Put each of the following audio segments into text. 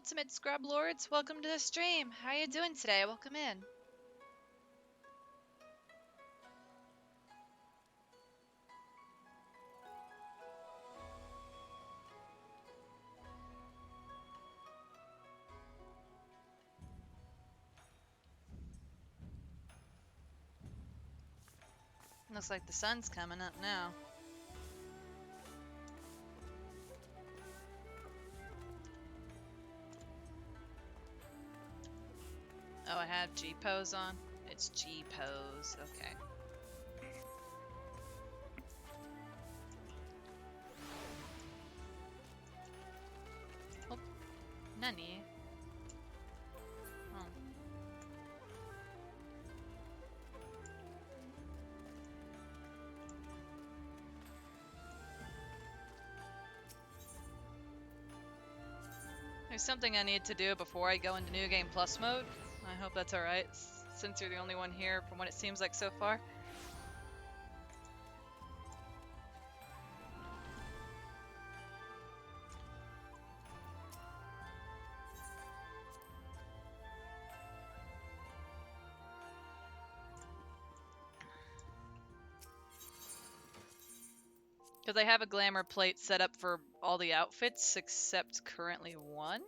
Ultimate Scrub Lords, welcome to the stream. How are you doing today? Welcome in. Looks like the sun's coming up now. Oh, I have G-pose on? It's G-pose, okay. Oh, nani? Oh. There's something I need to do before I go into New Game Plus mode. I hope that's alright, since you're the only one here from what it seems like so far. Because I have a glamour plate set up for all the outfits except currently one.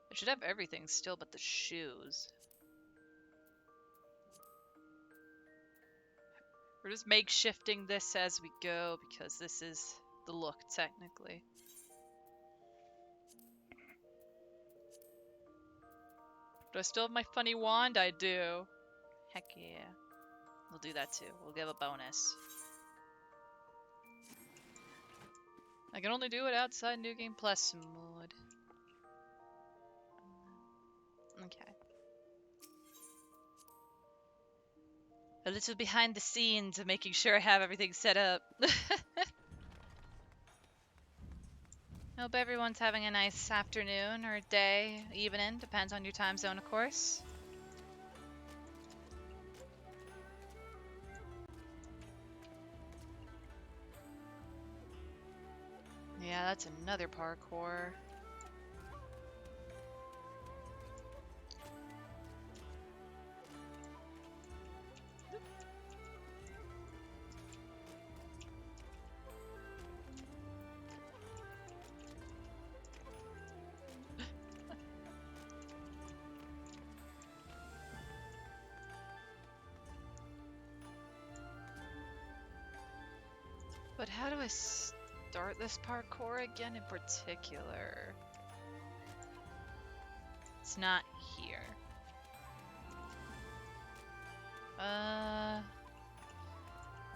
I should have everything still but the shoes. We're just makeshifting this as we go because this is the look technically. Do I still have my funny wand? I do. Heck yeah. We'll do that too. We'll give a bonus. I can only do it outside New Game Plus mode. Okay. A little behind the scenes of making sure I have everything set up. Hope everyone's having a nice afternoon or day, evening, depends on your time zone, of course. Yeah, that's another parkour. But how do I start this parkour again in particular? It's not here.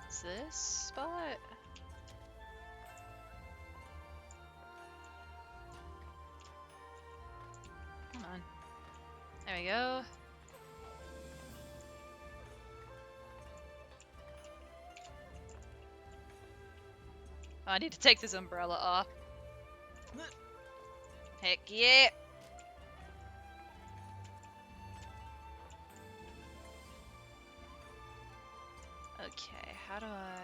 Is this spot? Come on. There we go. Oh, I need to take this umbrella off. Heck yeah! Okay, how do I...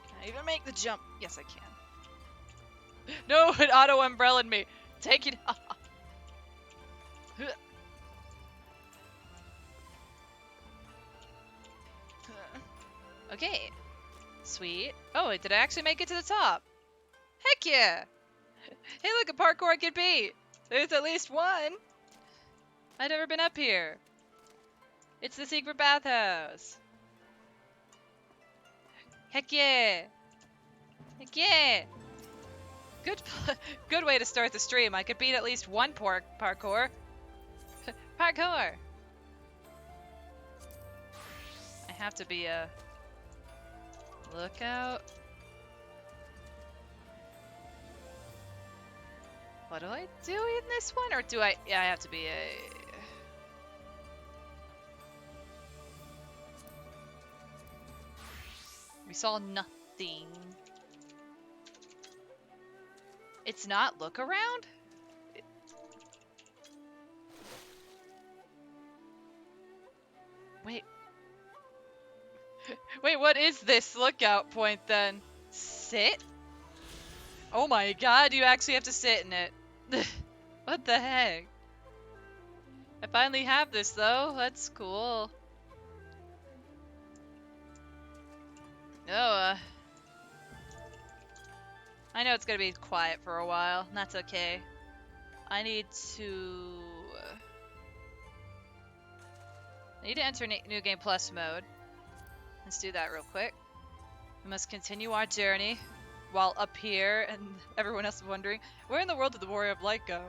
Can I even make the jump? Yes, I can. No, it auto-umbrellaed me! Take it off! Okay. Sweet. Oh, did I actually make it to the top? Heck yeah! Hey, look, a parkour I could beat! There's at least one! I've never been up here. It's the secret bathhouse. Heck yeah! Heck yeah! Good way to start the stream. I could beat at least one parkour. Parkour! I have to be a lookout. What do I do in this one? Or do I... Yeah, I have to be a... We saw nothing. It's not look around? Wait. Wait, what is this lookout point then? Sit? Oh my god, you actually have to sit in it. What the heck? I finally have this though. That's cool. Oh, I know it's gonna be quiet for a while, and that's okay. I need to... I need to enter New Game Plus mode. Let's do that real quick. We must continue our journey while up here, and everyone else is wondering, where in the world did the Warrior of Light go?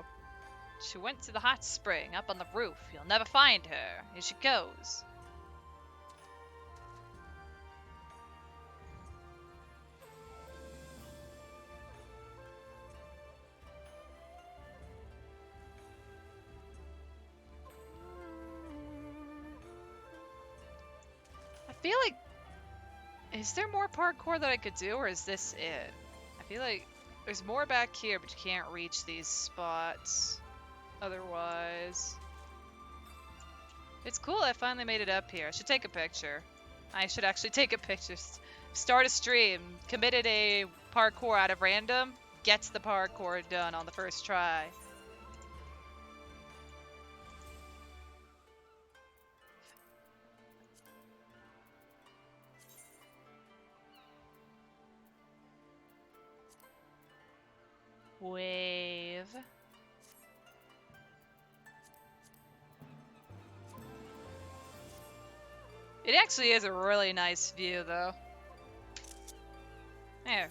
She went to the hot spring up on the roof. You'll never find her. Here she goes. I feel like... Is there more parkour that I could do, or is this it? I feel like there's more back here, but you can't reach these spots otherwise. It's cool I finally made it up here. I should take a picture. I should actually take a picture. Start a stream. Committed a parkour out of random. Gets the parkour done on the first try. Wave. It actually is a really nice view, though. There.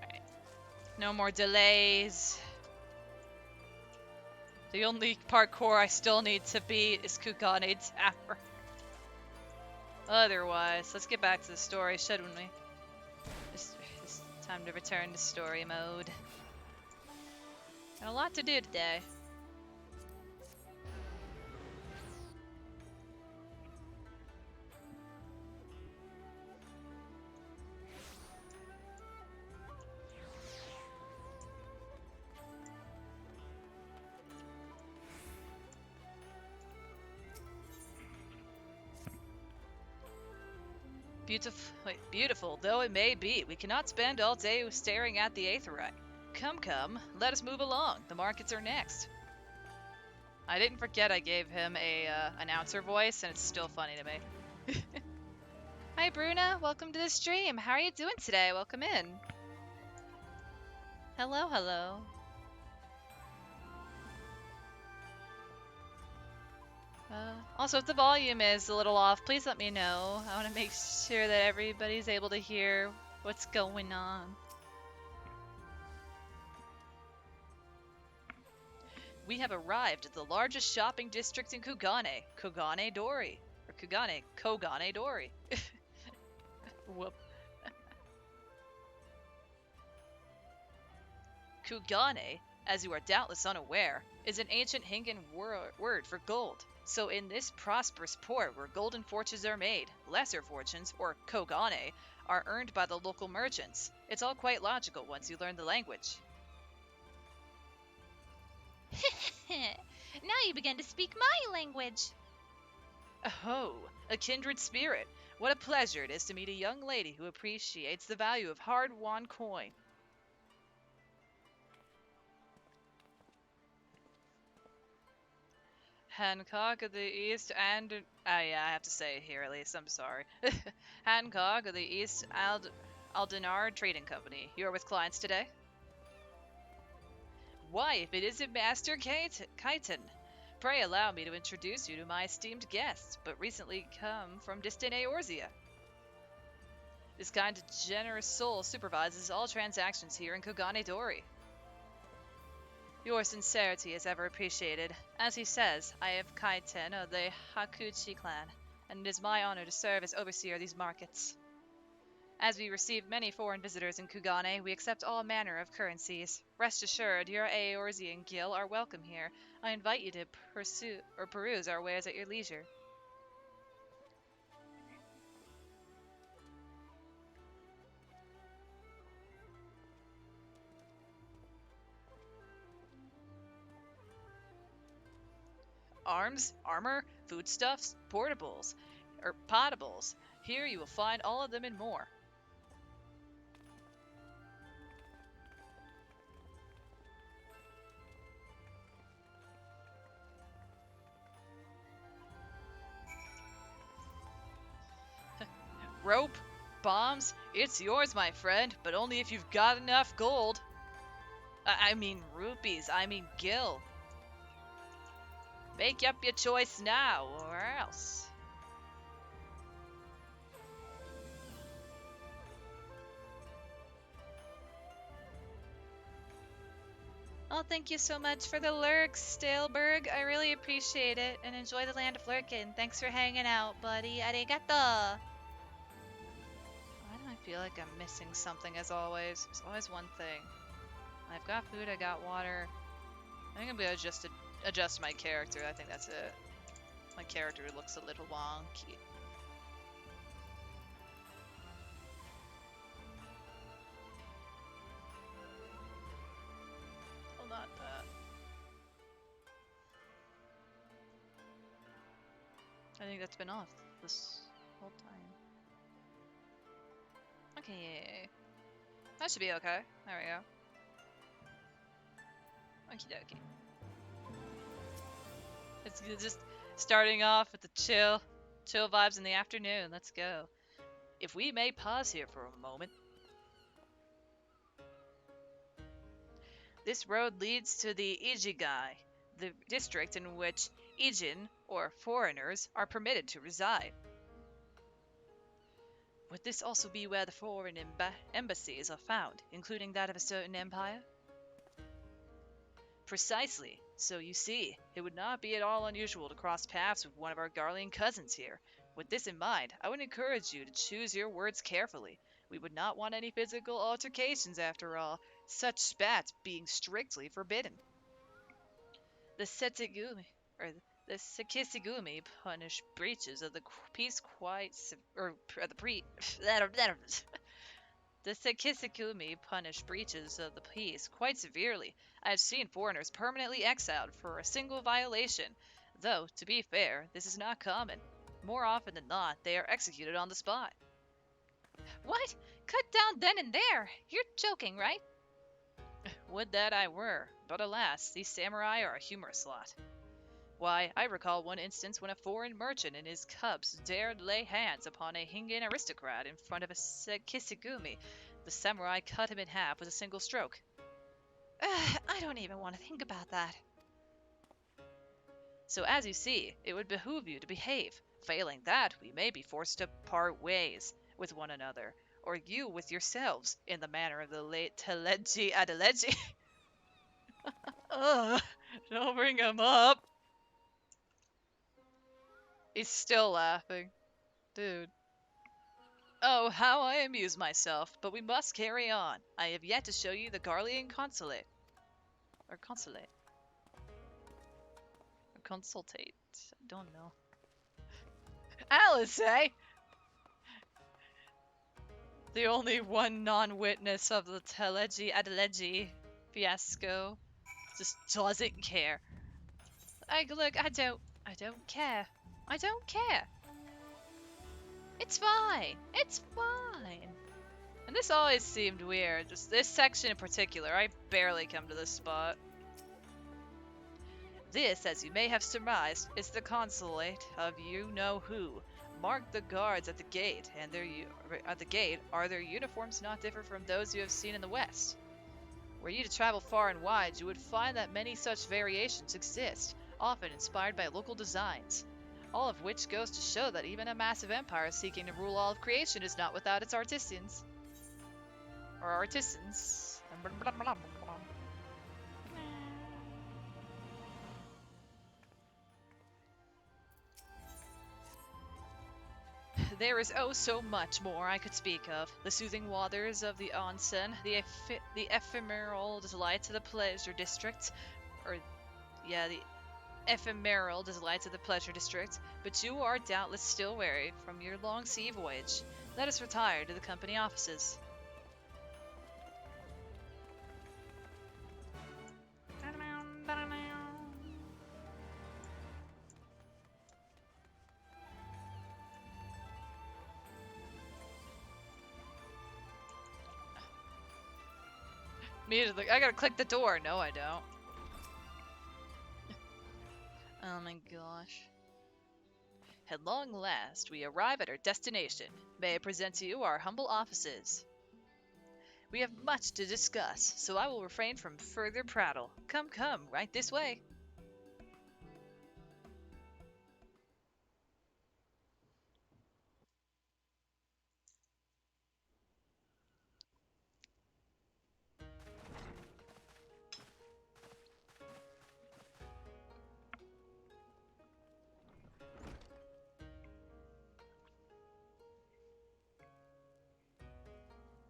Alright. No more delays. The only parkour I still need to beat is Kugane Tower. Otherwise, let's get back to the story, shouldn't we? It's time to return to story mode. Got a lot to do today. Beautiful though it may be, we cannot spend all day staring at the aetheryte. Come, let us move along. The markets are next. I didn't forget I gave him a announcer voice, and it's still funny to me. Hi, Bruna. Welcome to the stream. How are you doing today? Welcome in. Hello. Also, if the volume is a little off, please let me know. I want to make sure that everybody's able to hear what's going on. We have arrived at the largest shopping district in Kugane, Kugane Dori. Or Kogane Dori. Whoop. Kugane, as you are doubtless unaware, is an ancient Hingan word for gold. So in this prosperous port where golden fortunes are made, lesser fortunes, or kogane, are earned by the local merchants. It's all quite logical once you learn the language. Now you begin to speak my language. Oh, a kindred spirit. What a pleasure it is to meet a young lady who appreciates the value of hard-won coin. Hancock of the East and... yeah, I have to say it here at least, I'm sorry. Hancock of the East Aldenar Trading Company. You are with clients today? Why, if it isn't Master Kaiten! Pray allow me to introduce you to my esteemed guest, but recently come from distant Eorzea. This kind, generous soul supervises all transactions here in Kogane Dori. Your sincerity is ever appreciated. As he says, I am Kaiten of the Hakuchi clan, and it is my honor to serve as overseer of these markets. As we receive many foreign visitors in Kugane, we accept all manner of currencies. Rest assured, your Eorzean Gil are welcome here. I invite you to peruse our wares at your leisure. arms, armor, foodstuffs, portables, or potables. Here you will find all of them and more. Rope, bombs, it's yours, my friend, but only if you've got enough gold. I mean rupees, I mean gil. Make up your choice now, or else. Oh, thank you so much for the lurks, Staleberg. I really appreciate it, and enjoy the land of Lurkin. Thanks for hanging out, buddy. Arigato! Why do I feel like I'm missing something as always? There's always one thing. I've got food, I got water. I think I'm gonna just adjust my character. I think that's it. My character looks a little wonky. Well, not that. I think that's been off this whole time. Okay. That should be okay. There we go. Okie dokie. It's just starting off with the chill vibes in the afternoon. Let's go. If we may pause here for a moment. This road leads to the Ijigai, the district in which Ijin, or foreigners, are permitted to reside. Would this also be where the foreign embassies are found, including that of a certain empire? Precisely. So you see, it would not be at all unusual to cross paths with one of our Garlean cousins here. With this in mind, I would encourage you to choose your words carefully. We would not want any physical altercations after all, such spats being strictly forbidden. The Setigumi, or the Sekisigumi punish breaches of the peace quite the The Sekisigumi punish breaches of the peace quite severely. I have seen foreigners permanently exiled for a single violation, though, to be fair, this is not common. More often than not, they are executed on the spot. What? Cut down then and there? You're joking, right? Would that I were, but alas, these samurai are a humorous lot. Why, I recall one instance when a foreign merchant and his cubs dared lay hands upon a Hingan aristocrat in front of a Kisigumi. The samurai cut him in half with a single stroke. I don't even want to think about that. So as you see, it would behoove you to behave. Failing that, we may be forced to part ways with one another, or you with yourselves, in the manner of the late Teleji Adeleji. Ugh, don't bring him up. He's still laughing. Dude. Oh, how I amuse myself, but we must carry on. I have yet to show you the Garlean consulate. Or consulate. Or consultate. I don't know. Alice, eh? The only one non-witness of the Teleji Adeleji fiasco just doesn't care. Look, I don't care. I don't care. It's fine. It's fine. And this always seemed weird. Just this section in particular. I barely come to this spot. This, as you may have surmised, is the consulate of you-know-who. Mark the guards at the gate, and are their uniforms not different from those you have seen in the West? Were you to travel far and wide, you would find that many such variations exist, often inspired by local designs. All of which goes to show that even a massive empire seeking to rule all of creation is not without its artisans. Or artisans. There is oh so much more I could speak of. The soothing waters of the onsen, the ephemeral delights of the pleasure district, the ephemeral delights of the pleasure district, but you are doubtless still weary from your long sea voyage. Let us retire to the company offices. Immediately, I gotta click the door. No, I don't. Oh my gosh. At long last, we arrive at our destination. May I present to you our humble offices? We have much to discuss, so I will refrain from further prattle. Come, come, right this way.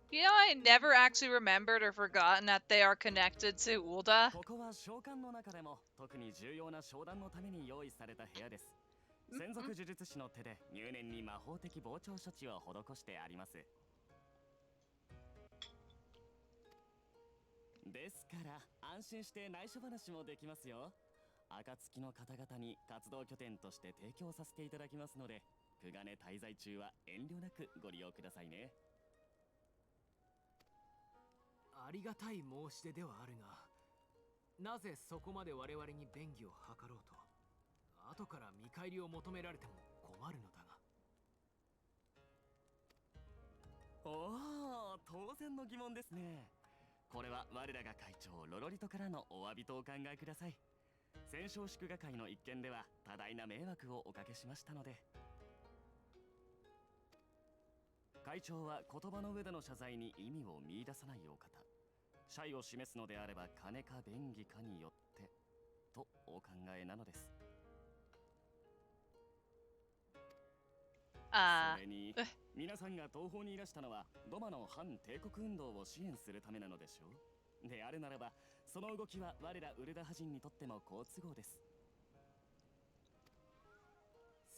You know, I never actually remembered or forgotten that they are connected to Ulda. ここは召喚の中でも特に重要な商談のために用意された部屋です。専属呪術師の手で入念に魔法的膨張処置を施してあります。ですから安心して内緒話もできますよ。暁の方々に活動拠点として提供させていただきますので、久我根滞在中は遠慮なくご利用くださいね。ありがたい申し出ではあるが、なぜそこまで我々に便宜を図ろうと後から見返りを求められても困るのだが。おお、当然の疑問ですね。これは我らが会長ロロリトからのお詫びとお考えください。戦勝祝賀会の一件では多大な迷惑をおかけしましたので。会長は言葉の上での謝罪に意味を見出さないお方。謝意を示すのであれば金か便宜かによってとお考えなのです。それに皆さんが東方にいらしたのはドマの反帝国運動を支援するためなのでしょう。であるならばその動きは我らウルダハ人にとっても好都合です。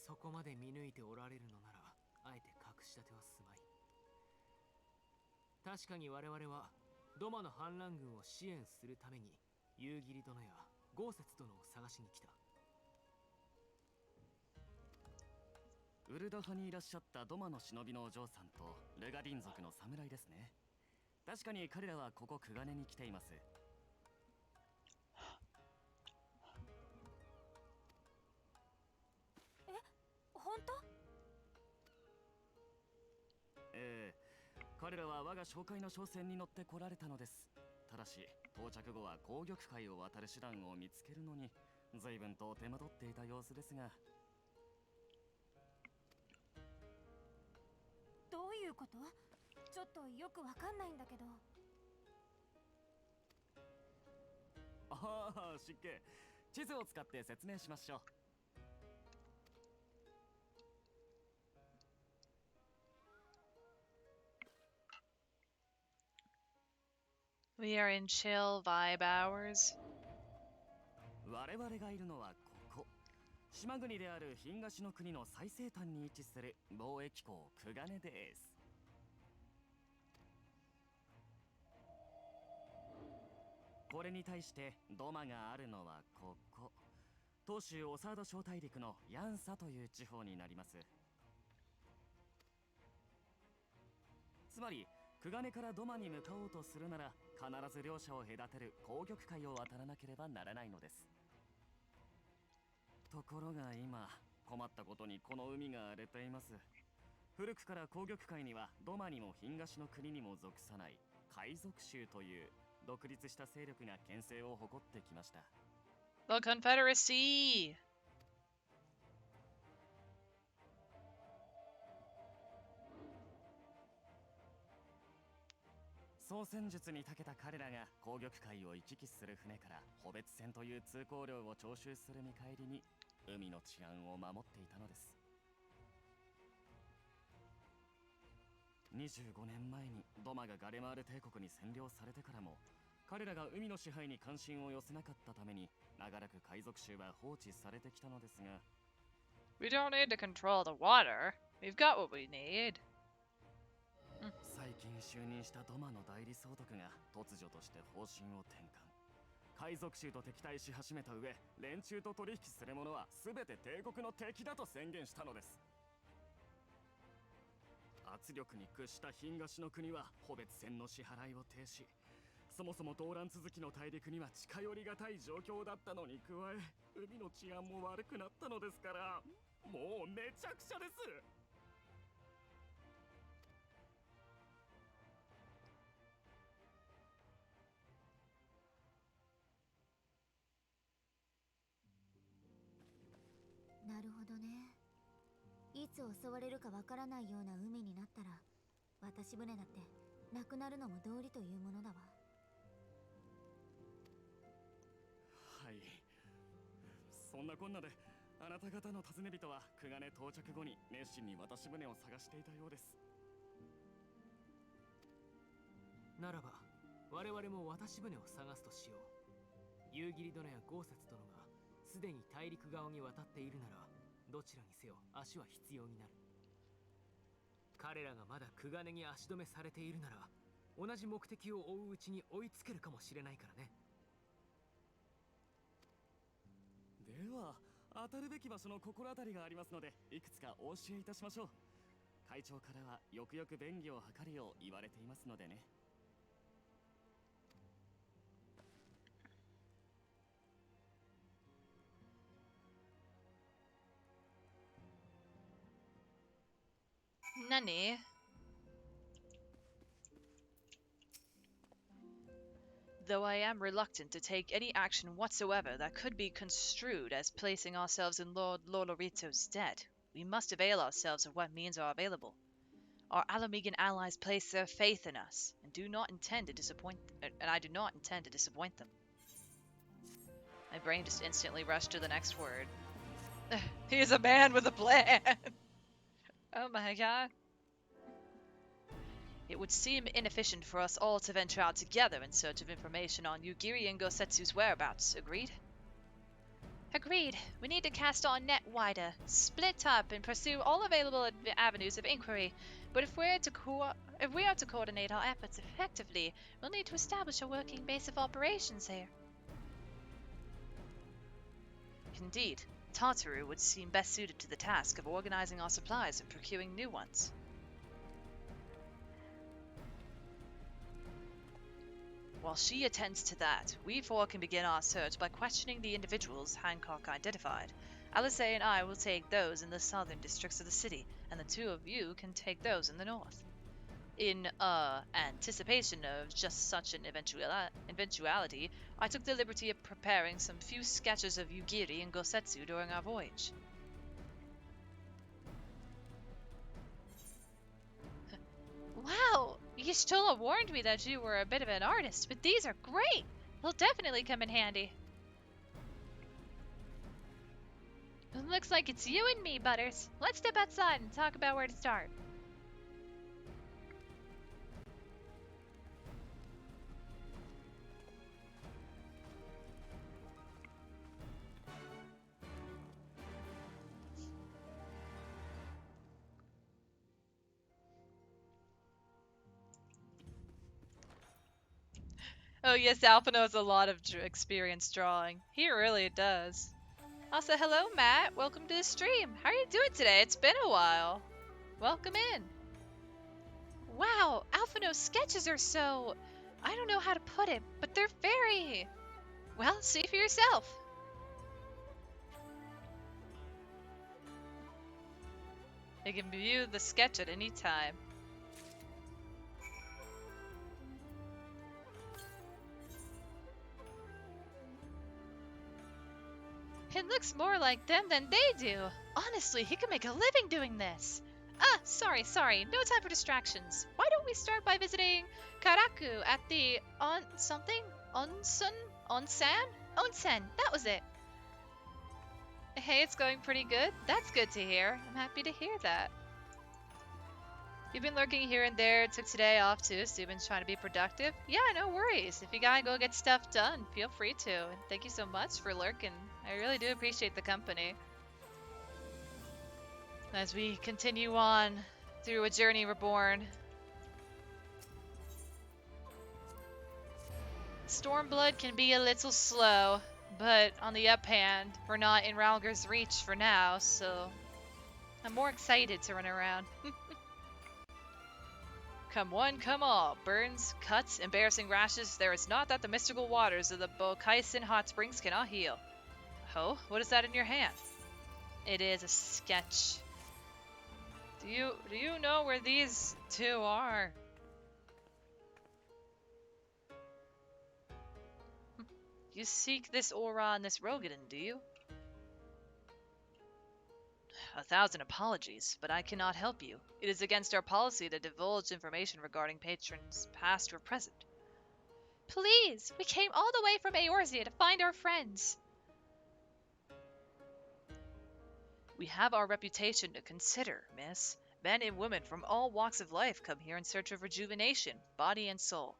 そこまで見抜いておられるのならあえて隠し立てはすまい。確かに我々はドマの反乱軍を支援するために夕霧殿や豪雪殿を探しに来た。ウルダ派にいらっしゃったドマの忍びのお嬢さんとルガディン族の侍ですね。確かに彼らはここ久我根に来ています。え、本当？彼らは我が紹介の商船に乗って来られたのです。ただし到着後は紅玉海を渡る手段を見つけるのに随分と手間取っていた様子ですが。どういうこと？ちょっとよくわかんないんだけど。ああ、失敬。地図を使って説明しましょう。We are in chill vibe hours. 我々がいるのはここ島国である東の国の最西端に位置する貿易港久我根です。これに対してドマがあるのはここ東州オサード小大陸のヤンサという地方になります。つまり久我根からドマに向かおうとするなら必ず両者を隔てる紅玉海を渡らなければならないのです。ところが今困ったことにこの海が荒れています。古くから紅玉海にはドマにも東の国にも属さない海賊衆という独立した勢力が権勢を誇ってきました。 The Confederacy! 操船術に長けた彼らが紅玉海を行き来する船から補別船という通行料を徴収する見返りに海の治安を守っていたのです。25年前にドマがガレマール帝国に占領されてからも彼らが海の支配に関心を寄せなかったために長らく海賊衆は放置されてきたのですが。 We don't need to control the water. We've got what we need. 最近就任したドマの代理総督が突如として方針を転換。海賊衆と敵対し始めた上、連中と取引する者は全て帝国の敵だと宣言したのです。圧力に屈した東の国は補別船の支払いを停止、そもそも動乱続きの大陸には近寄りがたい状況だったのに加え、海の治安も悪くなったのですから、もうめちゃくちゃです。なるほどね。いつ襲われるかわからないような海になったら、渡し船だってなくなるのも道理というものだわ。はい。そんなこんなで、あなた方の尋ね人は久我根到着後に熱心に渡し船を探していたようです。ならば我々も渡し船を探すとしよう。夕霧殿や豪雪殿がすでに大陸側に渡っているなら、どちらにせよ足は必要になる。彼らがまだ久我根に足止めされているなら、同じ目的を追ううちに追いつけるかもしれないからね。では当たるべき場所の心当たりがありますので、いくつかお教えいたしましょう。会長からはよくよく便宜を図るよう言われていますのでね。何? Though I am reluctant to take any action whatsoever that could be construed as placing ourselves in Lord Lolorito's stead, we must avail ourselves of what means are available. Our Alamegan allies place their faith in us, and I do not intend to disappoint them. My brain just instantly rushed to the next word. He's a man with a plan! Oh my god. It would seem inefficient for us all to venture out together in search of information on Yugiri and Gosetsu's whereabouts. Agreed? Agreed. We need to cast our net wider, split up, and pursue all available avenues of inquiry. But if we are to coordinate our efforts effectively, we'll need to establish a working base of operations here. Indeed, Tartaru would seem best suited to the task of organizing our supplies and procuring new ones. While she attends to that, we four can begin our search by questioning the individuals Hancock identified. Alice and I will take those in the southern districts of the city, and the two of you can take those in the north. In anticipation of just such an eventuality, I took the liberty of preparing some few sketches of Yugiri and Gosetsu during our voyage. Wow! Y'shtola warned me that you were a bit of an artist, but these are great! They'll definitely come in handy. It looks like it's you and me, Butters. Let's step outside and talk about where to start. Oh yes, Alpha knows a lot of experience drawing. He really does. Also, hello Matt, welcome to the stream. How are you doing today? It's been a while. Welcome in. Wow, Alphino's sketches are so... I don't know how to put it, but they're very... Well, see for yourself. You can view the sketch at any time. It looks more like them than they do. Honestly, he could make a living doing this. Ah, sorry. No time for distractions. Why don't we start by visiting Karaku at the Onsen? That was it. Hey, it's going pretty good. That's good to hear. I'm happy to hear that. You've been lurking here and there. Took today off too, so you've been trying to be productive. Yeah, no worries. If you gotta go get stuff done, feel free to. And thank you so much for lurking. I really do appreciate the company. As we continue on through a journey reborn. Stormblood can be a little slow, but on the uphand, we're not in Ralger's reach for now, so I'm more excited to run around. Come one, come all. Burns, cuts, embarrassing rashes, there is naught that the mystical waters of the Bokaisen hot springs cannot heal. Oh, what is that in your hand? It is a sketch. Do you know where these two are? You seek this aura and this Rogadin, do you? 1,000 apologies, but I cannot help you. It is against our policy to divulge information regarding patrons, past or present. Please! We came all the way from Eorzea to find our friends. We have our reputation to consider, miss. Men and women from all walks of life come here in search of rejuvenation, body and soul.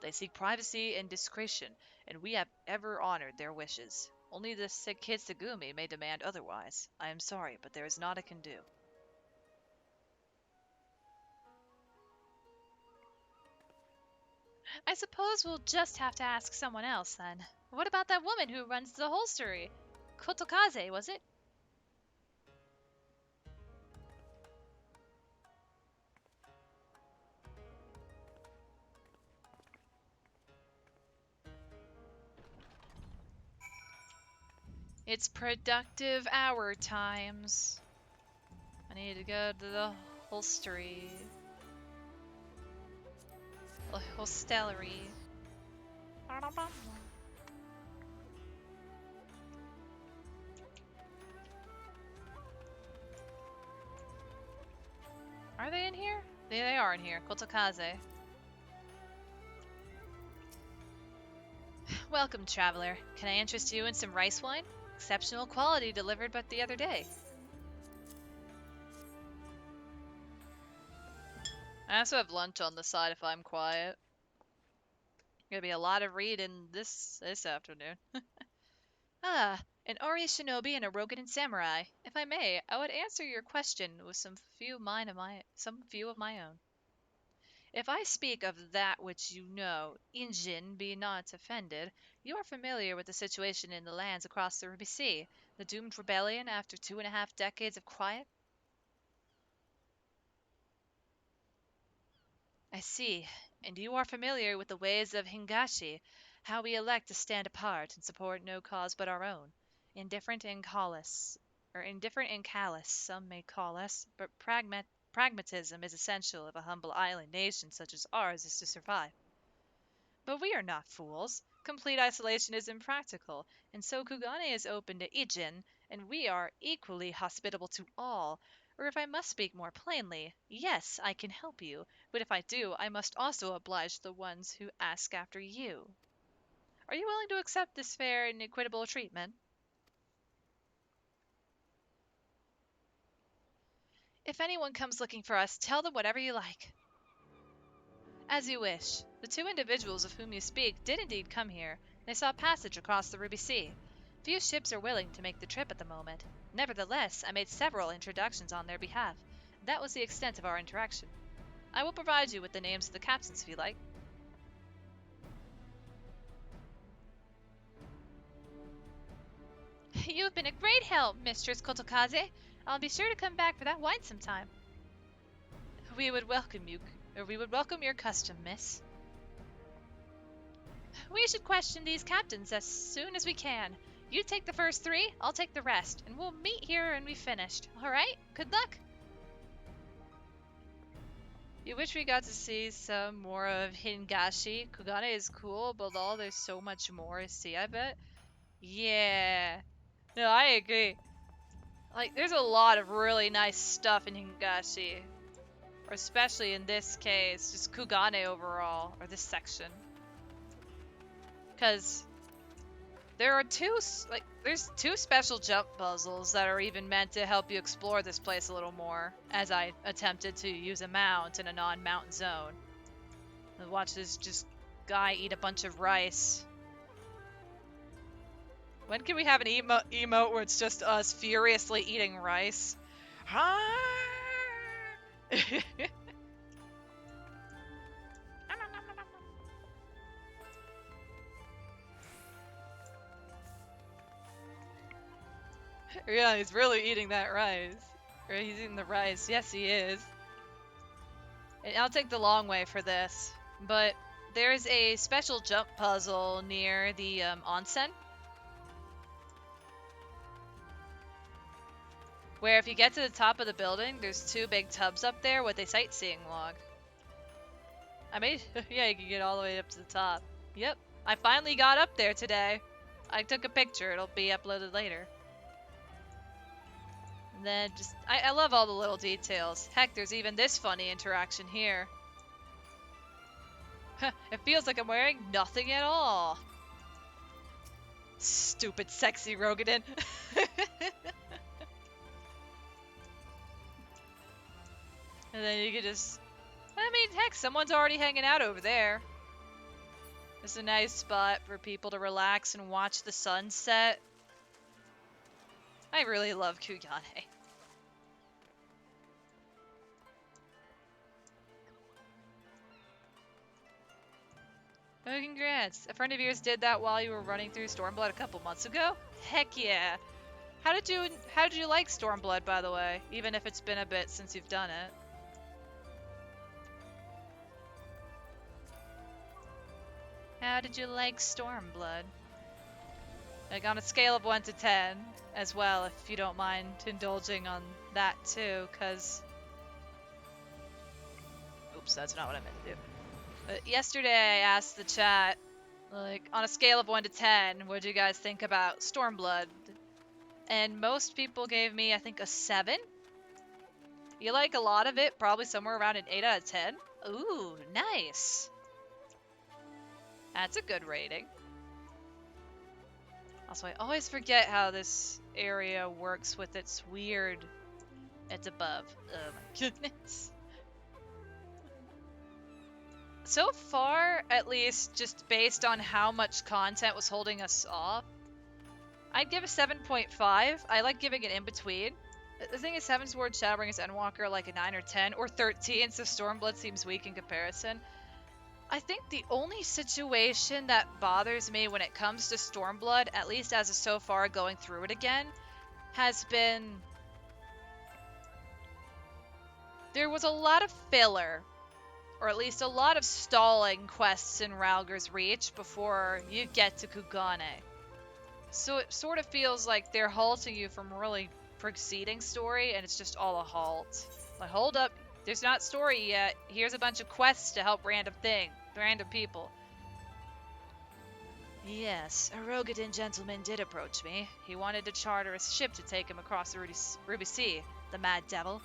They seek privacy and discretion, and we have ever honored their wishes. Only the Kid Segumi may demand otherwise. I am sorry, but there is naught I can do. I suppose we'll just have to ask someone else then. What about that woman who runs the holstery? Kotokaze, was it? It's productive hour times. I need to go to the holstery. The hostelry. Are they in here? They are in here. Kotokaze. Welcome, traveler. Can I interest you in some rice wine? Exceptional quality delivered but the other day. I also have lunch on the side if I'm quiet. Gonna be a lot of reading this afternoon. Ah, an Ori shinobi and a Rogan samurai. If I may, I would answer your question with some few of my own. If I speak of that which you know, Injin, be not offended. You are familiar with the situation in the lands across the Ruby Sea, the doomed rebellion after 2.5 decades of quiet? I see. And you are familiar with the ways of Hingashi, how we elect to stand apart and support no cause but our own. Indifferent and callous, some may call us, but pragmatism is essential if a humble island nation such as ours is to survive. But we are not fools. Complete isolation is impractical, and so Kugane is open to Ijin, and we are equally hospitable to all. Or if I must speak more plainly, yes, I can help you, but if I do, I must also oblige the ones who ask after you. Are you willing to accept this fair and equitable treatment? If anyone comes looking for us, tell them whatever you like. As you wish. The two individuals of whom you speak did indeed come here. They saw passage across the Ruby Sea. Few ships are willing to make the trip at the moment. Nevertheless, I made several introductions on their behalf. That was the extent of our interaction. I will provide you with the names of the captains if you like. You have been a great help, Mistress Kotokaze. I'll be sure to come back for that wine sometime. We would welcome your custom, miss. We should question these captains as soon as we can. You take the first 3, I'll take the rest, and we'll meet here when we've finished. All right? Good luck. You wish we got to see some more of Hingashi. Kugane is cool, but there's so much more to see, I bet. Yeah. No, I agree. Like, there's a lot of really nice stuff in Hingashi. Or especially in this case, just Kugane overall, or this section. Because there's 2 special jump puzzles that are even meant to help you explore this place a little more, as I attempted to use a mount in a non-mountain zone. And watch this just guy eat a bunch of rice. When can we have an emote where it's just us furiously eating rice? Yeah, he's really eating that rice. Or he's eating the rice. Yes, he is. And I'll take the long way for this, but there's a special jump puzzle near the onsen, where if you get to the top of the building, there's 2 big tubs up there with a sightseeing log. I made, yeah, you can get all the way up to the top. Yep, I finally got up there today. I took a picture, it'll be uploaded later. And then just, I love all the little details. Heck, there's even this funny interaction here. It feels like I'm wearing nothing at all. Stupid sexy Rogadin. And then you could just, I mean, heck, someone's already hanging out over there. It's a nice spot for people to relax and watch the sunset. I really love Kugane. Oh, congrats. A friend of yours did that while you were running through Stormblood a couple months ago? Heck yeah. How did you like Stormblood, by the way? Even if it's been a bit since you've done it. How did you like Stormblood? Like on a scale of 1 to 10 as well, if you don't mind indulging on that too, cause... Oops, that's not what I meant to do. But yesterday I asked the chat, like, on a scale of 1 to 10, what do you guys think about Stormblood? And most people gave me, I think, a 7. You like a lot of it, probably somewhere around an 8 out of 10. Ooh, nice. That's a good rating. Also, I always forget how this area works with its weird... It's above. Oh my goodness. So far, at least, just based on how much content was holding us off, I'd give a 7.5. I like giving it in between. The thing is, Heavensward, Shadowbringers, Endwalker like a 9 or 10, or 13, so Stormblood seems weak in comparison. I think the only situation that bothers me when it comes to Stormblood, at least as of so far going through it again, has been... There was a lot of filler, or at least a lot of stalling quests in Ralger's Reach before you get to Kugane. So it sort of feels like they're halting you from really proceeding story, and it's just all a halt. Like, hold up, there's not story yet. Here's a bunch of quests to help random people. Yes, a Rogadin gentleman did approach me. He wanted to charter a ship to take him across the Ruby Sea, the mad devil.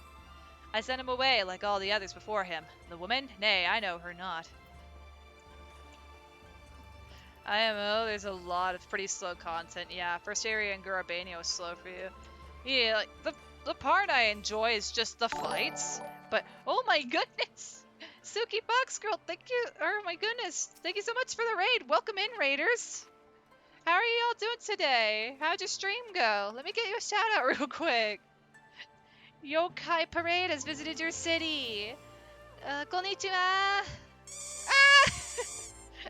I sent him away like all the others before him. The woman? Nay, I know her not. IMO, there's a lot of pretty slow content. Yeah, first area in Garabania was slow for you. Yeah, like, the part I enjoy is just the fights. But, oh my goodness! Suki Fox Girl, thank you. Oh my goodness. Thank you so much for the raid. Welcome in, raiders. How are you all doing today? How'd your stream go? Let me get you a shout out real quick. Yokai Parade has visited your city. Konnichiwa. Ah!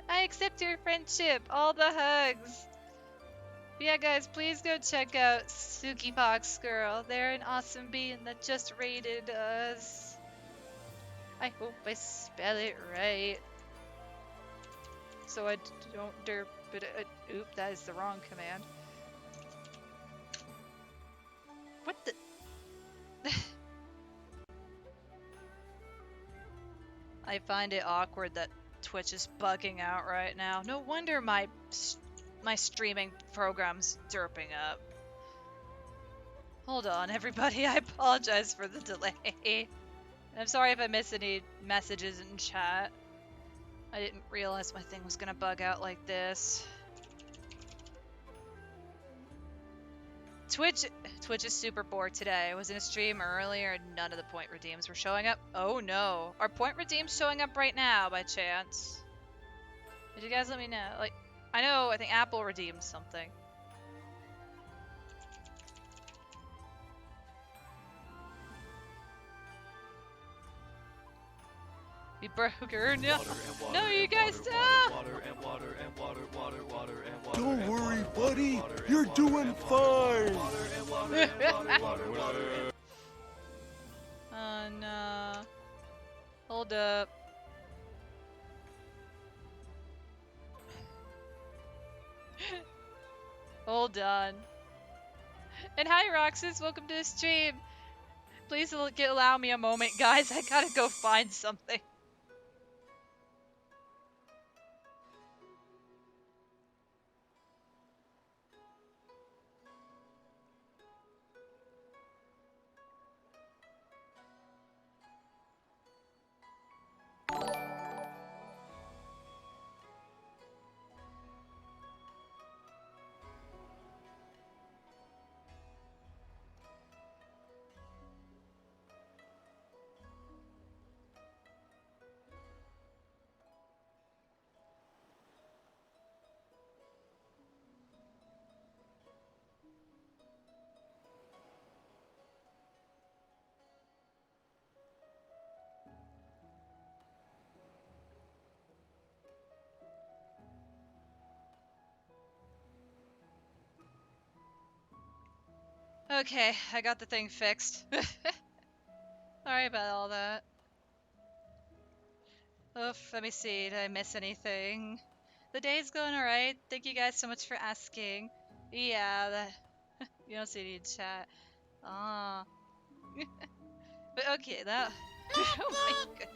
I accept your friendship. All the hugs. Yeah, guys, please go check out Suki Fox Girl. They're an awesome being that just raided us. I hope I spell it right. So I don't derp it. Oop, that is the wrong command. What the? I find it awkward that Twitch is bugging out right now. No wonder my streaming program's derping up. Hold on, everybody. I apologize for the delay. I'm sorry if I missed any messages in chat. I didn't realize my thing was gonna bug out like this. Twitch is super bored today. I was in a stream earlier and none of the point redeems were showing up. Oh no. Are point redeems showing up right now by chance? Did you guys let me know? Like, I think Apple redeemed something. We broke her. No, no, you guys stop! Don't worry, buddy. You're doing fine. Oh no. Hold up. Hold on. And hi, Roxas. Welcome to the stream. Please allow me a moment, guys. I gotta go find something. Okay, I got the thing fixed. Sorry about all that. Oof, let me see. Did I miss anything? The day's going alright. Thank you guys so much for asking. Yeah, you don't see any in chat. Ah. But okay, that. Oh my god.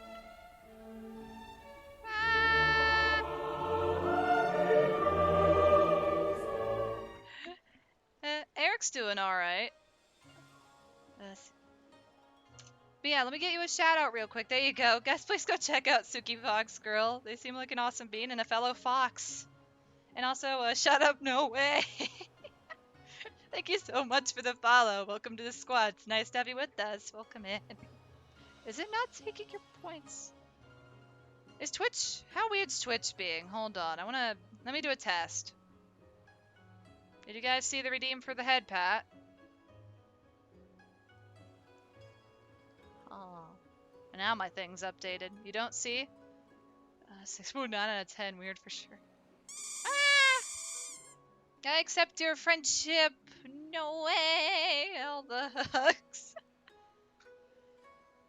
Eric's doing alright. But yeah, let me get you a shout out real quick. There you go. Guys, please go check out Suki Fox Girl. They seem like an awesome bean and a fellow fox. And also, shut up, no way. Thank you so much for the follow. Welcome to the squad. It's nice to have you with us. Welcome in. Is it not taking your points? Is Twitch... How weird's Twitch being? Hold on. Let me do a test. Did you guys see the redeem for the head pat? Oh. And now my thing's updated. You don't see? 6.9 out of 10. Weird for sure. Ah! I accept your friendship. No way. All the hugs.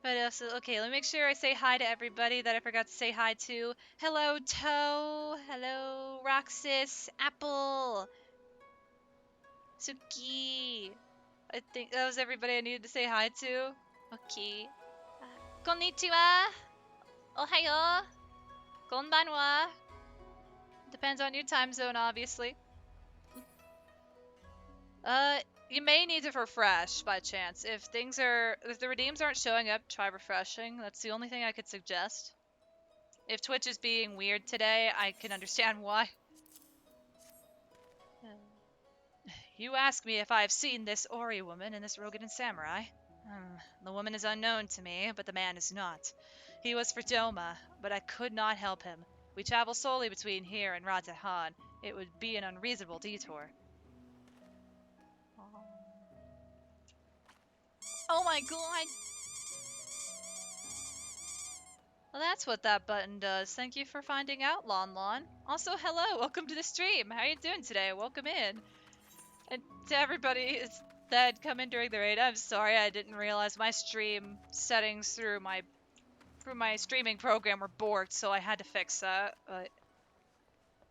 But also, okay, let me make sure I say hi to everybody that I forgot to say hi to. Hello, Toe. Hello, Roxas. Apple. Suki. I think that was everybody I needed to say hi to. Okay. Konnichiwa. Ohayo. Konbanwa. Depends on your time zone, obviously. You may need to refresh by chance. If the redeems aren't showing up, try refreshing. That's the only thing I could suggest. If Twitch is being weird today, I can understand why. You ask me if I've seen this Ori woman and this Rogan samurai. The woman is unknown to me, but the man is not. He was for Doma, but I could not help him. We travel solely between here and Rajahan. It would be an unreasonable detour. Oh my god! Well, that's what that button does. Thank you for finding out, Lon Lon. Also, hello! Welcome to the stream! How are you doing today? Welcome in! And to everybody that come in during the raid, I'm sorry I didn't realize my stream settings through my streaming program were borked, so I had to fix that. But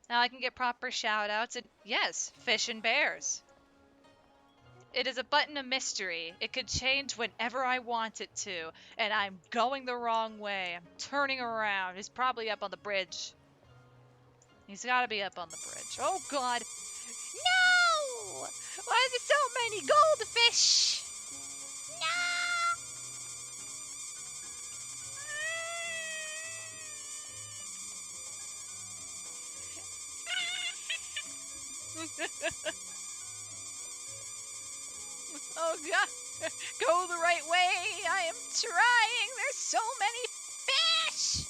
now I can get proper shoutouts and yes, fish and bears. It is a button of mystery. It could change whenever I want it to, and I'm going the wrong way. I'm turning around. He's probably up on the bridge. He's got to be up on the bridge. Oh god. No! Why are there so many goldfish? No! Oh god! Go the right way! I am trying! There's so many fish!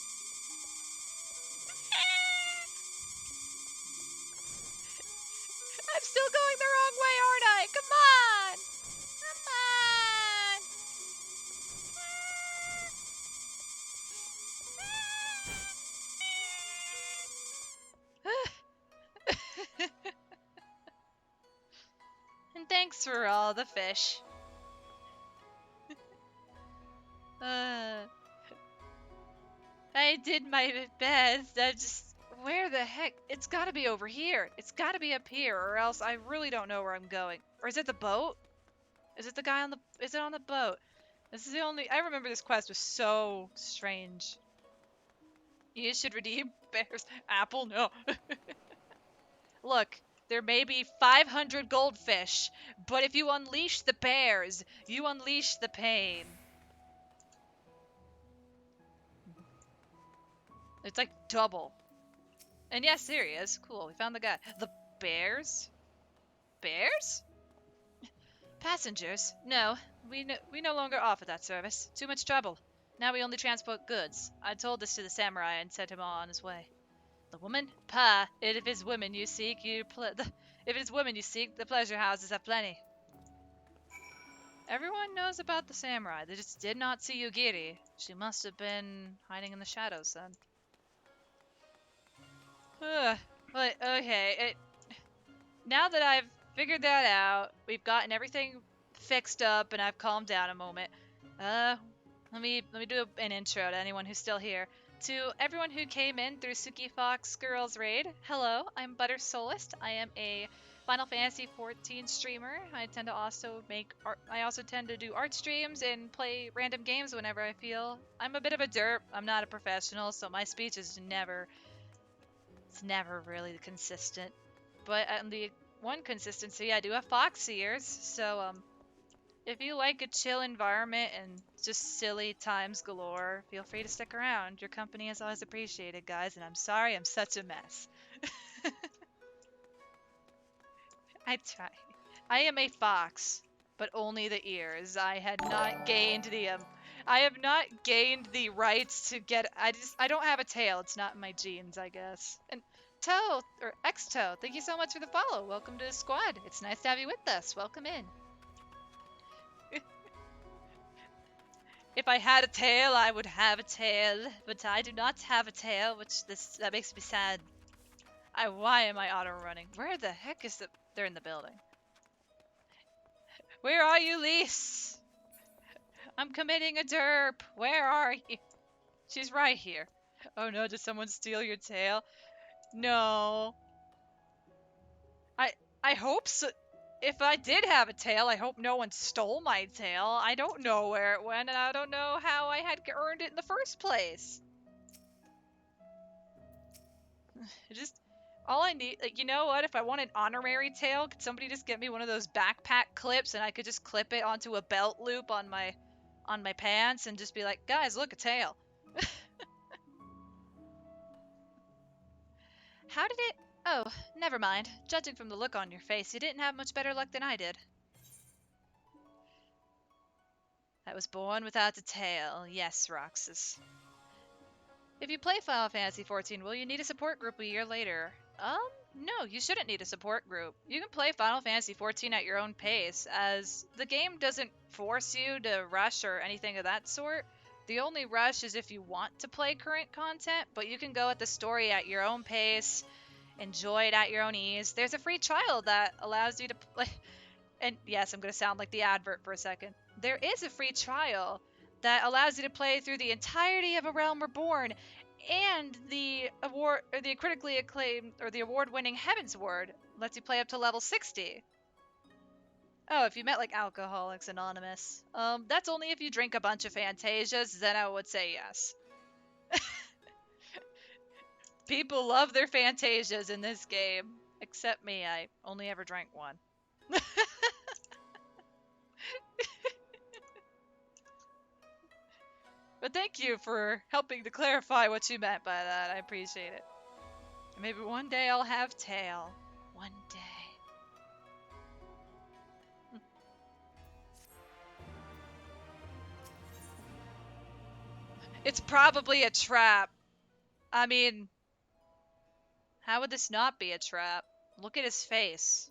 I'm still going the wrong way, aren't I? Come on! Come on! And thanks for all the fish. I did my best. I just. Where the heck? It's gotta be over here. It's gotta be up here, or else I really don't know where I'm going. Or is it the boat? Is it the guy on the. Is it on the boat? This is the only. I remember this quest was so strange. You should redeem bears. Apple? No. Look, there may be 500 goldfish, but if you unleash the bears, you unleash the pain. It's like double. And yes, there he is. Cool, we found the guy. The bears? Bears? Passengers? No, we no longer offer that service. Too much trouble. Now we only transport goods. I told this to the samurai and sent him on his way. The woman? Pa, if it's women you seek, if it's women you seek, the pleasure houses have plenty. Everyone knows about the samurai. They just did not see Yugiri. She must have been hiding in the shadows then. But okay, now that I've figured that out, we've gotten everything fixed up, and I've calmed down a moment. Let me do an intro to anyone who's still here. To everyone who came in through Suki Fox Girls Raid, hello, I'm Butter Solist. I am a Final Fantasy XIV streamer. I tend to also make art. I also tend to do art streams and play random games whenever I feel. I'm a bit of a derp. I'm not a professional, so my speech is never really consistent. But on the one consistency, I do have fox ears, so if you like a chill environment and just silly times galore, feel free to stick around. Your company is always appreciated, guys, and I'm sorry I'm such a mess. I try. I am a fox, but only the ears. I had not gained the I have not gained the rights to get. I don't have a tail. It's not in my genes, I guess. And Toe or X-Toe, thank you so much for the follow. Welcome to the squad. It's nice to have you with us. Welcome in. If I had a tail, I would have a tail, but I do not have a tail, that makes me sad. Why am I auto running? Where the heck is the? They're in the building. Where are you, Lise? I'm committing a derp. Where are you? She's right here. Oh no, did someone steal your tail? No. I hope so. If I did have a tail, I hope no one stole my tail. I don't know where it went, and I don't know how I had earned it in the first place. Just all I need, like, you know what? If I want an honorary tail, could somebody just get me one of those backpack clips, and I could just clip it onto a belt loop on my pants, and just be like, guys, look, a tail. How did it? Oh, never mind. Judging from the look on your face, you didn't have much better luck than I did. I was born without a tail. Yes, Roxas. If you play Final Fantasy XIV, will you need a support group a year later? No, you shouldn't need a support group. You can play Final Fantasy XIV at your own pace, as the game doesn't force you to rush or anything of that sort. The only rush is if you want to play current content, but you can go at the story at your own pace, enjoy it at your own ease. There's a free trial that allows you to play. And yes, I'm going to sound like the advert for a second. There is a free trial that allows you to play through the entirety of A Realm Reborn and the critically acclaimed or the award-winning Heaven's Ward lets you play up to level 60. Oh, if you met like Alcoholics Anonymous. That's only if you drink a bunch of Fantasias, then I would say yes. People love their Fantasias in this game. Except me, I only ever drank one. But thank you for helping to clarify what you meant by that. I appreciate it. Maybe one day I'll have tail. One day. It's probably a trap. I mean, how would this not be a trap? Look at his face.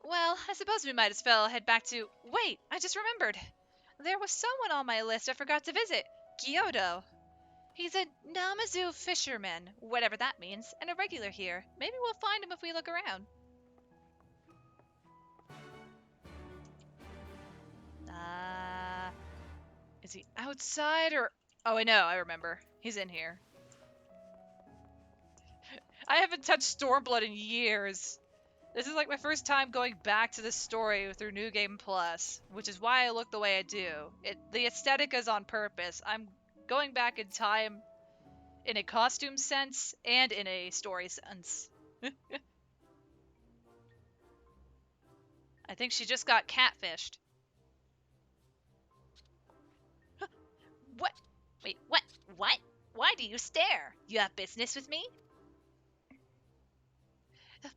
Well, I suppose we might as well head back to... Wait, I just remembered. There was someone on my list I forgot to visit. Kyoto. He's a Namazu fisherman, whatever that means, and a regular here. Maybe we'll find him if we look around. Is he outside or... Oh, I know. I remember. He's in here. I haven't touched Stormblood in years. This is like my first time going back to this story through New Game Plus, which is why I look the way I do. The aesthetic is on purpose. I'm going back in time in a costume sense and in a story sense. I think she just got catfished. What? Wait, what? What? Why do you stare? You have business with me?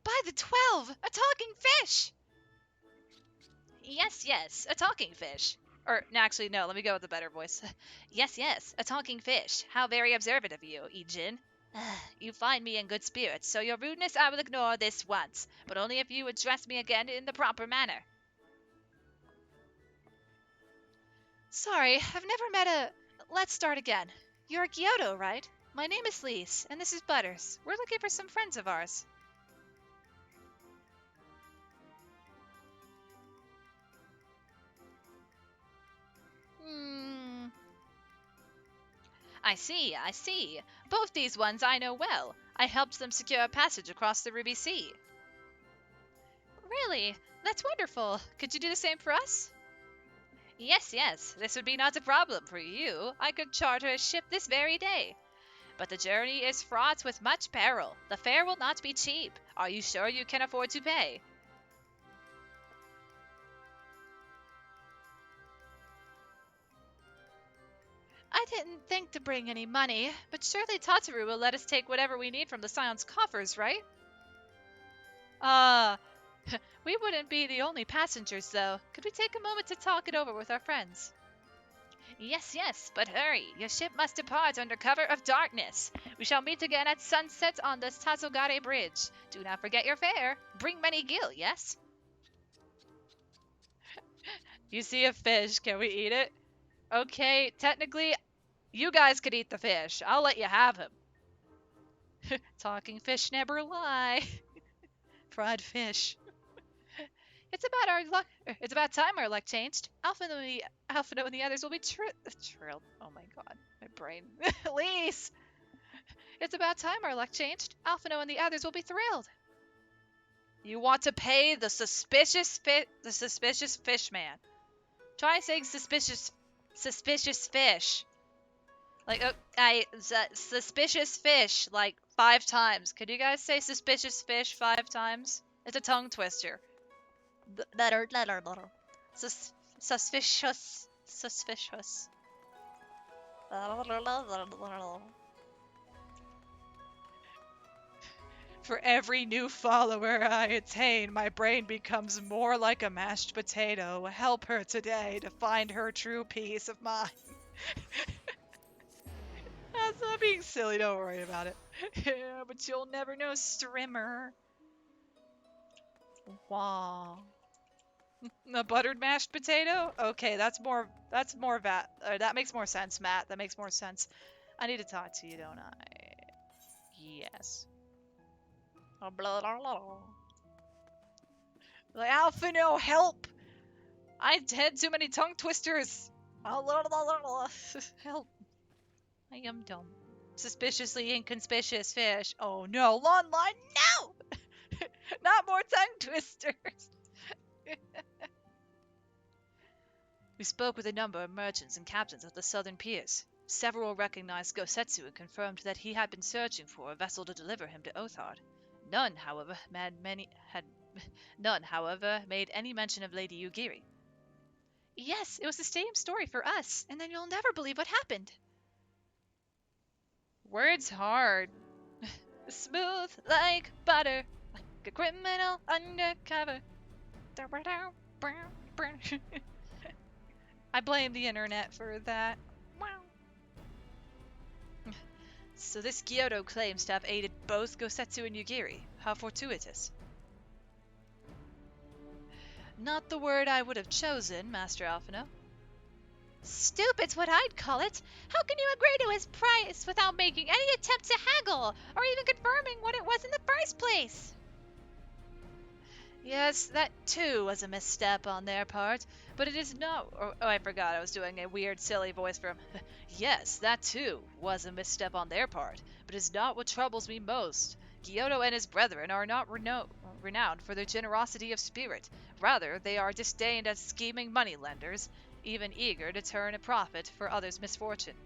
By the 12! A talking fish! Yes, yes, a talking fish. Or, actually, no, let me go with a better voice. Yes, yes, a talking fish. How very observant of you, Ijin. You find me in good spirits, so your rudeness I will ignore this once, but only if you address me again in the proper manner. Sorry, I've never met a... Let's start again. You're a Kyoto, right? My name is Lise, and this is Butters. We're looking for some friends of ours. I see, I see. Both these ones I know well. I helped them secure a passage across the Ruby Sea. Really? That's wonderful. Could you do the same for us? Yes, yes, this would be not a problem for you. I could charter a ship this very day. But the journey is fraught with much peril. The fare will not be cheap. Are you sure you can afford to pay? I didn't think to bring any money, but surely Tataru will let us take whatever we need from the Scion's coffers, right? We wouldn't be the only passengers, though. Could we take a moment to talk it over with our friends? Yes, yes, but hurry. Your ship must depart under cover of darkness. We shall meet again at sunset on the Tazogare Bridge. Do not forget your fare. Bring many gil, yes? You see a fish, can we eat it? Okay, technically, you guys could eat the fish. I'll let you have him. Talking fish never lie. Fried fish. It's about time our luck changed. Alphino and the others will be thrilled. Oh my god, my brain. Lise! It's about time our luck changed. Alphino and the others will be thrilled. You want to pay the suspicious fish man. Try saying suspicious fish. Like, suspicious fish, like 5 times. Could you guys say suspicious fish 5 times? It's a tongue twister. Suspicious. For every new follower I attain, my brain becomes more like a mashed potato. Help her today to find her true peace of mind. That's not being silly, don't worry about it. Yeah, but you'll never know, Strimmer. Wow. A buttered mashed potato? Okay, that makes more sense, Matt. That makes more sense. I need to talk to you, don't I? Yes. Oh, blah, blah, blah. Like, Alphino, help! I had too many tongue twisters. Oh, blah, blah, blah, blah. Help. I am dumb. Suspiciously inconspicuous fish. Oh no, lawn line, no! Not more tongue twisters. We spoke with a number of merchants and captains of the southern piers. Several recognized Gosetsu and confirmed that he had been searching for a vessel to deliver him to Othard. None, however, made any mention of Lady Yugiri. Yes, it was the same story for us, and then you'll never believe what happened. Words hard. Smooth like butter, like a criminal undercover. I blame the internet for that. So this Kyoto claims to have aided both Gosetsu and Yugiri. How fortuitous. Not the word I would have chosen, Master Alphino. Stupid's what I'd call it. How can you agree to his price without making any attempt to haggle, or even confirming what it was in the first place? Yes, that too was a misstep on their part, but it is not. Oh, I forgot I was doing a weird, silly voice from. Yes, that too was a misstep on their part, but it is not what troubles me most. Kyoto and his brethren are not renowned for their generosity of spirit. Rather, they are disdained as scheming moneylenders, even eager to turn a profit for others' misfortune.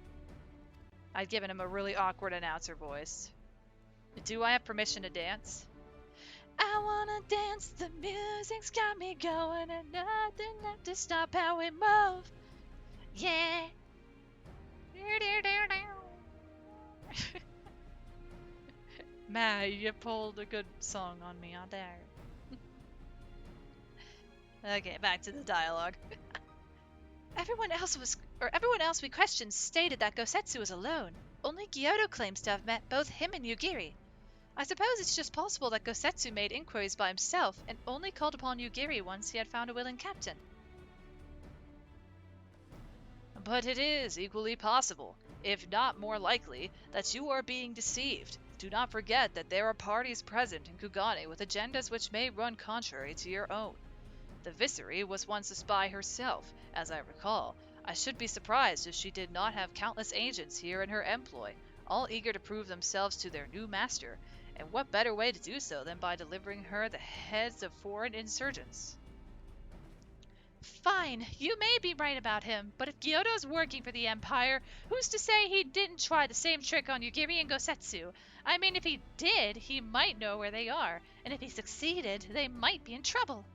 I'd given him a really awkward announcer voice. Do I have permission to dance? I wanna dance, the music's got me going, and nothing left to stop how we move. Yeah. Matt, you pulled a good song on me out there. Okay, back to the dialogue. Everyone else we questioned stated that Gosetsu was alone. Only Gyoto claims to have met both him and Yugiri. I suppose it's just possible that Gosetsu made inquiries by himself and only called upon Yugiri once he had found a willing captain. But it is equally possible, if not more likely, that you are being deceived. Do not forget that there are parties present in Kugane with agendas which may run contrary to your own. The Viceroy was once a spy herself, as I recall. I should be surprised if she did not have countless agents here in her employ, all eager to prove themselves to their new master. And what better way to do so than by delivering her the heads of foreign insurgents? Fine, you may be right about him, but if Kyoto's working for the Empire, who's to say he didn't try the same trick on Yugiri and Gosetsu? I mean, if he did, he might know where they are, and if he succeeded, they might be in trouble.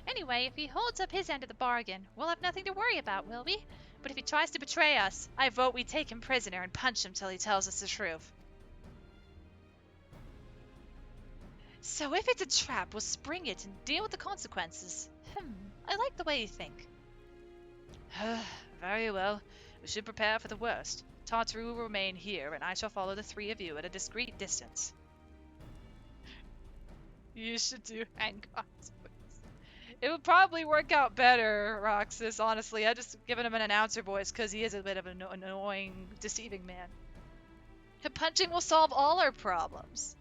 Anyway, if he holds up his end of the bargain, we'll have nothing to worry about, will we? But if he tries to betray us, I vote we take him prisoner and punch him till he tells us the truth. So if it's a trap, we'll spring it and deal with the consequences. I like the way you think. Very well. We should prepare for the worst. Tataru will remain here, and I shall follow the three of you at a discreet distance. You should do hand costumes. It would probably work out better, Roxas, honestly. I just given him an announcer voice because he is a bit of an annoying, deceiving man. Punching will solve all our problems.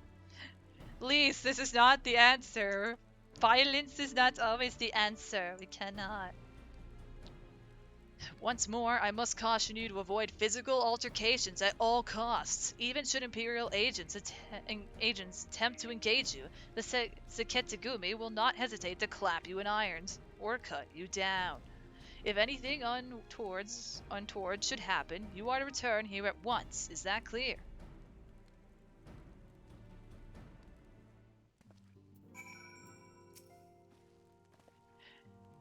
Lise, this is not the answer. Violence is not always the answer. We cannot. Once more, I must caution you to avoid physical altercations at all costs. Even should Imperial agents attempt to engage you, the Seketagumi will not hesitate to clap you in irons or cut you down. If anything untoward should happen, you are to return here at once. Is that clear?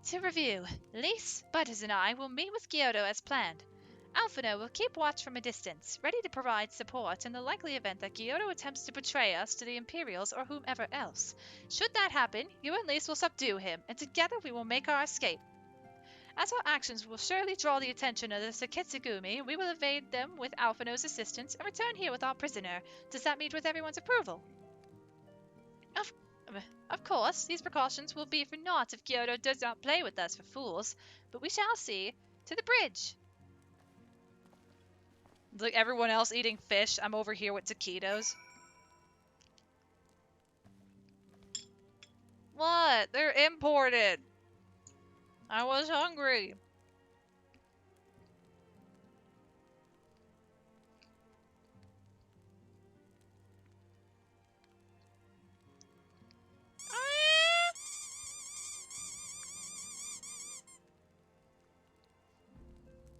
To review, Lise, Butters, and I will meet with Kyoto as planned. Alphino will keep watch from a distance, ready to provide support in the likely event that Kyoto attempts to betray us to the Imperials or whomever else. Should that happen, you and Lise will subdue him, and together we will make our escape. As our actions will surely draw the attention of the Seketsugumi, we will evade them with Alphino's assistance and return here with our prisoner. Does that meet with everyone's approval? Of course, these precautions will be for naught if Kyoto does not play with us for fools, but we shall see. To the bridge! Like everyone else eating fish, I'm over here with taquitos. What? They're imported! I was hungry.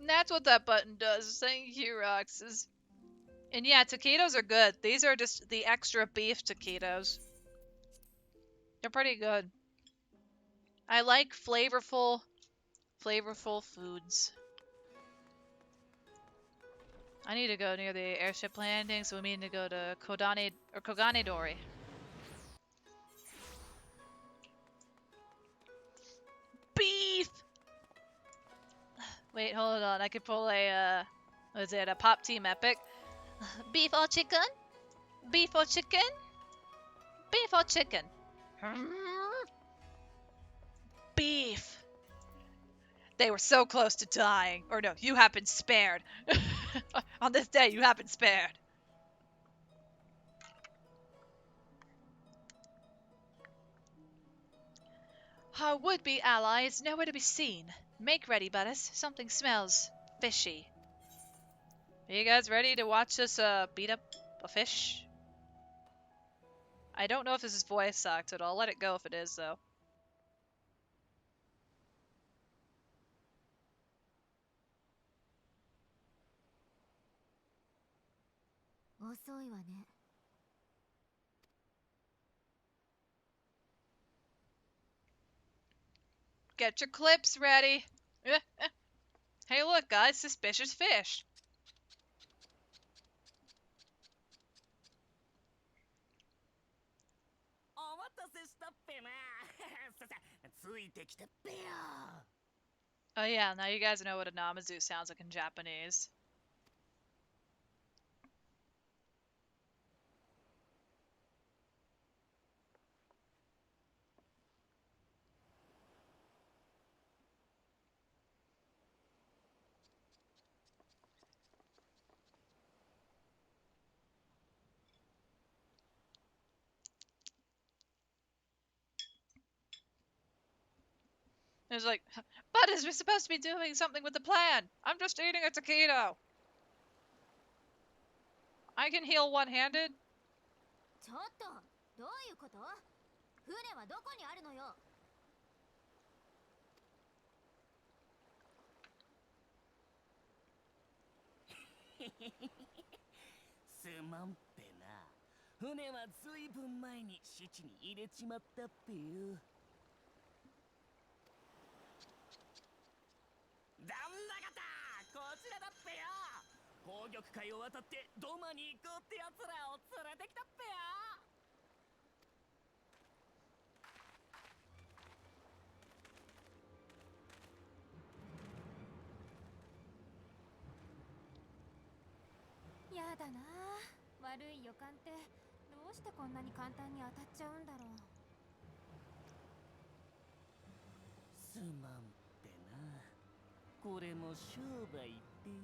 That's what that button does. Thank you, Roxas. And yeah, taquitos are good. These are just the extra beef taquitos. They're pretty good. I like flavorful foods. I need to go near the airship landing, so we need to go to Kogane Dori. Beef! Wait, hold on. I could pull a, what is it, a Pop Team Epic? Beef or chicken? Beef or chicken? Beef or chicken? Beef! They were so close to dying. Or no, you have been spared. On this day, you have been spared. Our would-be ally is nowhere to be seen. Make ready, Butters. Something smells fishy. Are you guys ready to watch us beat up a fish? I don't know if this is voice acted. I'll let it go if it is, though.遅いわね。 Get your clips ready. Hey, look, guys, suspicious fish. お待たせしたっぺな。ついてきてっぺよ。 Oh yeah, now you guys know what a Namazu sounds like in Japanese. It's like, Butters, we're supposed to be doing something with the plan. I'm just eating a taquito. I can heal one-handed. ちょっとどういうこと？船はどこにあるのよ。すまんぺな。船はずいぶん前に基地に入れちまったっぺよ。旦那方、こちらだっぺよ。宝玉海を渡ってドマに行こうってやつらを連れてきたっぺよ。やだな。悪い予感ってどうしてこんなに簡単に当たっちゃうんだろう。すまんぺな。これも商売ってよ。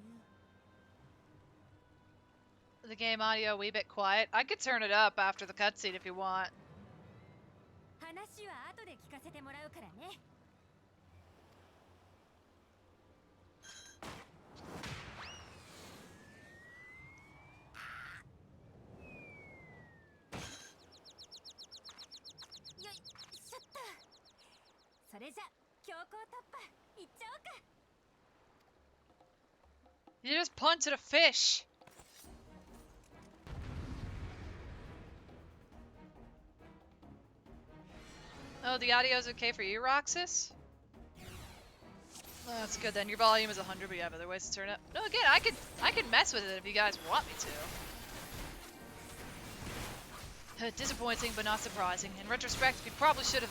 The game audio a wee bit quiet. I could turn it up after the cutscene if you want. 話は後で聞かせてもらうからね。よいしょっと。それじゃ強行突破いっちゃおうか。 You just punted a fish. Oh, the audio's okay for you, Roxas? Oh, that's good then. Your volume is 100, but you have other ways to turn it up. No, again, I can mess with it if you guys want me to. Disappointing, but not surprising. In retrospect, we probably should have.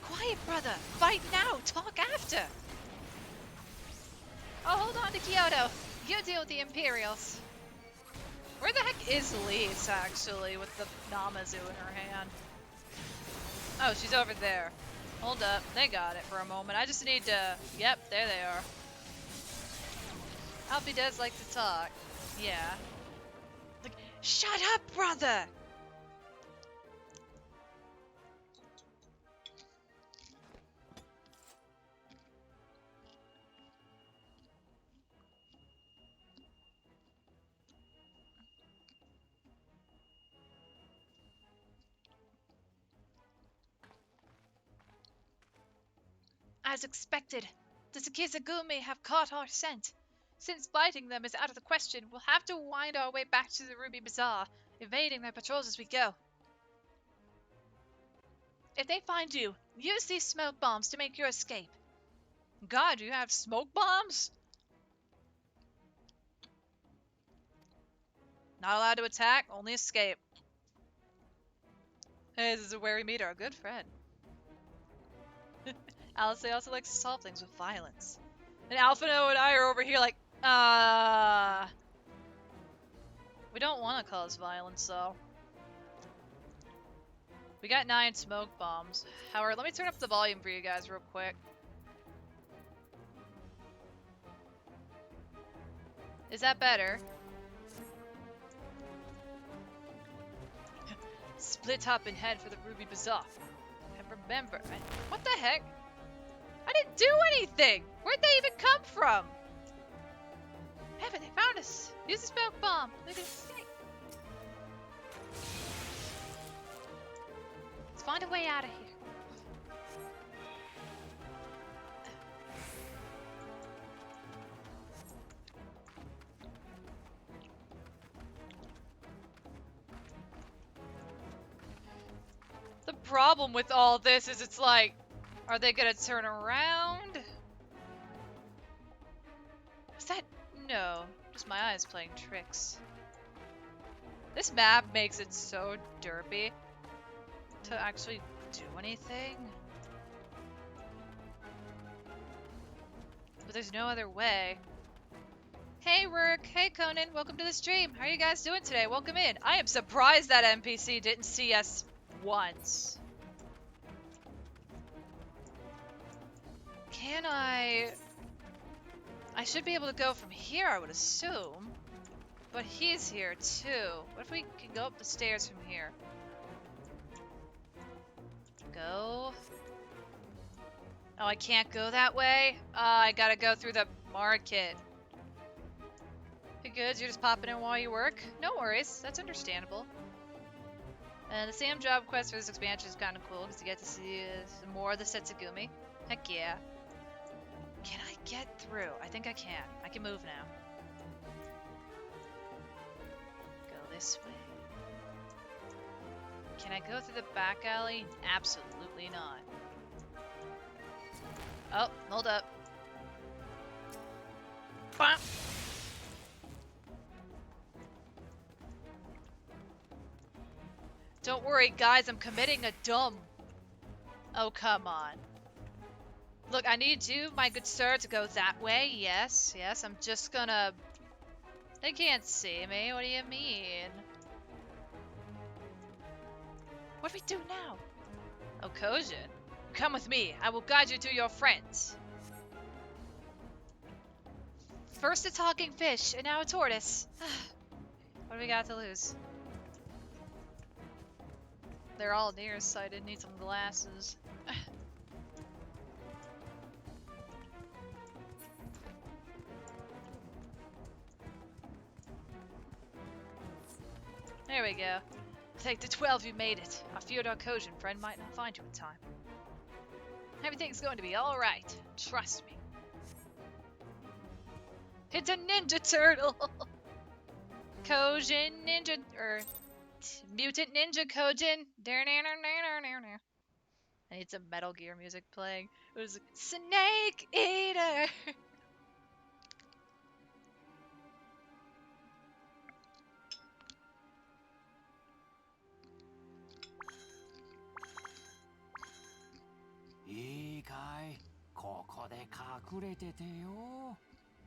Quiet, brother. Fight now. Talk after. Oh, hold on to Kyoto. You deal with the Imperials. Where the heck is Lise, actually, with the Namazu in her hand? Oh, she's over there. Hold up. They got it for a moment. I just need to... Yep, there they are. Alfie does like to talk. Yeah. Like, shut up, brother! As expected, the Sakizagumi have caught our scent. Since fighting them is out of the question, we'll have to wind our way back to the Ruby Bazaar, evading their patrols as we go. If they find you, use these smoke bombs to make your escape. God, you have smoke bombs? Not allowed to attack, only escape. Hey, this is where we meet our good friend. Alice also likes to solve things with violence. And Alphino and I are over here like, we don't want to cause violence, though. We got 9 smoke bombs. However, let me turn up the volume for you guys real quick. Is that better? split up and head for the Ruby Bazaar. And remember, what the heck? I didn't do anything! Where'd they even come from? Heaven, they found us! Use the smoke bomb! Look at Let's find a way out of here. The problem with all this is it's like, are they gonna turn around? Is that... No, just my eyes playing tricks. This map makes it so derpy to actually do anything. But there's no other way. Hey Rourke, hey Conan, welcome to the stream. How are you guys doing today? Welcome in. I am surprised that NPC didn't see us once. Can I should be able to go from here, I would assume. But he's here too. What if we can go up the stairs from here? Go. Oh, I can't go that way? I gotta go through the market. Hey, goods, you're just popping in while you work? No worries, that's understandable. And the Sam job quest for this expansion is kind of cool because you get to see some more of the Setsugumi. Heck yeah. Can I get through? I think I can. I can move now. Go this way. Can I go through the back alley? Absolutely not. Oh, hold up. Bam! Don't worry, guys, I'm committing a dumb. Oh, come on. Look, I need you, my good sir, to go that way. Yes, yes, I'm just gonna... They can't see me. What do you mean? What do we do now? Oh, Kojin. Come with me. I will guide you to your friends. First a talking fish, and now a tortoise. What do we got to lose? They're all nearsighted. Need some glasses. There we go. Take the 12, you made it. I feared our Kojin friend might not find you in time. Everything's going to be alright. Trust me. It's a ninja turtle! Kojin ninja... Mutant Ninja Kojin. I need some Metal Gear music playing. It was Snake Eater!いいかい、ここで隠れててよ。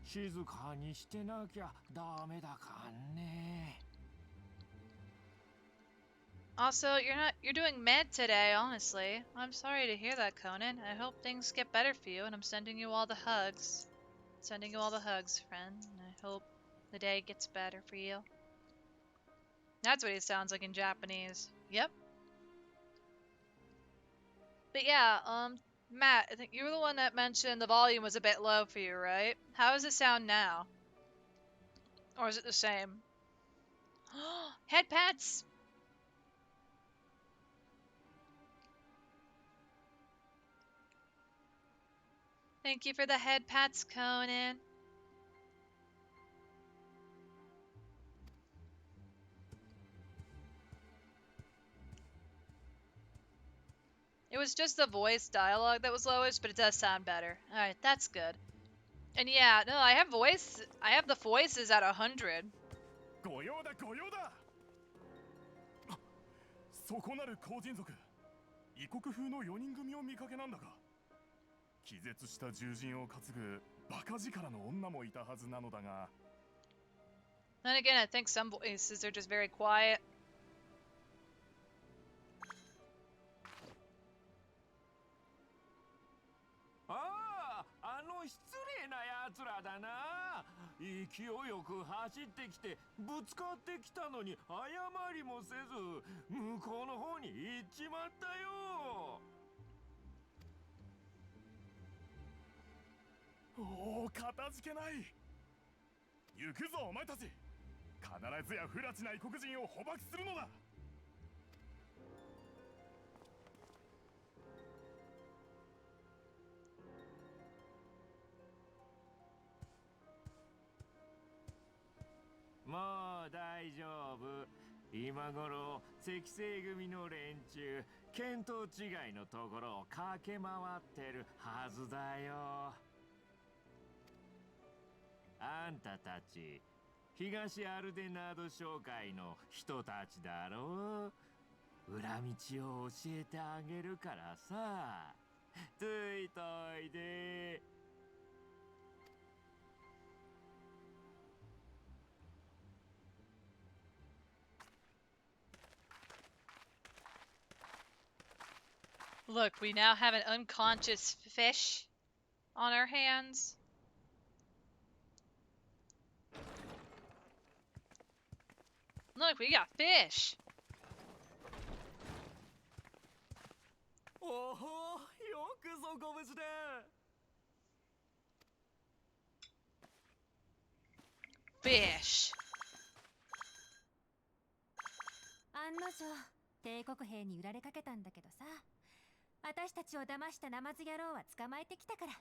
静かにしてなきゃダメだかんね。Also, you're doing med today, honestly. I'm sorry to hear that, Conan. I hope things get better for you, and I'm sending you all the hugs. Sending you all the hugs, friend. And I hope the day gets better for you. That's what he sounds like in Japanese. Yep. But yeah, Matt, I think you were the one that mentioned the volume was a bit low for you, right? How does it sound now? Or is it the same? Head pats! Thank you for the head pats, Conan. It was just the voice dialogue that was lowest, but it does sound better. Alright, that's good. And yeah, no, I have the voices at 100. 御用だ御用だ。そこなる後人族、異国風の4人組を見かけなんだが、気絶した獣人を担ぐバカ力の女もいたはずなのだが。Then again, I think some voices are just very quiet. ああ、あの失礼な奴らだな。勢いよく走ってきてぶつかってきたのに謝りもせず向こうの方に行っちまったよ。おお、かたじけない。行くぞお前たち。必ずや不埒な異国人を捕獲するのだ。もう大丈夫。今頃赤星組の連中見当違いのところを駆け回ってるはずだよ。あんたたち東アルデナード商会の人たちだろう。裏道を教えてあげるからさ、ついといで。Look, we now have an unconscious fish on our hands. Look, we got fish. おお、よくぞご無事で。Fish. 案の定帝国兵に売られかけたんだけどさ、私たちを騙したナマズ野郎は捕まえてきたから、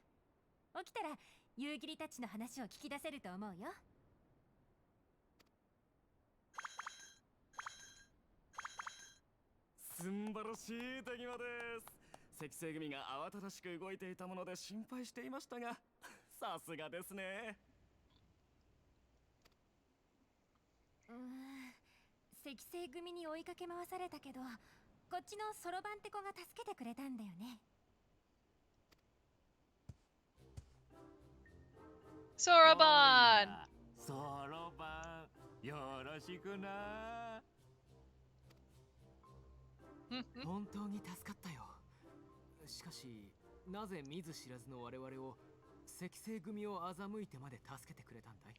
起きたら夕霧たちの話を聞き出せると思うよ。すんばらしい手際です。赤星組が慌ただしく動いていたもので心配していましたが、さすがですね。赤星組に追いかけ回されたけど、こっちのソロバンって子が助けてくれたんだよね。Soroban! そろばんよろしくな。本当に助かったよ。しかしなぜ見ず知らずの我々を赤星組を欺いてまで助けてくれたんだい？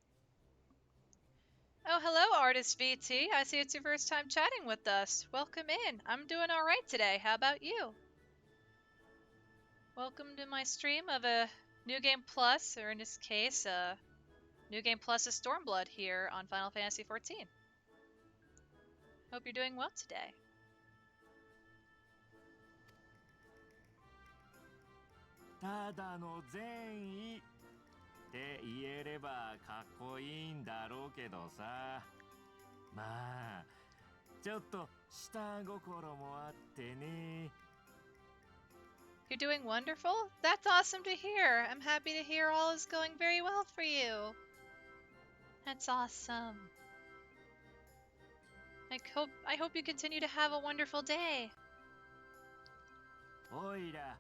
Oh, hello, Artist VT. I see it's your first time chatting with us. Welcome in. I'm doing all right today. How about you? Welcome to my stream of a New Game Plus, or in this case, New Game Plus is Stormblood here on Final Fantasy XIV. Hope you're doing well today. ただの善意って言えればかっこいいんだろうけどさ、まあちょっと下心もあってね。You're doing wonderful? That's awesome to hear. I'm happy to hear all is going very well for you. That's awesome. I hope you continue to have a wonderful day. おいら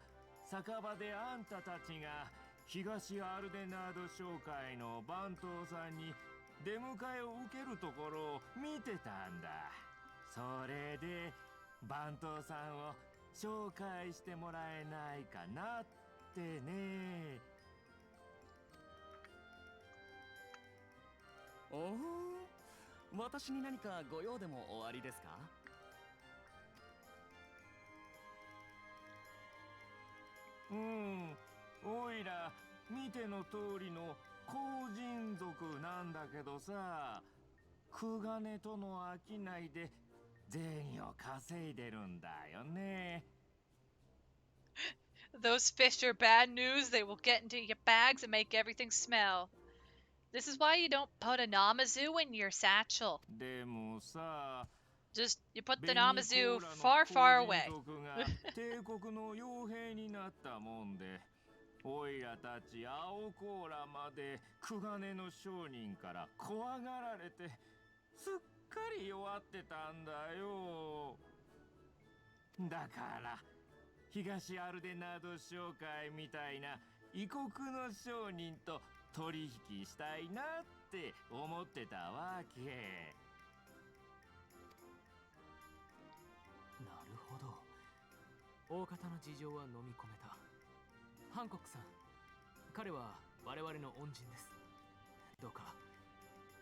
酒場であんたたちが東アルデナード商会の番頭さんに出迎えを受けるところを見てたんだ。それで番頭さんを紹介してもらえないかなってね。おお、私に何かご用でもおありですか？おいら見ての通りの工人族なんだけどさ、クガネとの商いで銭を稼いでるんだよね。Those fish are bad news. They will get into your bags and make everything smell. This is why you don't put a Namazu in your satchel. でもさ、Just, you put the ベニコ Namazu ーラの far, 工 far 人 away. 族が帝国の傭兵になったもんで、おいらたち青コーラまでクガネの商人から怖がられてすっかり弱ってたんだよ。だから東アルデナード商会みたいな異国の商人と取引したいなって思ってたわけ。なるほど。大方の事情は飲み込めた。ハンコックさん、彼は我々の恩人です。どうか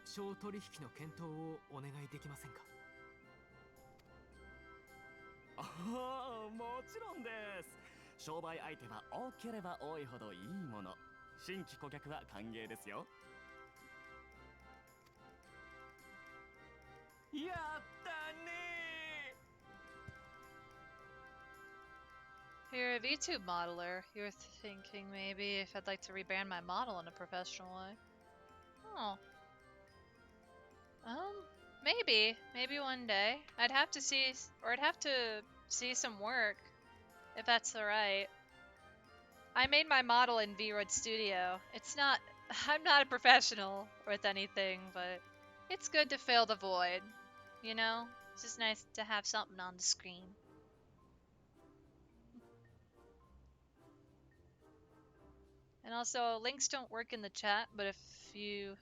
商取引の検討をお願いできませんか？ああ、もちろんです。商売相手は多ければ多いほどいいもの。新規顧客は歓迎ですよ。やったね You're a VTube modeler. You're thinking maybe if I'd like to rebrand my model in a professional way. Oh. Maybe. Maybe one day. I'd have to see some work, if that's alright. I made my model in V-Road Studio. I'm not a professional with anything, but it's good to fill the void. You know? It's just nice to have something on the screen. And also, links don't work in the chat, but if you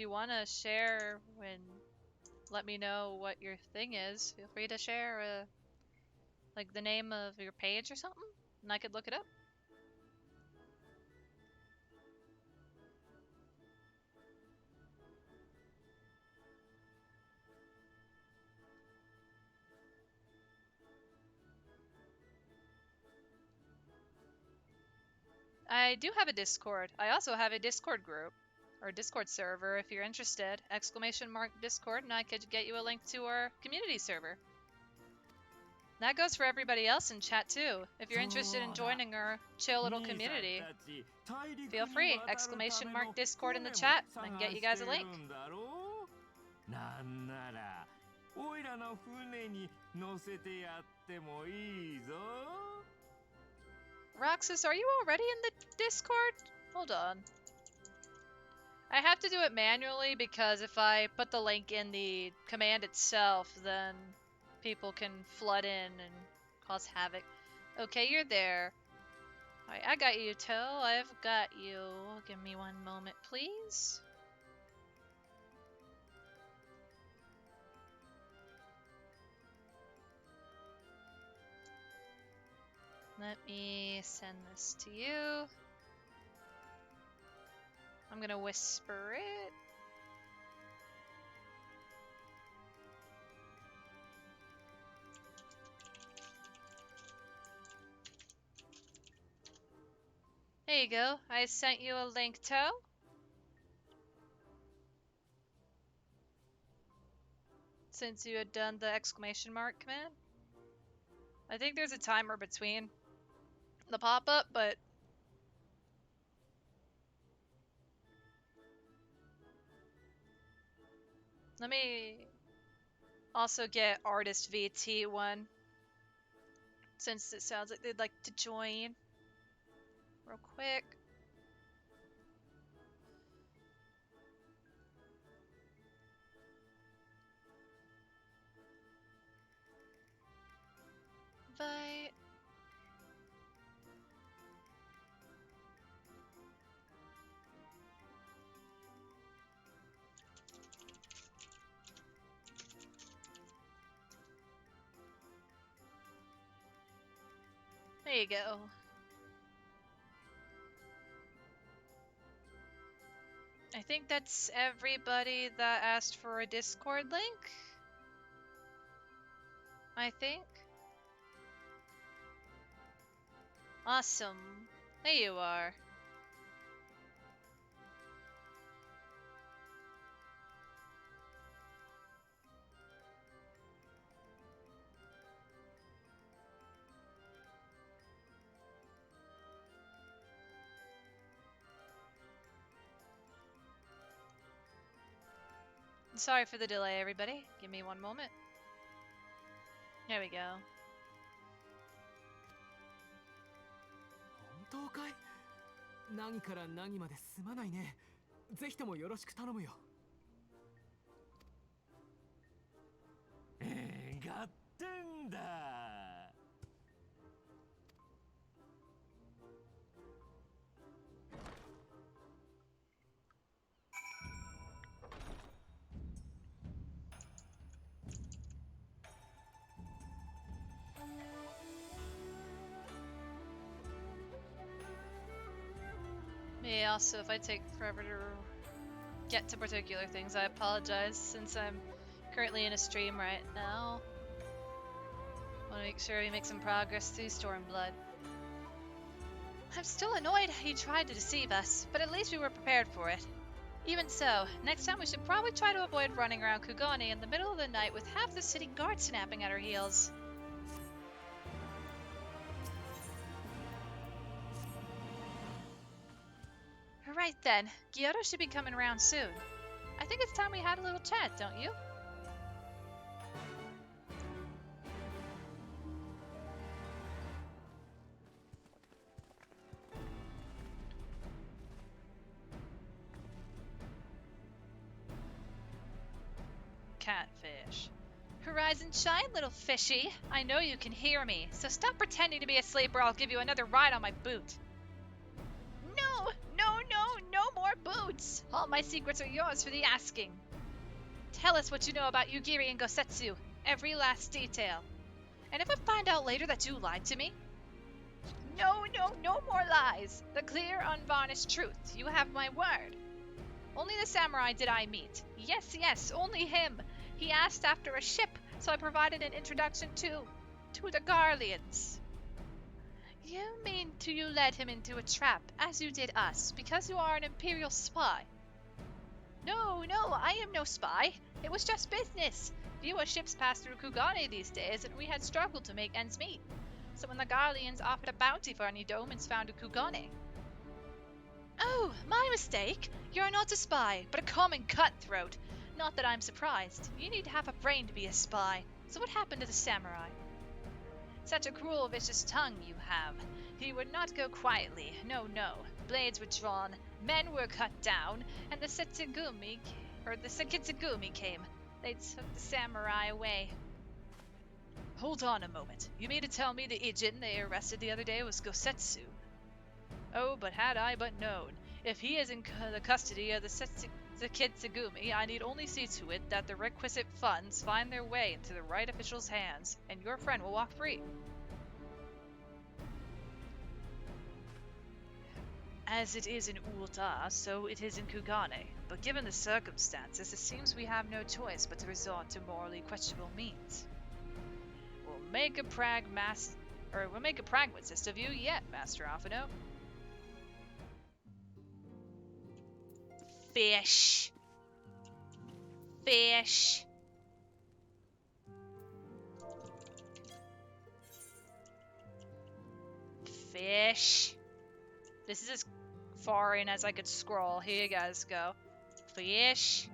want to share let me know what your thing is, feel free to share like the name of your page or something, and I could look it up. I do have a Discord. I also have a Discord group, or Discord server if you're interested. !Discord, and I could get you a link to our community server. That goes for everybody else in chat too. If you're interested in joining our chill little community, feel free. !Discord in the chat, and I can get you guys a link. なんならおいらの船に乗せてやってもいいぞ Roxas, are you already in the Discord? Hold on. I have to do it manually because if I put the link in the command itself, then people can flood in and cause havoc. Okay, you're there. Alright, I got you, Toe. I've got you. Give me one moment, please. Let me send this to you. I'm gonna whisper it. There you go. I sent you a link, Toe. Since you had done the ! Command. I think there's a timer between the pop-up, but let me also get Artist VT one, since it sounds like they'd like to join real quick. Invite. There you go. I think that's everybody that asked for a Discord link. I think. Awesome. There you are. Sorry for the delay, everybody. Give me one moment. There we go. 本当かい？何から何まですまないね。ぜひともよろしく頼むよ。合点だ Yeah, also if I take forever to get to particular things, I apologize since I'm currently in a stream right now. Want to make sure we make some progress through Stormblood. I'm still annoyed he tried to deceive us, but at least we were prepared for it. Even so, next time we should probably try to avoid running around Kugane in the middle of the night with half the city guard snapping at our heels. Alright then, Kyoto should be coming around soon. I think it's time we had a little chat, don't you? Catfish. Horizon shine, little fishy. I know you can hear me, so stop pretending to be asleep or I'll give you another ride on my boot. No, no more boots. All my secrets are yours for the asking. Tell us what you know about Yugiri and Gosetsu, every last detail. And if I find out later that you lied to me? No more lies. The clear, unvarnished truth. You have my word. Only the samurai did I meet. Yes, only him. He asked after a ship, so I provided an introduction to the Garleans. You mean you led him into a trap, as you did us, because you are an Imperial spy? No, I am no spy. It was just business. Fewer ships pass through Kugane these days, and we had struggled to make ends meet. So when the Garleans offered a bounty for any domans found in Kugane. Oh, my mistake. You're not a spy, but a common cutthroat. Not that I'm surprised. You need to have a brain to be a spy. So what happened to the samurai? Such a cruel, vicious tongue you have. He would not go quietly. No. Blades were drawn, men were cut down, and the Sekitsugumi came. They took the samurai away. Hold on a moment. You mean to tell me the Ijin they arrested the other day was Gosetsu? Oh, but had I but known. If he is in the custody of the Sekitsugumi, I need only see to it that the requisite funds find their way into the right official's hands, and your friend will walk free. As it is in Ulta, so it is in Kugane. But given the circumstances, it seems we have no choice but to resort to morally questionable means. We'll make a pragmatist of you yet, Master Alphino. Fish. This is as far in as I could scroll. Here you guys go. Fish.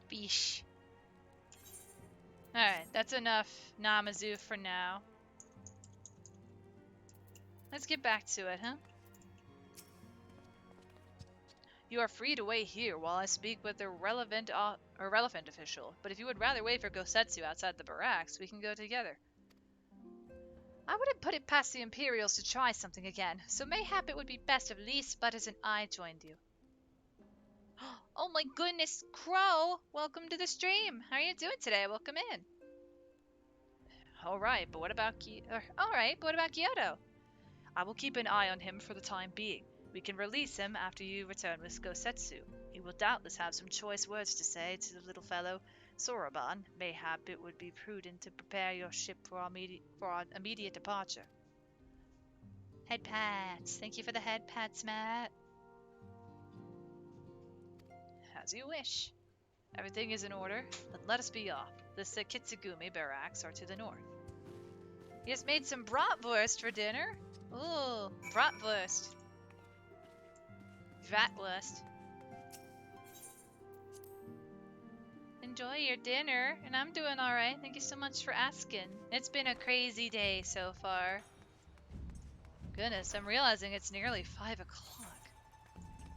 Fish. Alright, that's enough Namazu for now. Let's get back to it, huh? You are free to wait here while I speak with the relevant official, but if you would rather wait for Gosetsu outside the barracks, we can go together. I wouldn't put it past the Imperials to try something again, so mayhap it would be best if Lise, Butters, and I joined you. Oh my goodness, Crow! Welcome to the stream! How are you doing today? Welcome in. Alright, but what about Kyoto? I will keep an eye on him for the time being. We can release him after you return with Gosetsu. He will doubtless have some choice words to say to the little fellow. Soroban, mayhap it would be prudent to prepare your ship for our immediate departure. Head pats. Thank you for the head pats, Matt. As you wish. Everything is in order, then let us be off. The Sekitsugumi barracks are to the north. He has made some bratwurst for dinner. Ooh, bratwurst. Bratwurst. Enjoy your dinner, and I'm doing alright. Thank you so much for asking. It's been a crazy day so far. Goodness, I'm realizing it's nearly 5 o'clock.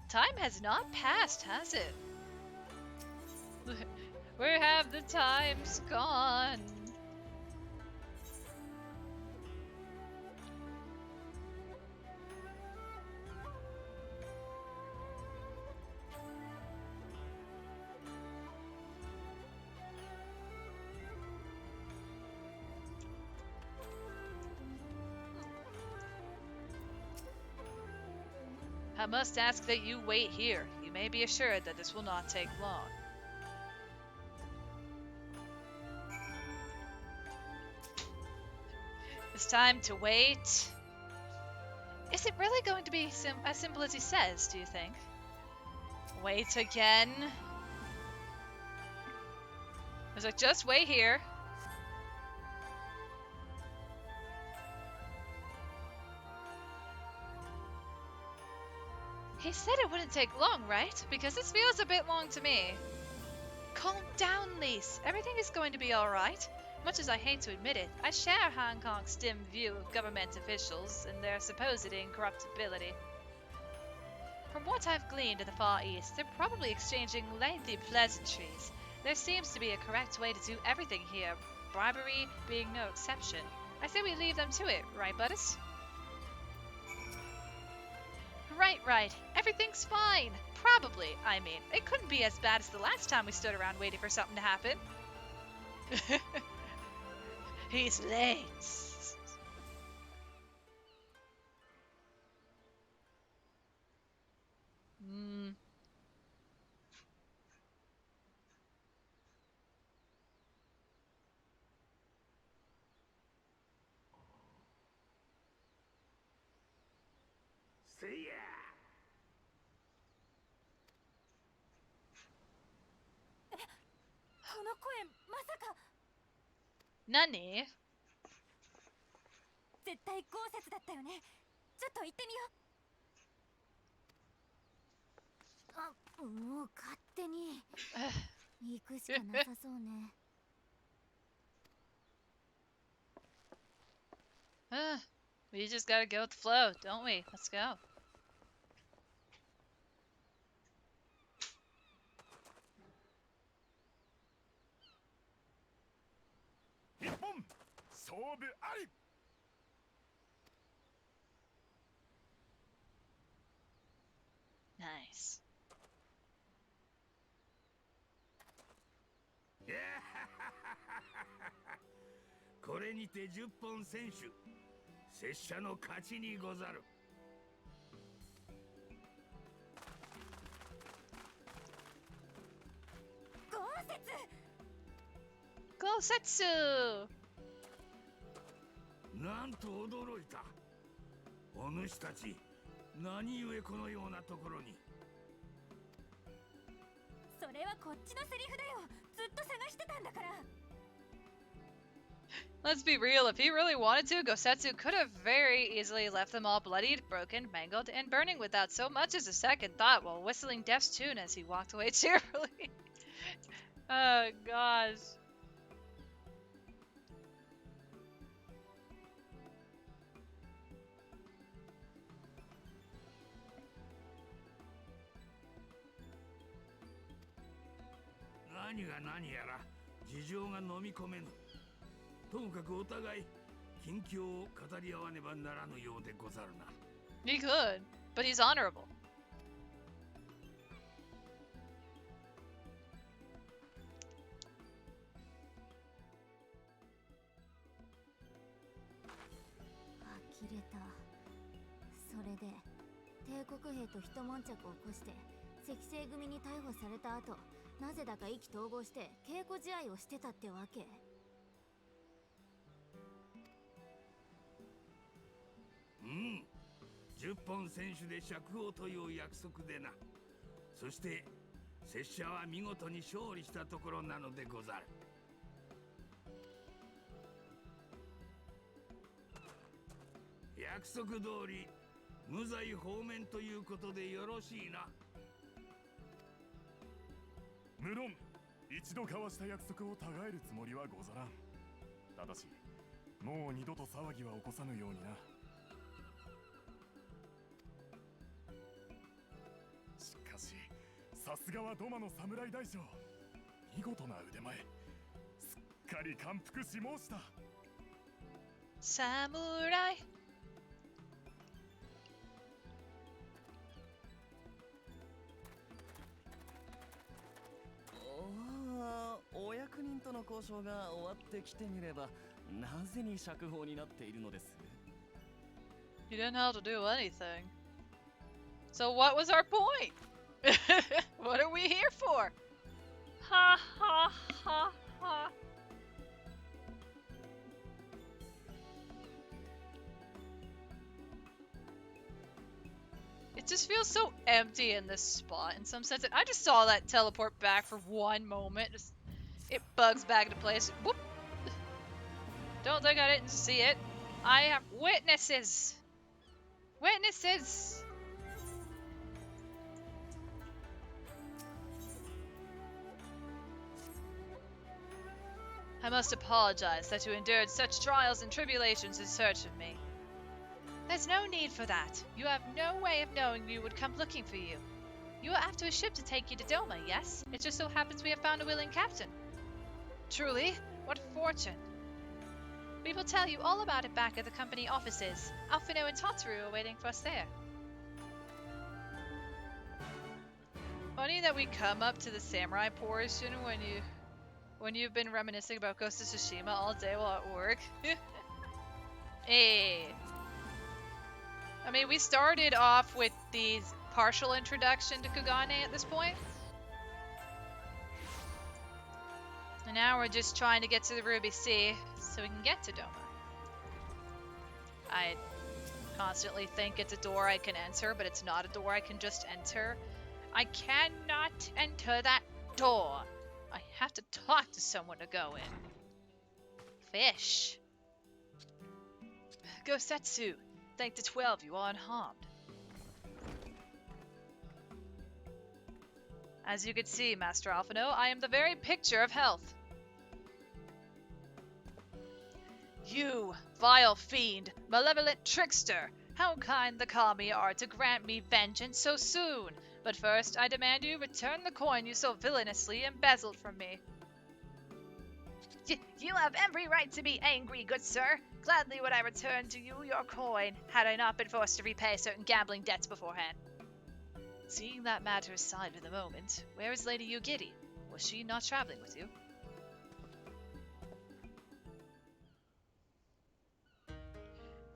Time has not passed, has it? Where have the times gone? I must ask that you wait here. You may be assured that this will not take long. It's time to wait. Is it really going to be as simple as he says, do you think? Wait again. He's like, just wait here. He said it wouldn't take long, right? Because this feels a bit long to me. Calm down, Lise. Everything is going to be alright. Much as I hate to admit it, I share Hong Kong's dim view of government officials and their supposed incorruptibility. From what I've gleaned in the Far East, they're probably exchanging lengthy pleasantries. There seems to be a correct way to do everything here, bribery being no exception. I say we leave them to it, right, Butters? Right. Everything's fine. Probably, I mean. It couldn't be as bad as the last time we stood around waiting for something to happen. He's late. See ya. この声まさか何？絶対豪雪だったよね。ちょっと行ってみよう。あ、もう勝手に行くしかなさそうね。We just gotta go with the flow, don't we? Let's go. Reborn! 勝負あり! Nice. これにて10本選手拙者の勝ちにござる。豪雪 なんと驚いた。お主たち何故このようなところに。それはこっちのセリフだよ。ずっと探してたんだから。 Let's be real, if he really wanted to, Gosetsu could have very easily left them all bloodied, broken, mangled, and burning without so much as a second thought while whistling Death's tune as he walked away cheerfully. Oh gosh. Naniが何やら事情が飲み込めぬ。ともかくお互い近況を語り合わねばならぬようでござるな。He could, but he's honorable.呆れた。それで帝国兵と一悶着を起こして赤星組に逮捕された後、なぜだか意気投合して稽古試合をしてたってわけ。うん、10本選手で釈放という約束でな。そして拙者は見事に勝利したところなのでござる。約束通り無罪放免ということでよろしいな。無論一度交わした約束をたがえるつもりはござらん。ただしもう二度と騒ぎは起こさぬようにな。さすがはドマの侍大将。見事な腕前。すっかり感服し申した。Samurai. お役人との交渉が終わってきてみれば、なぜに釈放になっているのです？ You didn't have to do anything. So what was our point? What are we here for? Ha ha ha ha. It just feels so empty in this spot in some sense. I just saw that teleport back for one moment. It bugs back into place. Whoop. Don't think I didn't see it. I have witnesses. Witnesses. I must apologize that you endured such trials and tribulations in search of me. There's no need for that. You have no way of knowing we would come looking for you. You are after a ship to take you to Doma, yes? It just so happens we have found a willing captain. Truly, what fortune. We will tell you all about it back at the company offices. Alfino and Totteru are waiting for us there. Funny that we come up to the samurai portion when you've been reminiscing about Ghost of Tsushima all day while at work. Hey. I mean, we started off with the partial introduction to Kugane at this point. And now we're just trying to get to the Ruby Sea so we can get to Doma. I constantly think it's a door I can enter, but it's not a door I can just enter. I cannot enter that door. I have to talk to someone to go in. Fish. Go Setsu. Thank the 12 you are unharmed. As you can see, Master Alfino, I am the very picture of health. You, vile fiend, malevolent trickster! How kind the kami are to grant me vengeance so soon! But first, I demand you return the coin you so villainously embezzled from me. You have every right to be angry, good sir. Gladly would I return to you your coin, had I not been forced to repay certain gambling debts beforehand. Seeing that matter aside for the moment, where is Lady Yugiri? Was she not traveling with you?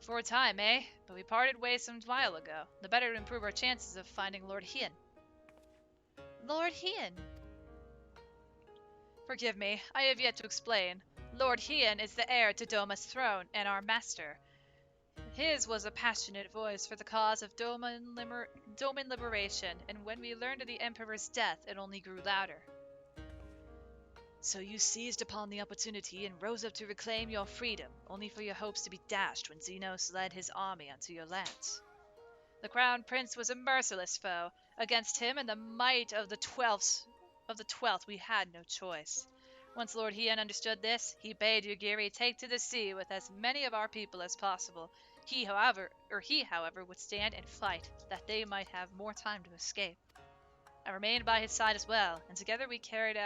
For a time, eh? But we parted ways some while ago. The better to improve our chances of finding Lord Hien. Lord Hien? Forgive me, I have yet to explain. Lord Hien is the heir to Doma's throne and our master. His was a passionate voice for the cause of Doman liberation, and when we learned of the Emperor's death, it only grew louder. So you seized upon the opportunity and rose up to reclaim your freedom, only for your hopes to be dashed when Xenos led his army onto your lands. The Crown Prince was a merciless foe. Against him and the might of the Twelfth, we had no choice. Once Lord Hien understood this, he bade Yugiri take to the sea with as many of our people as possible. He, however, would stand and fight, that they might have more time to escape. I remained by his side as well, and together we carried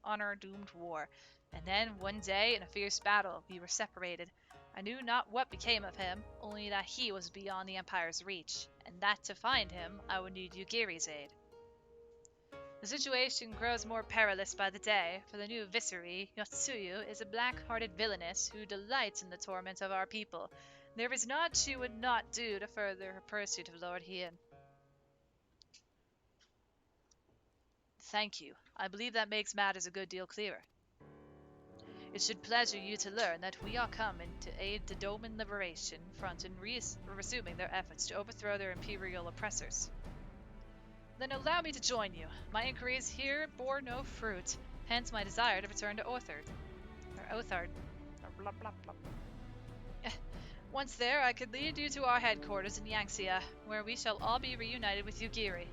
on our doomed war. And then, one day, in a fierce battle, we were separated. I knew not what became of him, only that he was beyond the Empire's reach, and that to find him, I would need Yugiri's aid. The situation grows more perilous by the day, for the new viceroy, Yotsuyu, is a black-hearted villainess who delights in the torment of our people. There is naught she would not do to further her pursuit of Lord Hien. Thank you. I believe that makes matters a good deal clearer. It should pleasure you to learn that we are coming to aid the Doman Liberation Front in resuming their efforts to overthrow their imperial oppressors. Then allow me to join you. My inquiries here bore no fruit, hence my desire to return to Othard. Blah, blah, blah. Once there, I could lead you to our headquarters in Yangxia, where we shall all be reunited with Yugiri.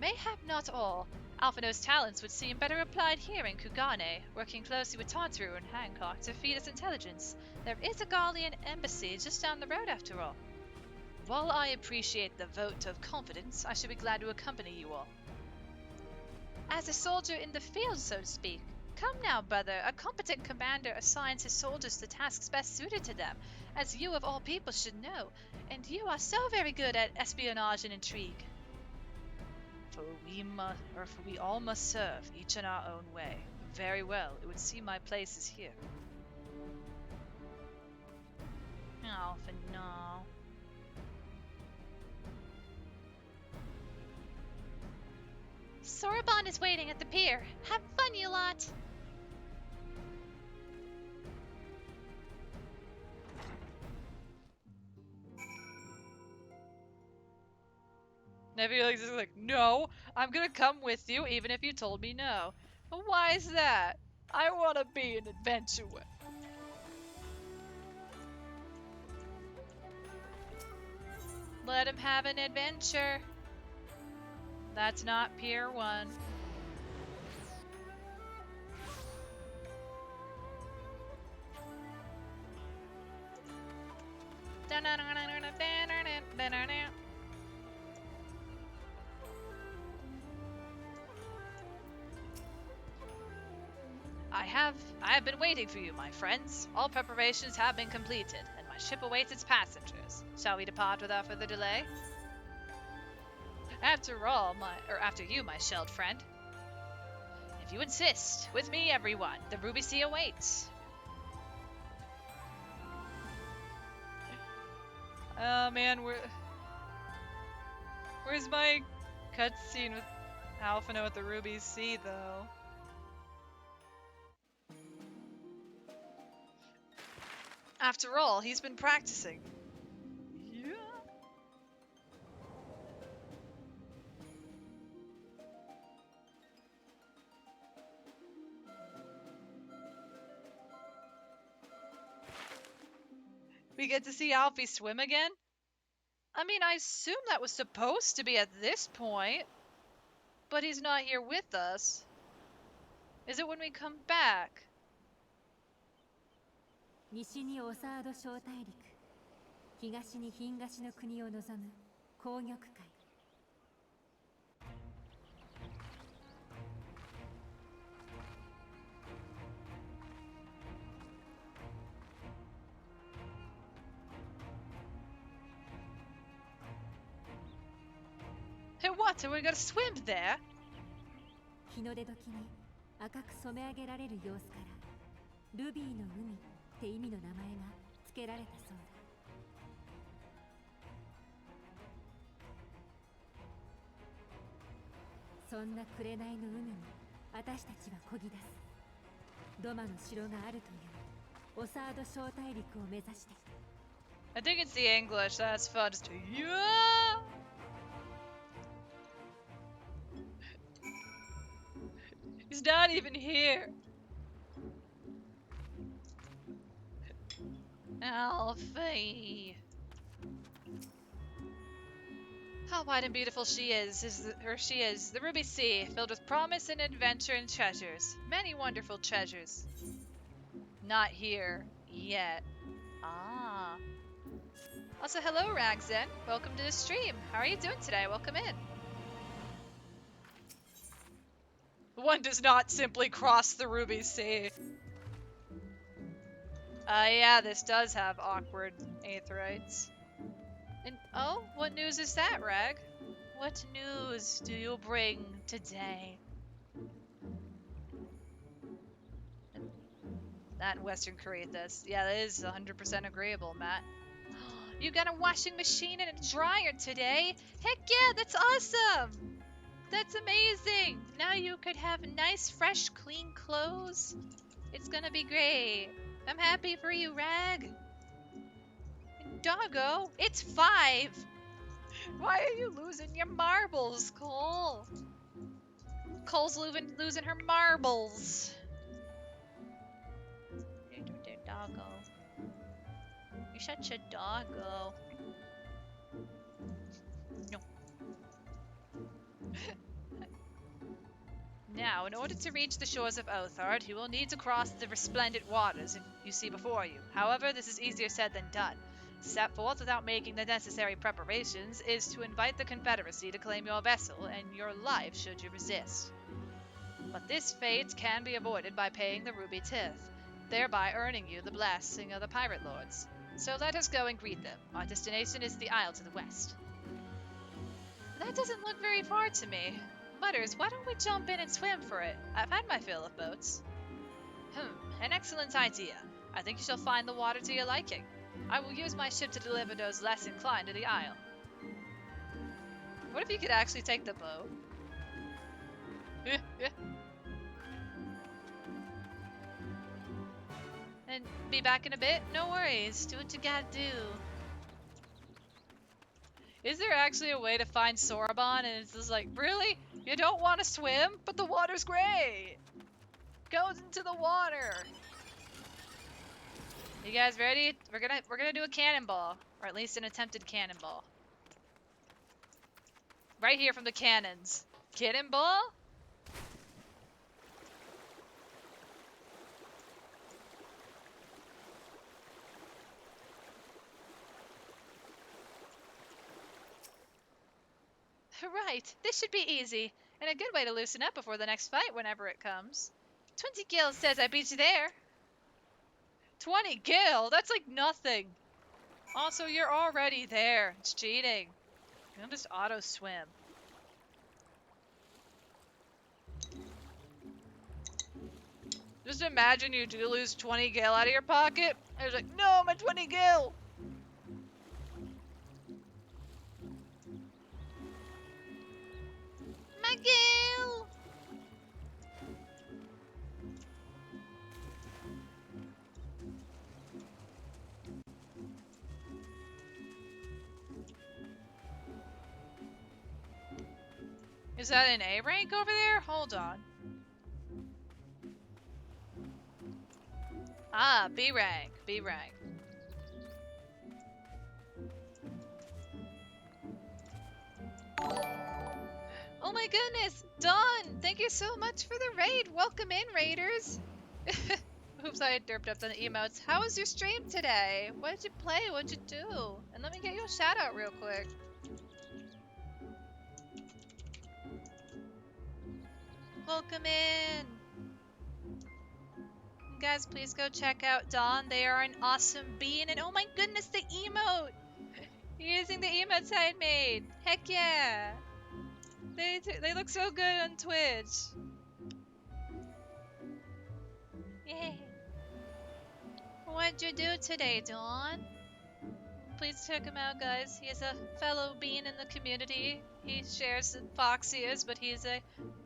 Mayhap not all. Alfino's talents would seem better applied here in Kugane, working closely with Totteru and Hancock to feed us intelligence. There is a Gallian embassy just down the road after all. While I appreciate the vote of confidence, I should be glad to accompany you all. as a soldier in the field, so to speak. Come now, brother, a competent commander assigns his soldiers to tasks best suited to them, as you of all people should know, and you are so very good at espionage and intrigue. For we all must serve, each in our own way. Very well, it would seem my place is here. Oh, for no. Sorbonne is waiting at the pier. Have fun, you lot! Nebula's is like, no, I'm gonna come with you even if you told me no. Well, why is that? I want to be an adventurer. Let him have an adventure. That's not Pier 1. I have been waiting for you, my friends. All preparations have been completed, and my ship awaits its passengers. Shall we depart without further delay? After you, my shelled friend. If you insist, with me, everyone. The Ruby Sea awaits. Oh man, where's my cutscene with Alphino at the Ruby Sea, though? After all, he's been practicing. Yeah. We get to see Alfie swim again? I mean, I assume that was supposed to be at this point. But he's not here with us. Is it when we come back? 西にオサード小大陸、東に東の国を望む紅玉海。Hey, what? Are we gonna swim there? 日の出時に赤く染め上げられる様子からルビーの海って意味の名前が付けられたそうだ。そんな紅の海に私たちは漕ぎ出す。ドマの城があるというオサード小大陸を目指して。 I think it's the English. That's fun. Just yeah. He's not even here. Alfie. How wide and beautiful she is the Ruby Sea, filled with promise and adventure and treasures. Many wonderful treasures. Not here yet. Ah. Also, hello, Ragzen. Welcome to the stream. How are you doing today? Welcome in. One does not simply cross the Ruby Sea. Yeah, this does have awkward aetherites. And oh, what news is that, Rag? What news do you bring today? That Western Korea does. Yeah, that is 100% agreeable, Matt. You got a washing machine and a dryer today? Heck yeah, that's awesome! That's amazing! Now you could have nice, fresh, clean clothes. It's gonna be great. I'm happy for you, Rag. And Doggo, it's 5! Why are you losing your marbles, Cole? Cole's losing her marbles. Doggo. You're such a doggo. No. Now, in order to reach the shores of Othard, you will need to cross the resplendent waters you see before you. However, this is easier said than done. To set forth without making the necessary preparations is to invite the Confederacy to claim your vessel and your life should you resist. But this fate can be avoided by paying the ruby tithe, thereby earning you the blessing of the pirate lords. So let us go and greet them. Our destination is the isle to the west. That doesn't look very far to me. Butters, why don't we jump in and swim for it? I've had my fill of boats. An excellent idea. I think you shall find the water to your liking. I will use my ship to deliver those less inclined to the isle. What if you could actually take the boat? And be back in a bit? No worries. Do what you gotta do. Is there actually a way to find Sorbonne? And it's just like, really? You don't want to swim? But the water's great! Goes into the water! You guys ready? We're gonna do a cannonball. Or at least an attempted cannonball. Right here from the cannons. Cannonball? Right, this should be easy, and a good way to loosen up before the next fight whenever it comes. 20 gil says I beat you there. 20 gil? That's like nothing. Also, you're already there. It's cheating. You can just auto swim. Just imagine you do lose 20 gil out of your pocket. And it's like, no, my 20 gil! My gil! Is that an A rank over there? Hold on. Ah, B rank. B rank. Oh my goodness! Dawn! Thank you so much for the raid! Welcome in, raiders! Oops, I derped up the emotes. How was your stream today? What did you play? What did you do? And let me get you a shout out real quick. Welcome in! Guys, please go check out Dawn. They are an awesome bean. And oh my goodness, the emote! Using the emotes I made. Heck yeah! They look so good on Twitch. Yay! What'd you do today, Dawn? Please check him out, guys. He is a fellow bean in the community. He shares the Fox ears, but he's a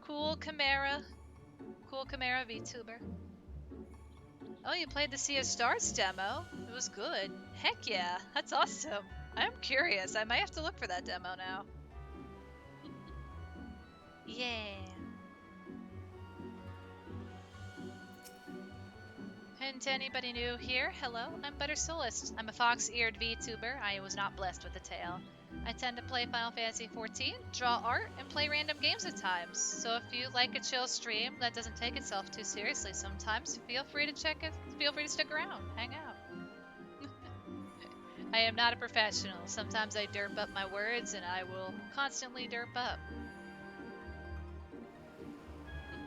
cool Chimera VTuber. Oh, you played the Sea of Stars demo? It was good. Heck yeah, that's awesome. I'm curious. I might have to look for that demo now. Yeah. And to anybody new here, hello, I'm Butter Solist. I'm a fox-eared VTuber. I was not blessed with a tail. I tend to play Final Fantasy XIV, draw art, and play random games at times. So if you like a chill stream that doesn't take itself too seriously sometimes, feel free to stick around, hang out. I am not a professional. Sometimes I derp up my words, and I will constantly derp up.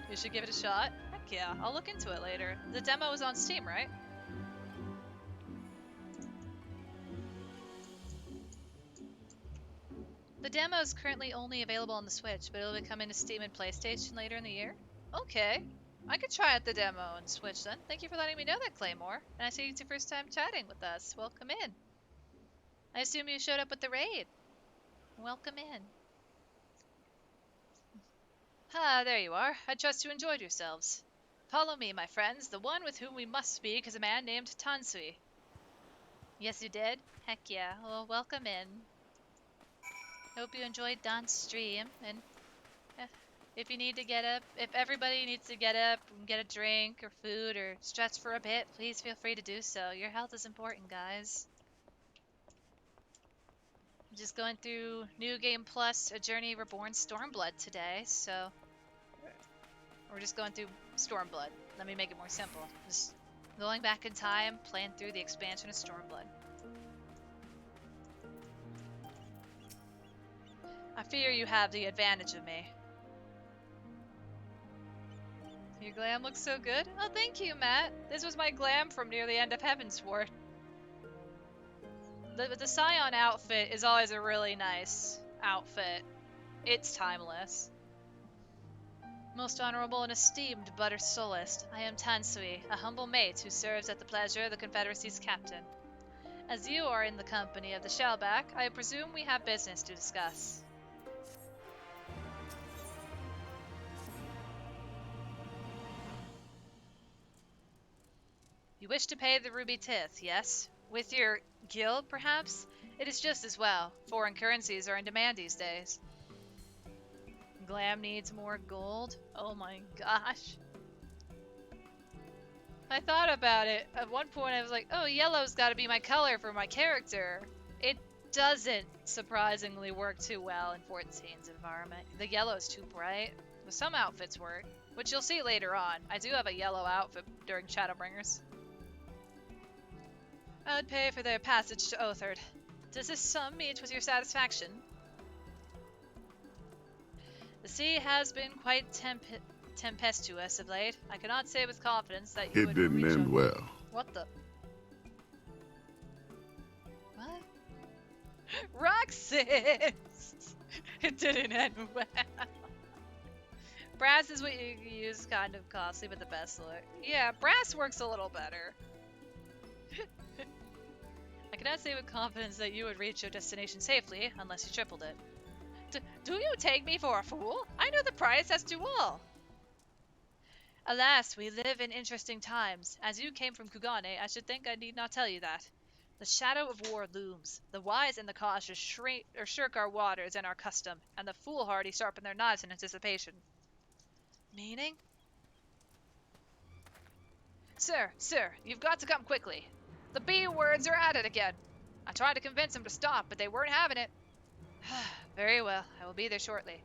You should give it a shot. Heck yeah, I'll look into it later. The demo is on Steam, right? The demo is currently only available on the Switch, but it'll be coming to Steam and PlayStation later in the year. Okay, I could try out the demo on Switch then. Thank you for letting me know that, Claymore. And I see it's your first time chatting with us. Welcome in. I assume you showed up with the raid. Welcome in. Ah, there you are. I trust you enjoyed yourselves. Follow me, my friends. The one with whom we must speak is a man named Tansui. Yes, you did? Heck yeah. Well, welcome in. Hope you enjoyed Don's stream, and if you need to get up, if everybody needs to get up and get a drink or food or stretch for a bit, please feel free to do so. Your health is important, guys. I'm just going through New Game Plus, A Journey Reborn Stormblood today, so we're just going through Stormblood. Let me make it more simple. Just going back in time, playing through the expansion of Stormblood. I fear you have the advantage of me. Your glam looks so good. Oh, thank you, Matt. This was my glam from near the end of Heavensward. The Scion outfit is always a really nice outfit. It's timeless. Most honorable and esteemed Butter Solist, I am Tansui, a humble mate who serves at the pleasure of the Confederacy's captain. As you are in the company of the Shellback, I presume we have business to discuss. You wish to pay the ruby tithe, yes? With your guild, perhaps? It is just as well. Foreign currencies are in demand these days. Glam needs more gold? Oh my gosh. I thought about it. At one point I was like, oh, yellow's gotta be my color for my character. It doesn't surprisingly work too well in 14's environment. The yellow's too bright. But some outfits work, which you'll see later on. I do have a yellow outfit during Shadowbringers. I would pay for their passage to Othard. Does this sum meet with your satisfaction? The sea has been quite tempestuous of late. I cannot say with confidence that you would reach... It didn't end well. What the... What? Roxas! It didn't end well. Brass is what you use, kind of costly, but the best look. Yeah, brass works a little better. I cannot say with confidence that you would reach your destination safely, unless you tripled it. Do you take me for a fool? I know the price as do all. Alas, we live in interesting times. As you came from Kugane, I should think I need not tell you that. The shadow of war looms. The wise and the cautious shirk our waters and our custom, and the foolhardy sharpen their knives in anticipation. Meaning? Sir, you've got to come quickly. The B words are at it again. I tried to convince them to stop, but they weren't having it. Very well, I will be there shortly.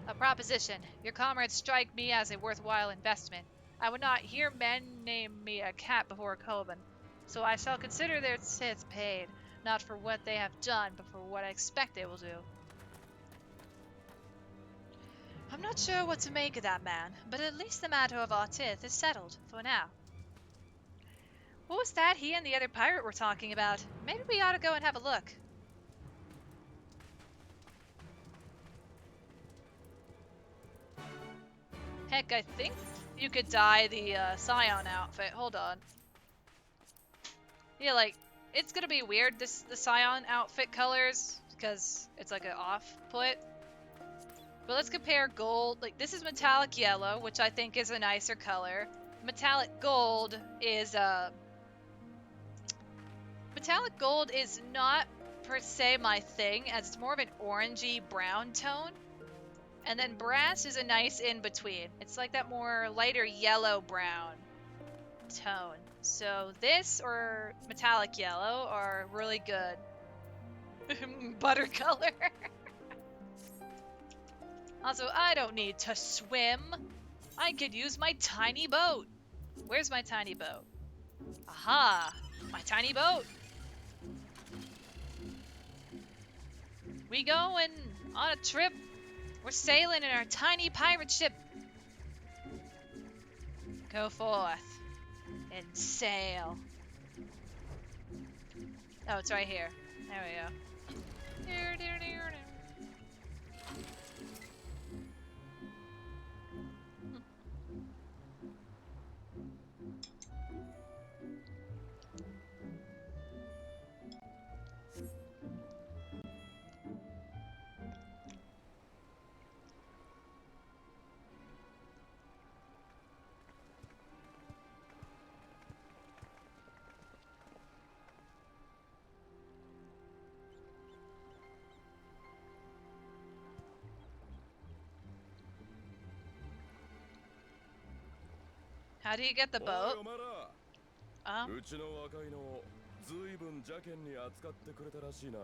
A proposition. Your comrades strike me as a worthwhile investment. I would not hear men name me a cat before Coben, so I shall consider their tithe paid, not for what they have done, but for what I expect they will do. I'm not sure what to make of that man, but at least the matter of our tithe is settled, for now. What was that he and the other pirate were talking about? Maybe we ought to go and have a look. Heck, I think you could dye the Scion outfit. Hold on. Yeah, like, it's gonna be weird, the Scion outfit colors, because it's like an off-put. But let's compare gold. Like, this is metallic yellow, which I think is a nicer color. Metallic gold is metallic gold is not per se my thing, as it's more of an orangey brown tone. And then brass is a nice in-between. It's like that more lighter yellow-brown tone. So this or metallic yellow are really good. Butter color. Also, I don't need to swim. I could use my tiny boat. Where's my tiny boat? Aha! My tiny boat! We going on a trip. We're sailing in our tiny pirate ship. Go forth and sail. Oh, it's right here. There we go. How do you get the boat? うちの若いのずいぶん邪険に扱ってくれたらしいな。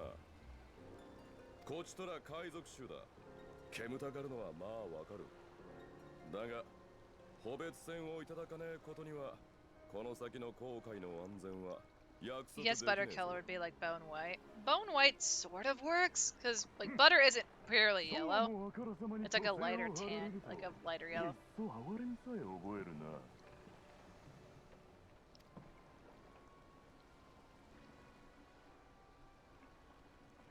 こちとら海賊衆だ。煙たがるのはまあわかる。だが補別船をいただかねえことにはこの先の航海の安全は I guess butter color would be like bone white. Bone white sort of works, because like butter isn't purely yellow. It's like a lighter tan, like a lighter yellow.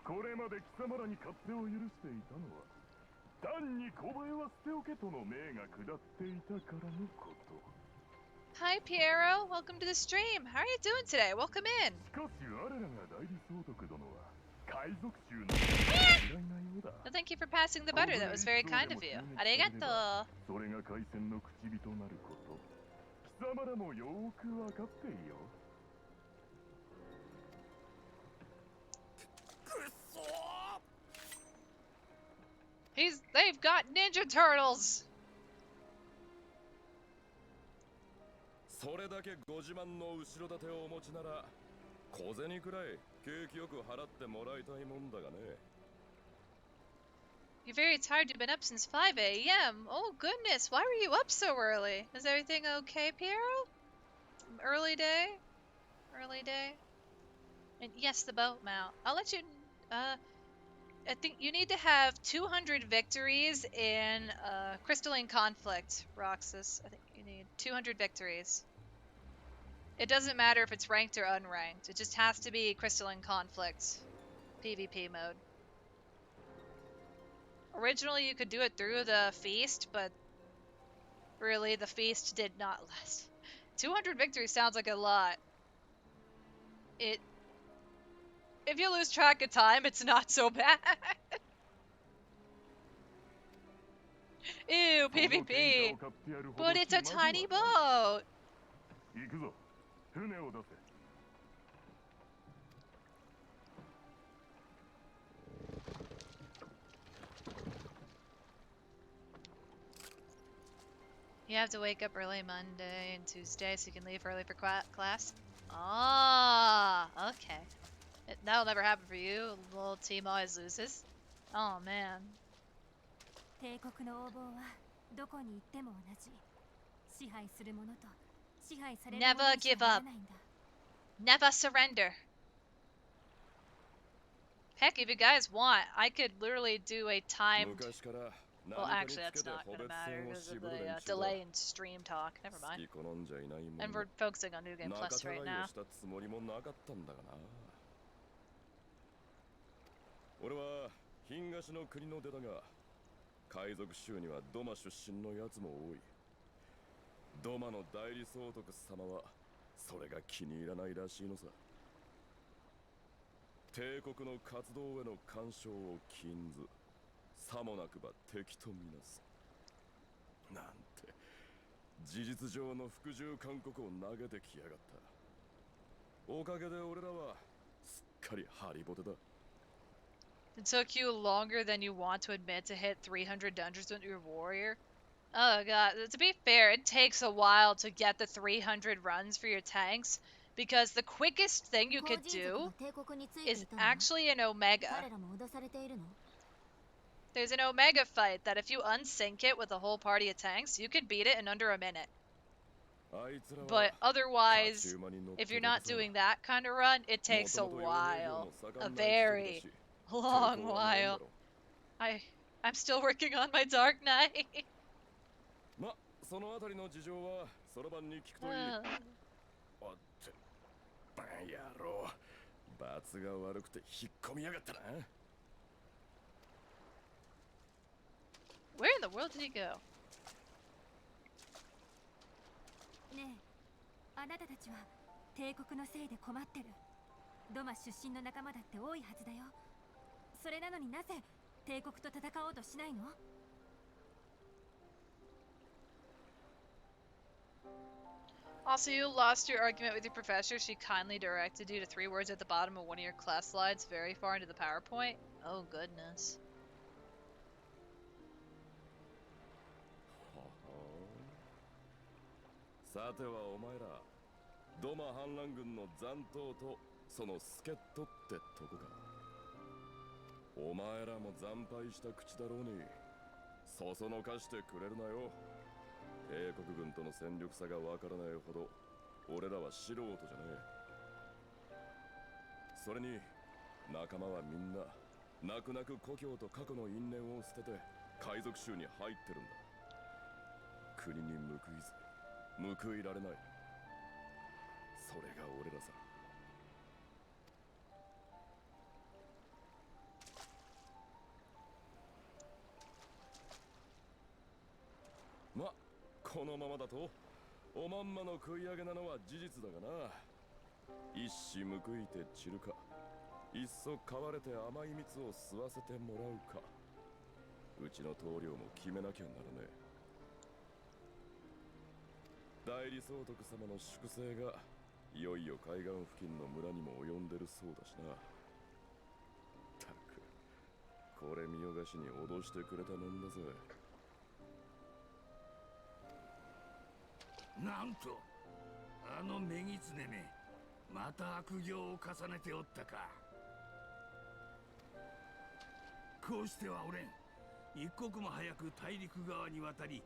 これまで貴様らに勝手を許していたのは単に小林は捨ておけとの命が下っていたからのこと。 Hi Piero, welcome to the stream. How are you doing today? Welcome in. しかし我らが代理総督殿は海賊衆の嫌いなようだ。 Well, thank you for passing the butter. That was very kind of you. Arigato. それが海戦の口火となること。貴様らもよーく分かっていよ。 They've got Ninja Turtles. それだけご自慢の後ろ盾をお持ちなら小銭くらい景気よく払ってもらいたいもんだがね。 You're very tired. You've been up since 5 a.m. Oh goodness, why were you up so early? Is everything okay, Piero? Early day? Early day? And yes, the boat mount. I'll let you... I think you need to have 200 victories in Crystalline Conflict, Roxas. I think you need 200 victories. It doesn't matter if it's ranked or unranked. It just has to be Crystalline Conflict PvP mode. Originally, you could do it through the feast, but really, the feast did not last. 200 victories sounds like a lot. If you lose track of time, it's not so bad. Ew, PvP. But it's a tiny boat. 行くぞ。船を出せ。 You have to wake up early Monday and Tuesday so you can leave early for class. Ah, okay. That'll never happen for you. Little team always loses. Oh man. 帝国の横暴はどこに行っても同じ。支配する者と支配される者 Never にし give かな up. らないんだ。 Never surrender. Heck, if you guys want, I could literally do a timed... Well, actually, that's not going to matter because of the delay in stream talk. Never mind. And we're focusing on New Game Plus right now. 俺は東の国の出だが海賊衆にはドマ出身のやつも多い。ドマの代理総督様はそれが気に入らないらしいのさ。帝国の活動への干渉を禁ず、さもなくば敵とみなす。なんて事実上の服従勧告を投げてきやがった。おかげで俺らはすっかりハリボテだ。 It took you longer than you want to admit to hit 300 dungeons with your warrior. Oh god, to be fair, it takes a while to get the 300 runs for your tanks, because the quickest thing you could do is actually an Omega. There's an Omega fight that if you unsync it with a whole party of tanks, you can beat it in under a minute. But otherwise, if you're not doing that kind of run, it takes a while. A very long while. I'm still working on my Dark Knight. ま、そのあたりの事情はそろばんに聞くといい。おってバン野郎、罰が悪くて引っ込みやがったな。Where in the world did he go? ねえ、あなたたちは帝国のせいで困ってる。ドマ出身の仲間だって多いはずだよ。それなのになぜ帝国と戦おうとしないの？ Also, you lost your argument with your professor. She kindly directed you to 3 words at the bottom of one of your class slides very far into the PowerPoint. Oh, goodness. さてはお前ら、ドマ反乱軍の残党とその助っ人ってとこか。お前らも惨敗した口だろうに、そそのかしてくれるなよ。帝国軍との戦力差がわからないほど、俺らは素人じゃねえ。それに仲間はみんな泣く泣く故郷と過去の因縁を捨てて海賊衆に入ってるんだ。国に報いられない。それが俺らさ。ま、このままだとおまんまの食い上げなのは事実だがな。一矢報いて散るか、いっそ飼われて甘い蜜を吸わせてもらうか、うちの棟梁も決めなきゃならねえ。代理総督様の粛清がいよいよ海岸付近の村にも及んでるそうだしな。たくこれ見よがしに脅してくれたもんだぜ。なんとあの女狐めまた悪行を重ねておったか。こうしてはおれん。一刻も早く大陸側に渡り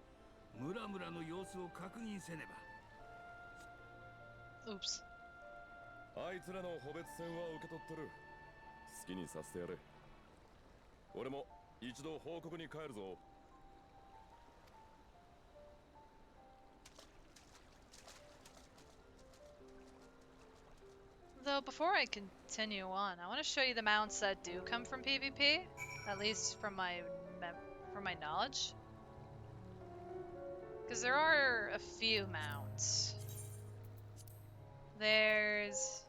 村々の様子を確認せねば。Oops. あいつらの補別戦は受け取ってる。好きにさせてやれ。俺も一度報告に帰るぞ。Though before I continue on, I want to show you the mounts that do come from PvP, at least from my knowledge. Because there are a few mounts. There's...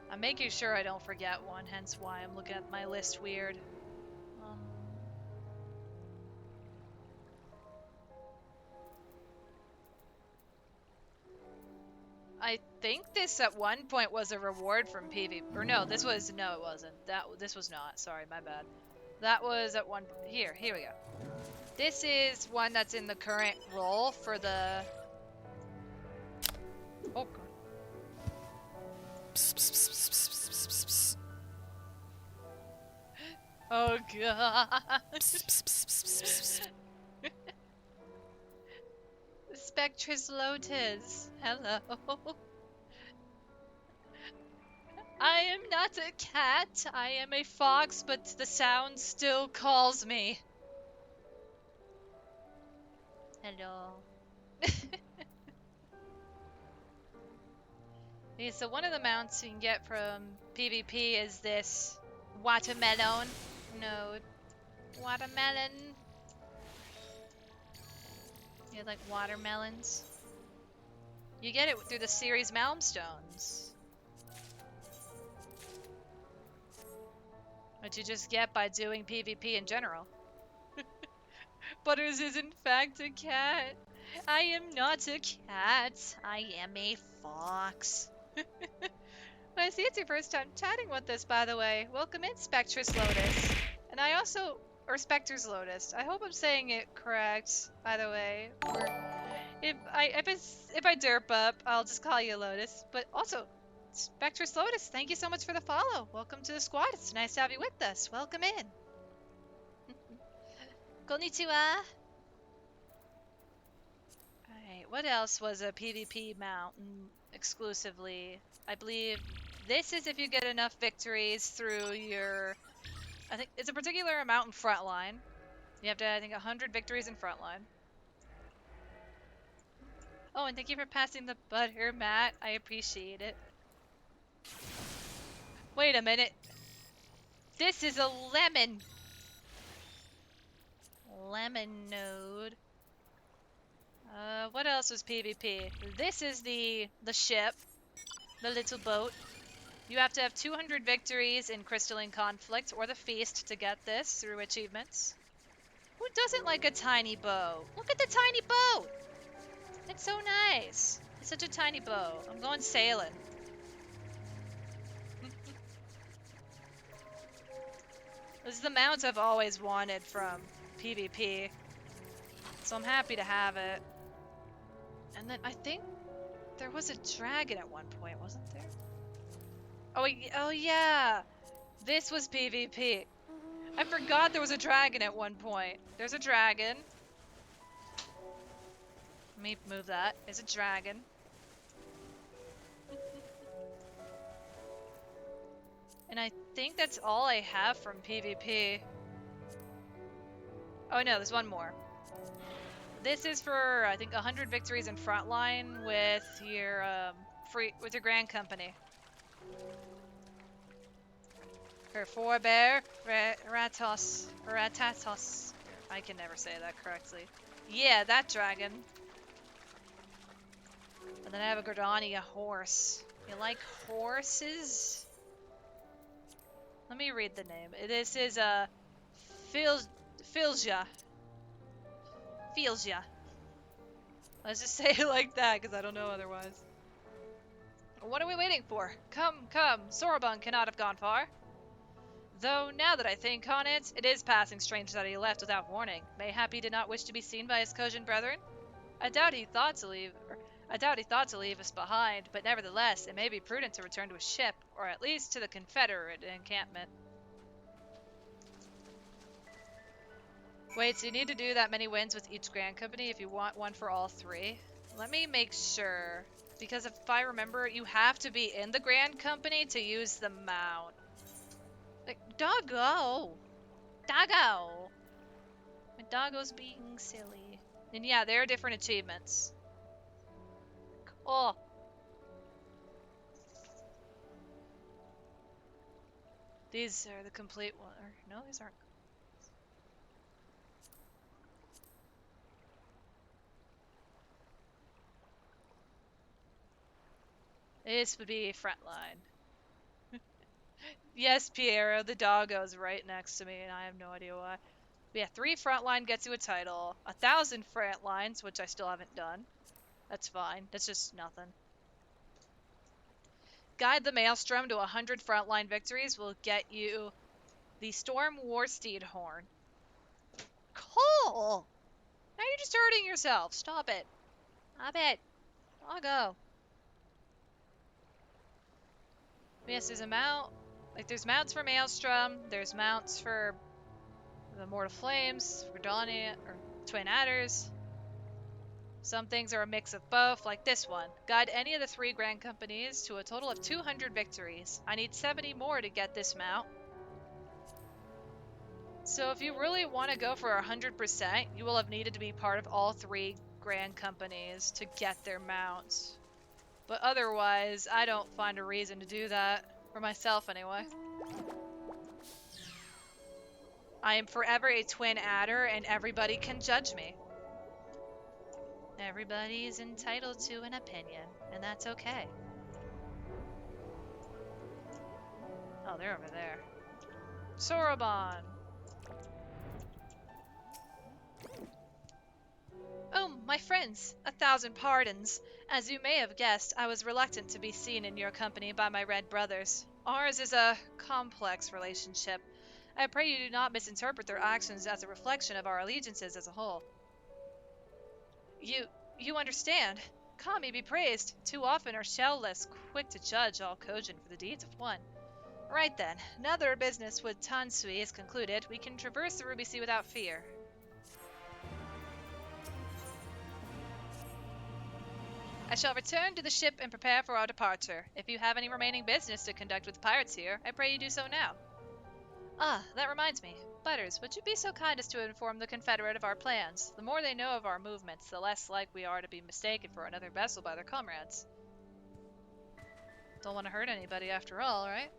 I'm making sure I don't forget one, hence why I'm looking at my list weird. I think this at one point was a reward from PvP. Or no, this was... No, it wasn't. This was not. Sorry, my bad. That was at one... Here we go. This is one that's in the current role for the... Oh, God. Oh, God. Spectrus Lotus. Hello. I am not a cat. I am a fox, but the sound still calls me. Hello. Okay, so one of the mounts you can get from PvP is this watermelon node. Watermelon. You like watermelons? You get it through the series Malmstones. Which you just get by doing PvP in general. Butters is in fact a cat. I am not a cat. I am a fox. I see it's your first time chatting with us, by the way. Welcome in, Spectrus Lotus. And I also... Or Spectre's Lotus. I hope I'm saying it correct, by the way. Or if I derp up, I'll just call you Lotus. But also, Spectrus Lotus, thank you so much for the follow. Welcome to the squad. It's nice to have you with us. Welcome in. Konnichiwa. Alright, what else was a PvP mount exclusively? I believe this is if you get enough victories through your... I think it's a particular amount in frontline. You have to, I think, 100 victories in frontline. Oh, and thank you for passing the butter, Matt. I appreciate it. Wait a minute. This is a lemon. Lemon node. What else was PvP? This is the ship. The little boat. You have to have 200 victories in Crystalline Conflict or the Feast to get this through achievements. Who doesn't like a tiny boat? Look at the tiny boat! It's so nice. It's such a tiny boat. I'm going sailing. This is the mount I've always wanted from PvP. So I'm happy to have it. And then I think there was a dragon at one point, wasn't there? Oh yeah! This was PvP. I forgot there was a dragon at one point. There's a dragon. Let me move that. It's a dragon. And I think that's all I have from PvP. Oh no, there's one more. This is for, I think, 100 victories in frontline with your with your Grand Company. Her forebear, Ratatos. I can never say that correctly. Yeah, that dragon. And then I have a Gordania horse. You like horses? Let me read the name. This is a Filja. Filja. Let's just say it like that, because I don't know otherwise. What are we waiting for? Come, come. Sorobun cannot have gone far. Though, now that I think on it, it is passing strange that he left without warning. Mayhap he did not wish to be seen by his Kojin brethren? I doubt he thought to leave us behind, but nevertheless, it may be prudent to return to his ship, or at least to the Confederate encampment. Wait, so you need to do that many wins with each Grand Company if you want one for all three? Let me make sure, because if I remember, you have to be in the Grand Company to use the mount. Like, doggo! Doggo! My doggo's being silly. And yeah, there are different achievements. Oh! These are the complete one. No, these aren't. This would be frontline. Yes, Piero, the doggo's right next to me, and I have no idea why. But yeah, 3 frontline gets you a title. 1,000 frontlines, which I still haven't done. That's fine. That's just nothing. Guide the Maelstrom to 100 frontline victories will get you the Storm Warsteed Horn. Cool! Now you're just hurting yourself. Stop it. Stop it. Doggo. Yes, there's a mount. Like, there's mounts for Maelstrom. There's mounts for the Mortal Flames, for Donnie, or Twin Adders. Some things are a mix of both, like this one. Guide any of the 3 Grand Companies to a total of 200 victories. I need 70 more to get this mount. So if you really want to go for 100%, you will have needed to be part of all 3 Grand Companies to get their mounts. But otherwise, I don't find a reason to do that. For myself, anyway. I am forever a twin adder, and everybody can judge me. Everybody is entitled to an opinion, and that's okay. Oh, they're over there. Sorobon! Oh, my friends, 1,000 pardons. As you may have guessed, I was reluctant to be seen in your company by my red brothers. Ours is a complex relationship. I pray you do not misinterpret their actions as a reflection of our allegiances as a whole. You understand. Kami be praised. Too often are shell-less quick to judge all Kojin for the deeds of one. Right then, now that our business with Tansui is concluded, we can traverse the Ruby Sea without fear. I shall return to the ship and prepare for our departure. If you have any remaining business to conduct with pirates here, I pray you do so now. Ah, that reminds me. Butters, would you be so kind as to inform the Confederate of our plans? The more they know of our movements, the less like we are to be mistaken for another vessel by their comrades. Don't want to hurt anybody after all, right?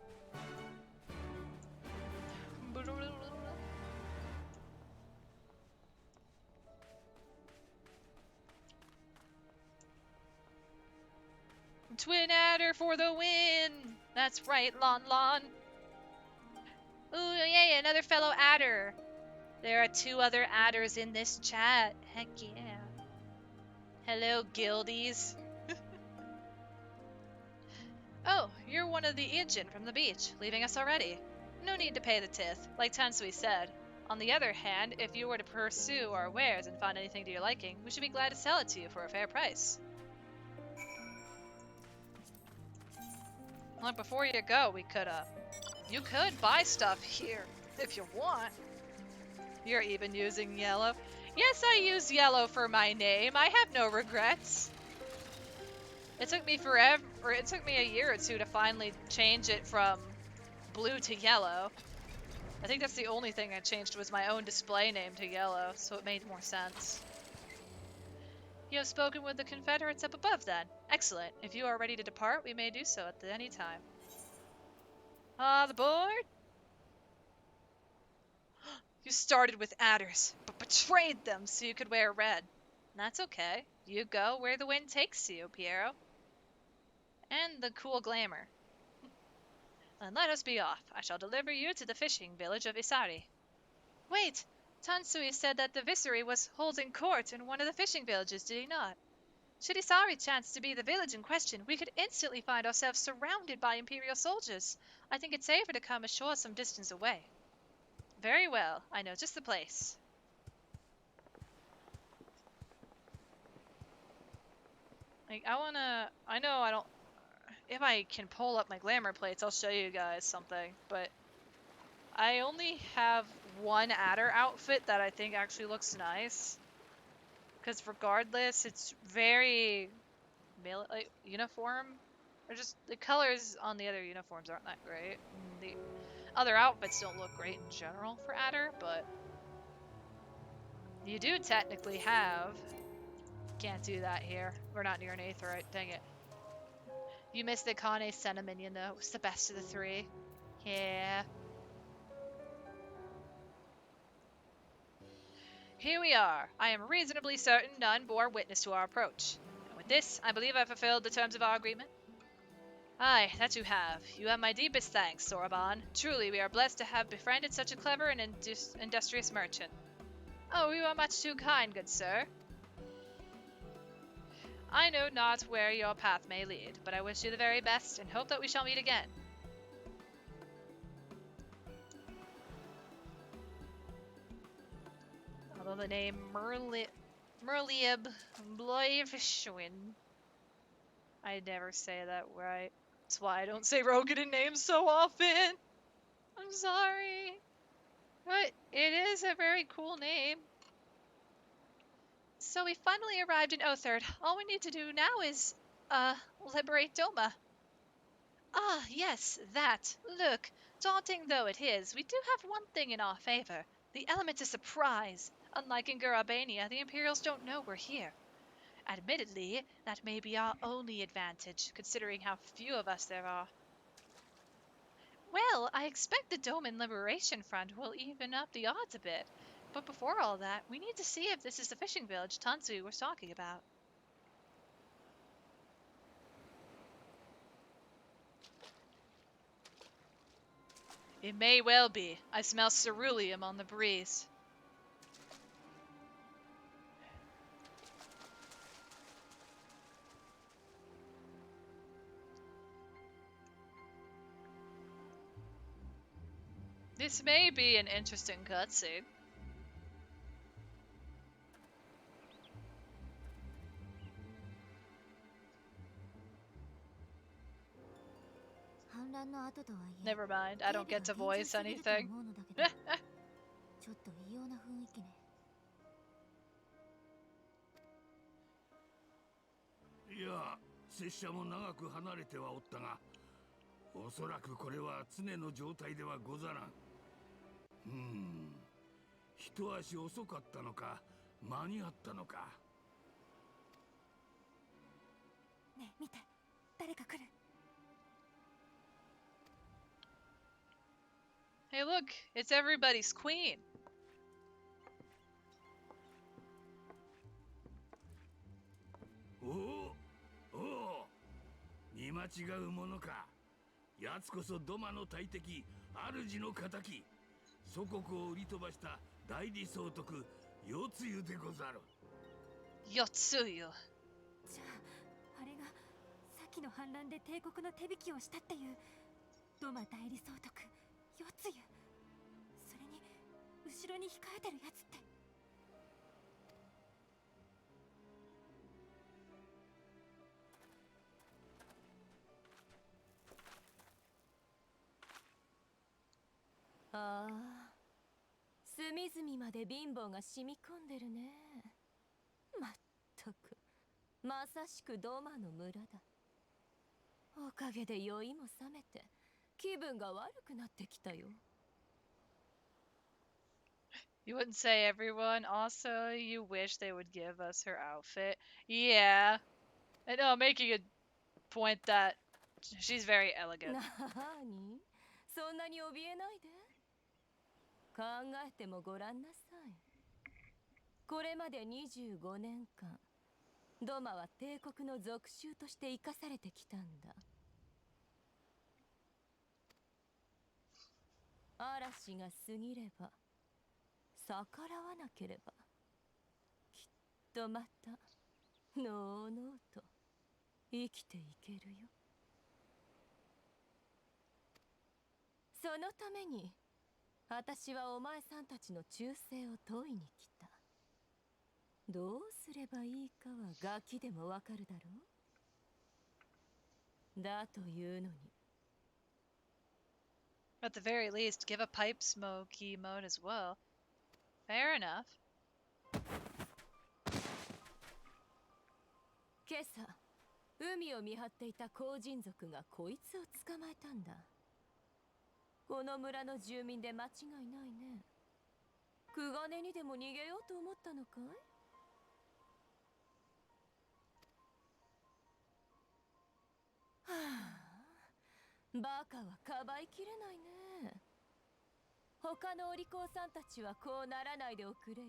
Twin adder for the win! That's right, Lon Lon. Ooh, yay, another fellow adder. There are 2 other adders in this chat. Heck yeah. Hello, guildies. Oh, you're one of the Ijin from the beach, leaving us already. No need to pay the tithe, like Tansui said. On the other hand, if you were to pursue our wares and find anything to your liking, we should be glad to sell it to you for a fair price. Like, before you go, you could buy stuff here, if you want. You're even using yellow. Yes, I use yellow for my name. I have no regrets. It took me forever, or it took me a year or two to finally change it from blue to yellow. I think that's the only thing I changed was my own display name to yellow, so it made more sense. You have spoken with the Confederates up above, then. Excellent. If you are ready to depart, we may do so at any time. Ah, the board? You started with adders, but betrayed them so you could wear red. That's okay. You go where the wind takes you, Piero. And the cool glamour. And let us be off. I shall deliver you to the fishing village of Isari. Wait! Tansui said that the Viceroy was holding court in one of the fishing villages, did he not? Should Isari chance to be the village in question, we could instantly find ourselves surrounded by Imperial soldiers. I think it's safer to come ashore some distance away. Very well. I know just the place. Like, I know I don't... If I can pull up my glamour plates, I'll show you guys something, but I only have one adder outfit that I think actually looks nice. Because regardless, it's very like, uniform. Or just the colors on the other uniforms aren't that great. And the other outfits don't look great in general for adder, but you do technically have... Can't do that here. We're not near an aetheryte, dang it. You missed the Kane Senna minion though. It was the best of the three. Yeah. Here we are. I am reasonably certain none bore witness to our approach. And with this, I believe I fulfilled the terms of our agreement. Aye, that you have. You have my deepest thanks, Soraban. Truly, we are blessed to have befriended such a clever and industrious merchant. Oh, you are much too kind, good sir. I know not where your path may lead, but I wish you the very best and hope that we shall meet again. Although the name Merlieb Bloivishwin, I never say that right. That's why I don't say Rogan names so often. I'm sorry. But it is a very cool name. So we finally arrived in Otherd. All we need to do now is, liberate Doma. Ah, yes, that. Look, daunting though it is, we do have one thing in our favor. The element of surprise. Unlike in Gurabania, the Imperials don't know we're here. Admittedly, that may be our only advantage, considering how few of us there are. Well, I expect the Doman Liberation Front will even up the odds a bit. But before all that, we need to see if this is the fishing village Tansui was talking about. It may well be. I smell ceruleum on the breeze. This may be an interesting cutscene. Never mind, I don't get to voice anything. ちょっと異様な雰囲気ね。いや、拙者も長く離れてはおったが、おそらくこれは常の状態ではござらん。一足遅かったのか、間に合ったのか。ねえ、見て、誰か来る。Hey, look, it's everybody's queen. おお、おお、見間違うものか。奴こそドマの大敵、主の敵。祖国を売り飛ばした大理総督、世つゆでござる。世つゆ。じゃあ、あれがさっきの反乱で帝国の手引きをしたっていうドマ代理総督、世つゆ。それに後ろに控えてるやつって。ああ、す隅々まで貧乏が染み込んでるね。まったく、まさしくドマの村だ。おかげで酔いも覚めて気分が悪くなってきたよ。 You wouldn't say everyone. Also, you wish they would give us her outfit. Yeah. I know, making a point that she's very elegant. なーに、そんなに怯えないで。考えてもごらんなさい。これまで25年間、ドマは帝国の属州として生かされてきたんだ。嵐が過ぎれば、逆らわなければ、きっとまたのうのうと生きていけるよ。そのために私はお前さんたちの忠誠を問いに来た。どうすればいいかはガキでもわかるだろう。だというのに、 At the very least, give a pipe smoky mode as well. Fair enough. 今朝海を見張っていた後人族がこいつを捕まえたんだ。この村の住民で間違いないね。クガネにでも逃げようと思ったのかい？はあ、バカはかばいきれないね。他のお利口さんたちはこうならないでおくれよ。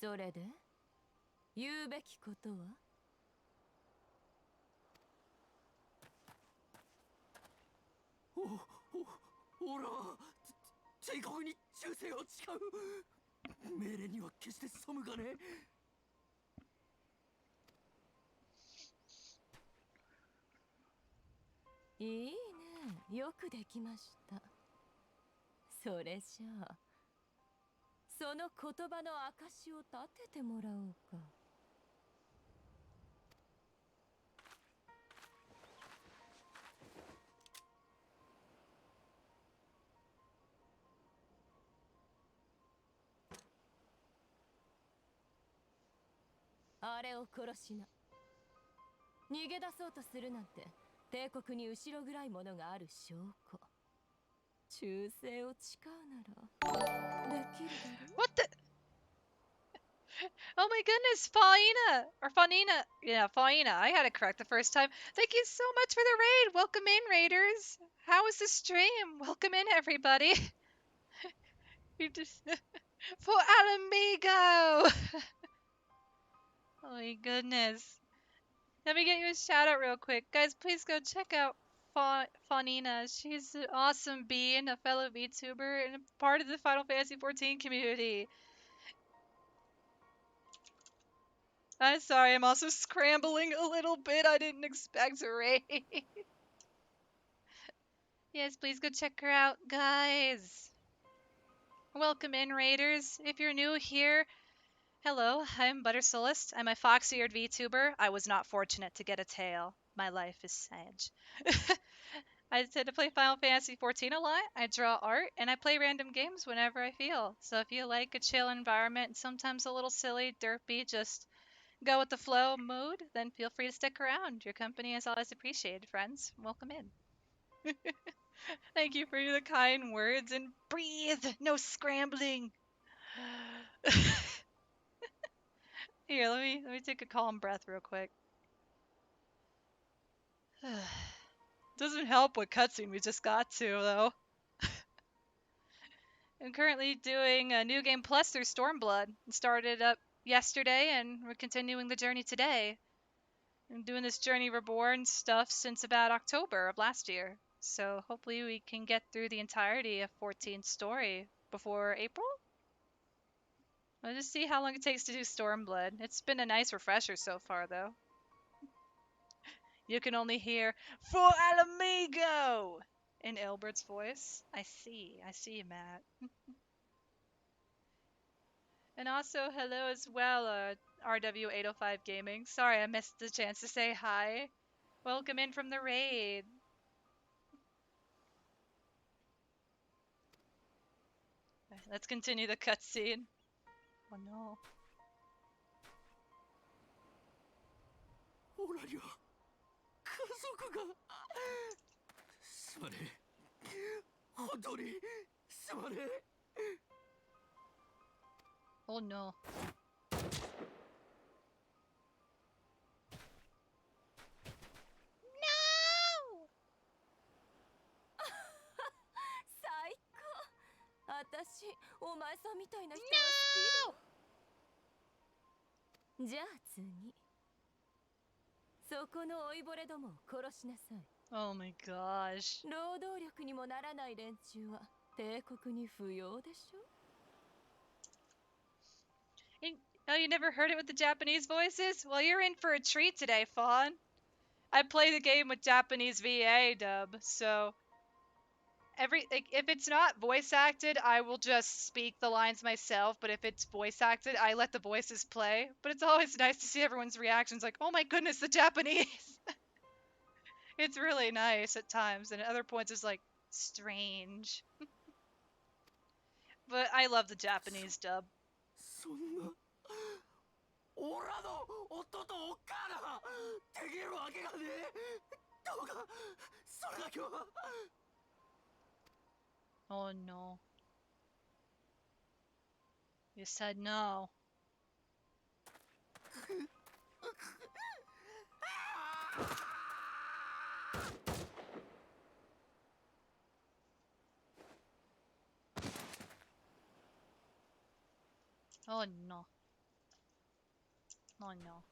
それで言うべきことは？ほら、帝国に忠誠を誓う。命令には決して背がね。いいね、よくできました。それじゃあ、その言葉の証を立ててもらおうか。あれを殺しな。逃げ出そうとするなんて帝国に後ろ暗いものがある証拠。忠誠を誓うならできるだろう。 What the? Oh my goodness, Faina! Or Faunina. Yeah, Faina. I had it correct the first time. Thank you so much for the raid. Welcome in, raiders. How was the stream? Welcome in, everybody. You just... For Alamigo! Oh my goodness. Let me get you a shout out real quick. Guys, please go check out Faunina. She's an awesome being, a fellow VTuber, and a part of the Final Fantasy XIV community. I'm sorry, I'm also scrambling a little bit. I didn't expect a raid. Yes, please go check her out, guys. Welcome in, raiders. If you're new here, hello, I'm Buttersolist. I'm a fox-eared VTuber. I was not fortunate to get a tail. My life is sad. I tend to play Final Fantasy XIV a lot. I draw art, and I play random games whenever I feel. So if you like a chill environment and sometimes a little silly, derpy, just go with the flow mood, then feel free to stick around. Your company is always appreciated, friends. Welcome in. Thank you for the kind words, and breathe! No scrambling! Here, let me take a calm breath real quick. Doesn't help what cutscene we just got to, though. I'm currently doing a new game plus through Stormblood. It started up yesterday, and we're continuing the journey today. I'm doing this journey Reborn stuff since about October of last year. So hopefully we can get through the entirety of 14's story before April? I'll just see how long it takes to do Stormblood. It's been a nice refresher so far, though. You can only hear, For Alamigo! In Ilbert's voice. I see, Matt. And also, hello as well, RW805 Gaming. Sorry I missed the chance to say hi. Welcome in from the raid. Let's continue the cutscene. Oh no. オラには家族がすまねえ本当にすまねえ Oh no. 最高。私お前さんみたいな人が好き。じゃあ次。そこの老いぼれどもを殺しなさい。 Oh my gosh. 労働力にもならない連中は帝国に不要でしょ。 Oh, you never heard it with the Japanese voices? Well, you're in for a treat today, Fawn. I play the game with Japanese VA dub, so if it's not voice acted, I will just speak the lines myself, but if it's voice acted, I let the voices play. But it's always nice to see everyone's reactions like, "Oh my goodness, the Japanese." It's really nice at times, and at other points it's like strange. But I love the Japanese dub. そんなオラの夫とおっかあができるわけがねえどうかそれだけは Oh no. You said no. Oh no. Oh no.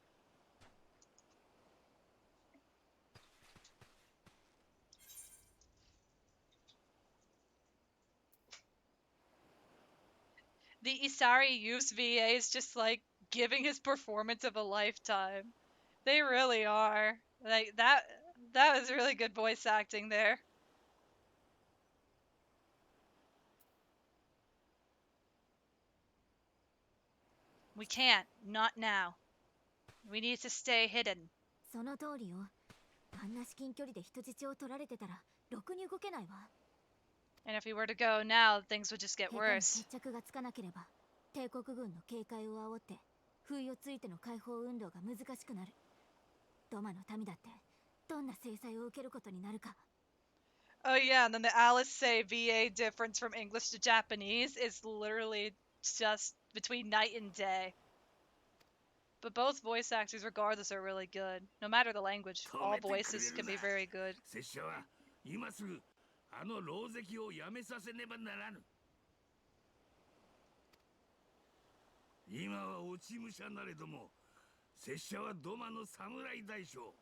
The Isari Youth VA is just like giving his performance of a lifetime. They really are. Like that was really good voice acting there. We can't. Not now. We need to stay hidden. その通りよ。あんな至近距離で人質を取られてたらろくに動けないわ。 And if we were to go now, things would just get 下手に worse. 決着がつかなければ帝国軍の警戒を煽って不意をついての解放運動が難しくなる。ドマの民だってどんな制裁を受けることになるか。 Oh yeah, and then the Alice say VA difference from English to Japanese is literally just between night and day. But both voice actors, regardless, are really good. No matter the language, all voices can be very good. 拙者は今すぐあの狼藉をやめさせねばならぬ今は落ち武者なれども拙者はドマの侍大将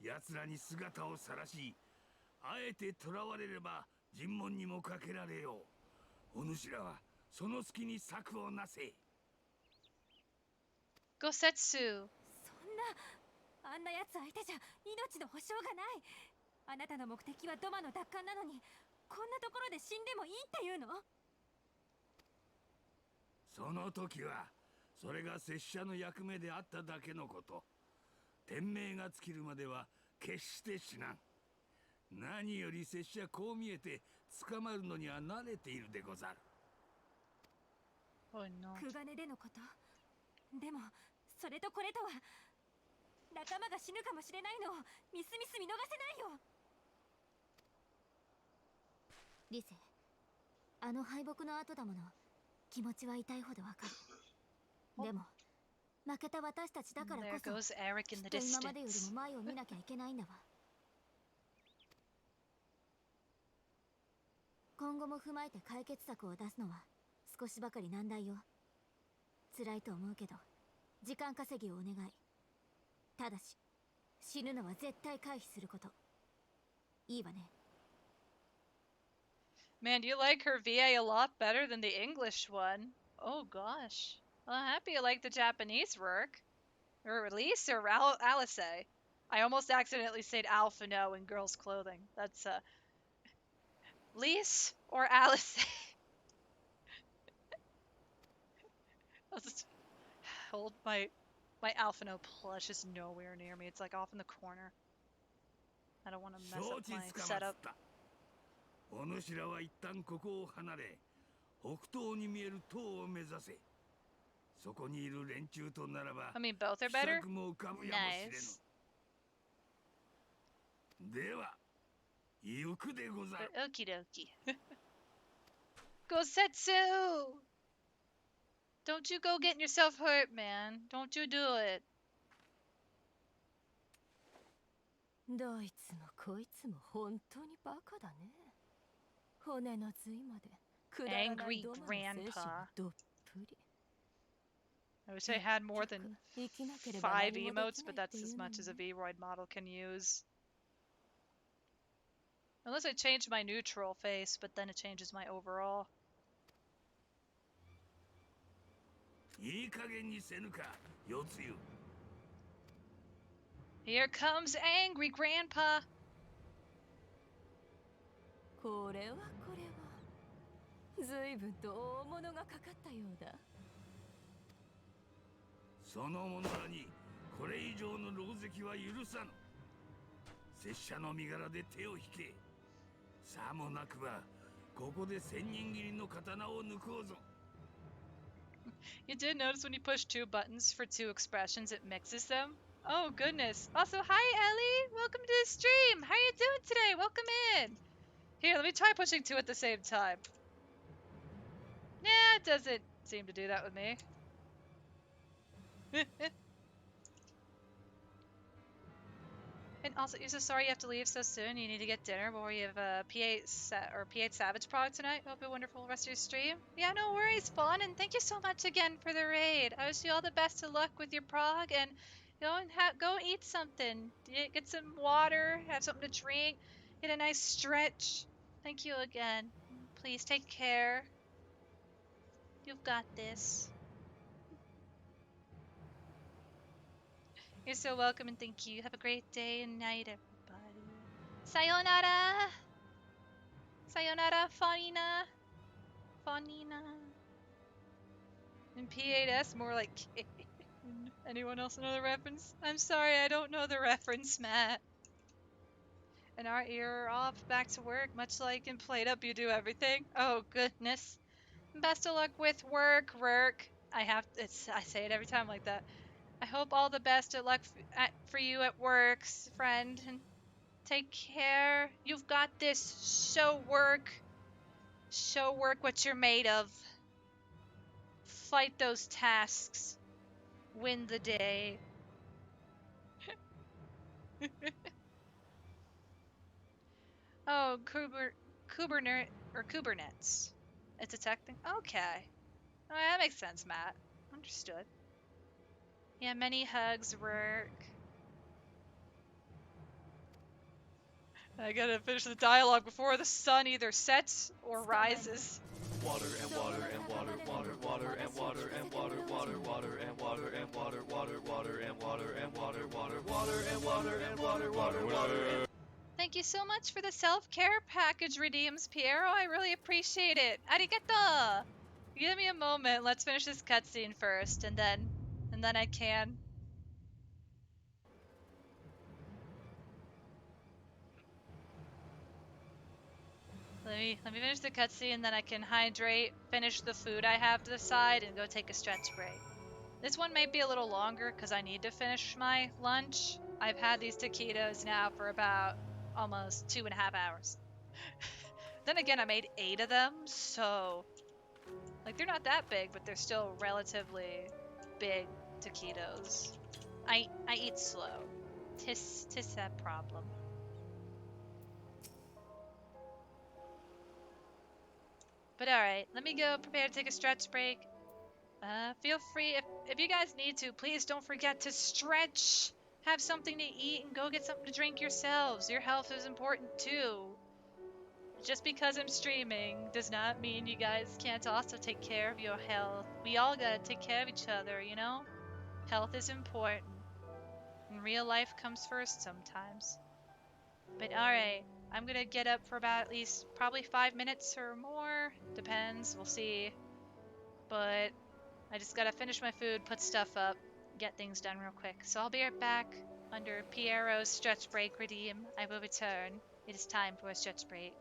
奴らに姿を晒しあえて囚われれば尋問にもかけられようお主らはその隙に策をなせ Gosetsu. そんなあんな奴相手じゃ命の保証がない。あなたの目的はドマの奪還なのにこんなところで死んでもいいっていうの？その時はそれが拙者の役目であっただけのこと天命が尽きるまでは決して死なん何より拙者こう見えて捕まるのには慣れているでござる Oh no. クガネでのこと。でもそれとこれとは仲間が死ぬかもしれないのをみすみす見逃せないよ。リセ、あの敗北の後だもの。気持ちは痛いほどわかる。でも負けた私たちだからこ There そ goes Eric き in っ the と今までより distance. も前を見なきゃいけないんだわ。今後も踏まえて解決策を出すのは少しばかり難題よ。辛いと思うけど時間稼ぎをお願い。ただし死ぬのは絶対回避すること。いいわね。 Man, you like her VA a lot better than the English one. Oh gosh. Well, I'm happy you like the Japanese work. Or Elise or Alice. I almost accidentally said Alphino in girls' clothing. That's Lise or Alice. I'll just hold my Alphino plush is nowhere near me. It's like off in the corner. I don't want to mess 承 up 知 my つかまつっ setup. たお主らは一旦ここを離れ北東に見える塔を目指せ。そこにいる連中とならば I mean, both are 秘 better. 策も浮かぶやもしれ Nice. ぬ。では行くでござる。 Okie dokie. Gosetsu! Don't you go getting yourself hurt, man. Don't you do it. どいつもこいつも本当にバカだね。骨の髄までくだらない Angry ドマの精神 grandpa. がどっぷり。 I wish I had more than 生きなければ 5 何もで emotes, きな but いって that's いう as の much as a に。 Vroid model can use. Unless I change my neutral face, but then it changes my overall. いい加減にせぬか、四つ湯。 Here comes angry grandpa. これはこれは随分と大物がかかったようだ。その者らにこれ以上の狼藉は許さぬ。拙者の身柄で手を引け。さもなくばここで千人斬りの刀を抜こうぞ。 You did notice when you push 2 buttons for 2 expressions, it mixes them? Oh, goodness. Also, hi, Ellie. Welcome to the stream. How are you doing today? Welcome in. Here, let me try pushing 2 at the same time. Nah, it doesn't seem to do that with me. And also, you're so sorry you have to leave so soon. You need to get dinner before you have a P8 Savage prog tonight. Hope you have a wonderful rest of your stream. Yeah, no worries, Fawn. And thank you so much again for the raid. I wish you all the best of luck with your prog. And go eat something. Get some water. Have something to drink. Get a nice stretch. Thank you again. Please take care. You've got this. You're so welcome and thank you. Have a great day and night, everybody. Sayonara! Sayonara, Fawnina. Fawnina. And P8S, more like K. Anyone else know the reference? I'm sorry, I don't know the reference, Matt. And our ear off, back to work, much like in Played Up, you do everything. Oh, goodness. Best of luck with work, I say it every time like that. I hope all the best of luck for you at work, friend. And take care. You've got this. Show work. Show work what you're made of. Fight those tasks. Win the day. Oh, Kubernetes. It's a tech thing? Okay. Oh, that makes sense, Matt. Understood. Yeah, many hugs, work. I gotta finish the dialogue before the sun either sets or rises. Water and water and water, water, water and water and water, water, water and water and water, water, water and water and water, water, water and water and water, water, water. Thank you so much for the self-care package redeems, Piero. I really appreciate it. Arigato! Give me a moment. Let's finish this cutscene first, and then I can. Let me finish the cutscene, then I can hydrate, finish the food I have to the side, and go take a stretch break. This one may be a little longer because I need to finish my lunch. I've had these taquitos now for about almost 2.5 hours. Then again, I made 8 of them, so like they're not that big, but they're still relatively big taquitos. I eat slow. Tis that problem. But alright, let me go prepare to take a stretch break. Feel free, if you guys need to, please don't forget to stretch. Have something to eat and go get something to drink yourselves. Your health is important too. Just because I'm streaming does not mean you guys can't also take care of your health. We all gotta take care of each other, you know? Health is important. And real life comes first sometimes. But alright, I'm gonna get up for about at least probably 5 minutes or more. Depends, we'll see. But I just gotta finish my food, put stuff up, get things done real quick. So I'll be right back under Piero's stretch break redeem. I will return. It is time for a stretch break.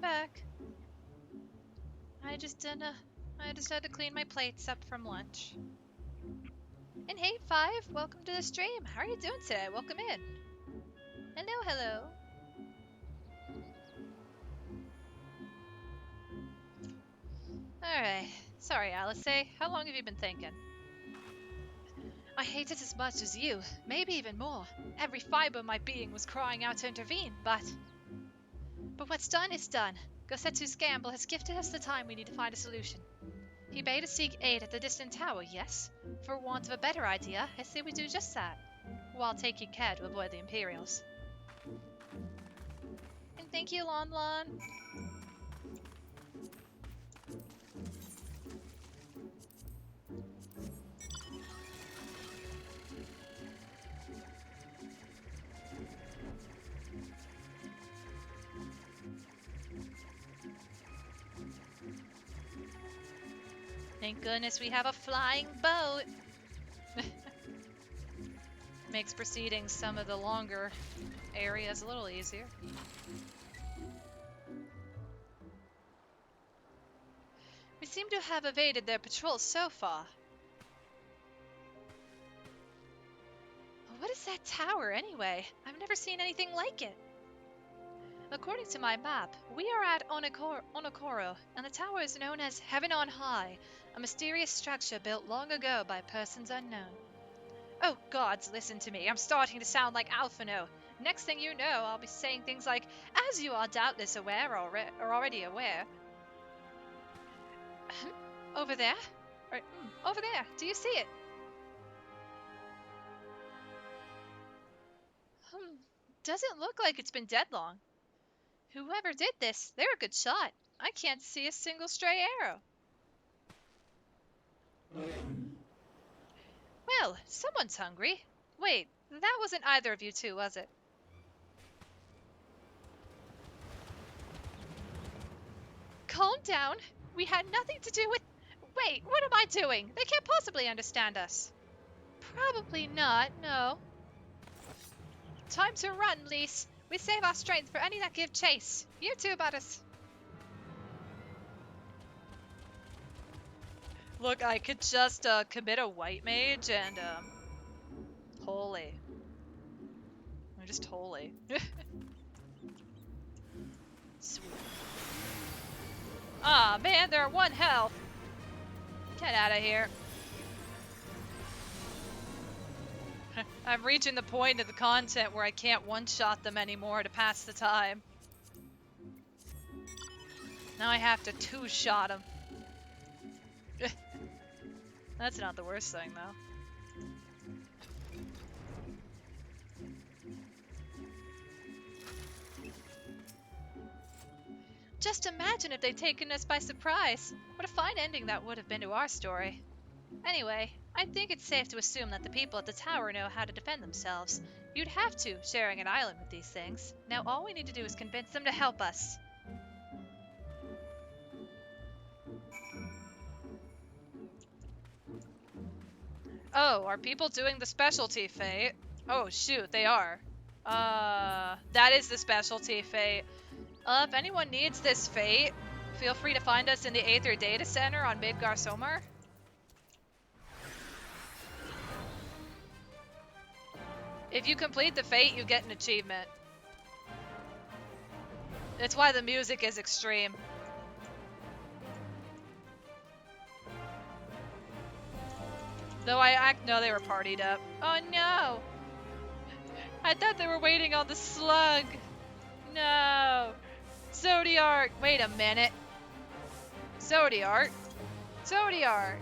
back. I just had to clean my plates up from lunch. And hey, Five, welcome to the stream. How are you doing today? Welcome in. Hello, hello. Alright. Sorry, Alice. How long have you been thinking? I hate it as much as you, maybe even more. Every fiber of my being was crying out to intervene, but what's done is done. Gosetsu's gamble has gifted us the time we need to find a solution. He bade us seek aid at the distant tower, yes? For want of a better idea, I say we do just that, while taking care to avoid the Imperials. And thank you, Lon Lon. Thank goodness we have a flying boat. Makes proceeding some of the longer areas a little easier. We seem to have evaded their patrols so far. What is that tower anyway? I've never seen anything like it. According to my map, we are at Onokoro, and the tower is known as Heaven on High, a mysterious structure built long ago by persons unknown. Oh gods, listen to me, I'm starting to sound like Alphino. Next thing you know, I'll be saying things like, as you are doubtless aware or already aware. Over there? Over there, do you see it? Doesn't look like it's been dead long. Whoever did this, they're a good shot. I can't see a single stray arrow. Well, someone's hungry. Wait, that wasn't either of you two, was it? Calm down. We had nothing to do with... Wait, what am I doing? They can't possibly understand us. Probably not, no. Time to run, Lise. We save our strength for any that give chase. You too, Butters. Look, I could just commit a white mage and holy. I'm just holy. Sweet. Ah, man, they're at 1 health. Get out of here. I'm reaching the point of the content where I can't one-shot them anymore to pass the time. Now I have to two-shot them. That's not the worst thing, though. Just imagine if they'd taken us by surprise. What a fine ending that would have been to our story. Anyway, I think it's safe to assume that the people at the tower know how to defend themselves. You'd have to, sharing an island with these things. Now all we need to do is convince them to help us. Oh, are people doing the specialty fate? Oh shoot, they are. That is the specialty fate. If anyone needs this fate, feel free to find us in the Aether Data Center on Midgar Somar. If you complete the fate, you get an achievement. That's why the music is extreme. Though no, they were partied up. Oh no! I thought they were waiting on the slug. No. Zodiark, wait a minute. Zodiark. Zodiark.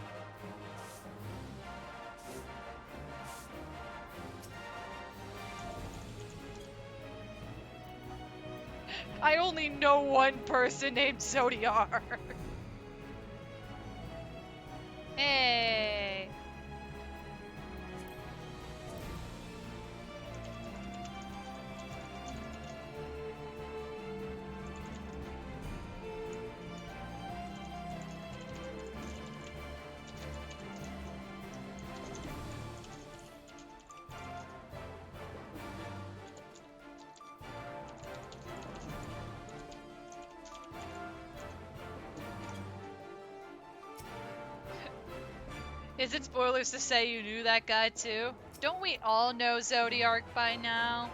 I only know one person named Zodiark. Hey. Is it spoilers to say you knew that guy too? Don't we all know Zodiark by now?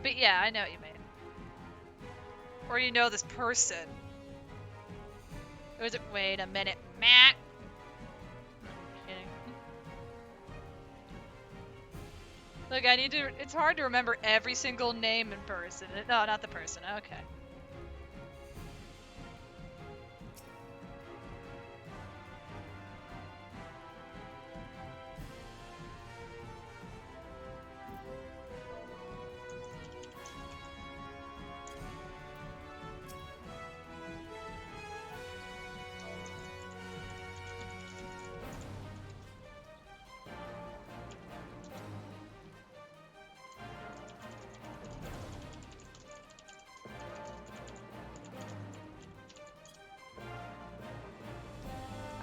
But yeah, I know what you mean. Or you know this person. Or is it? Wait a minute, Matt. I'm kidding. Look, I need to. It's hard to remember every single name in person. No, not the person. Okay.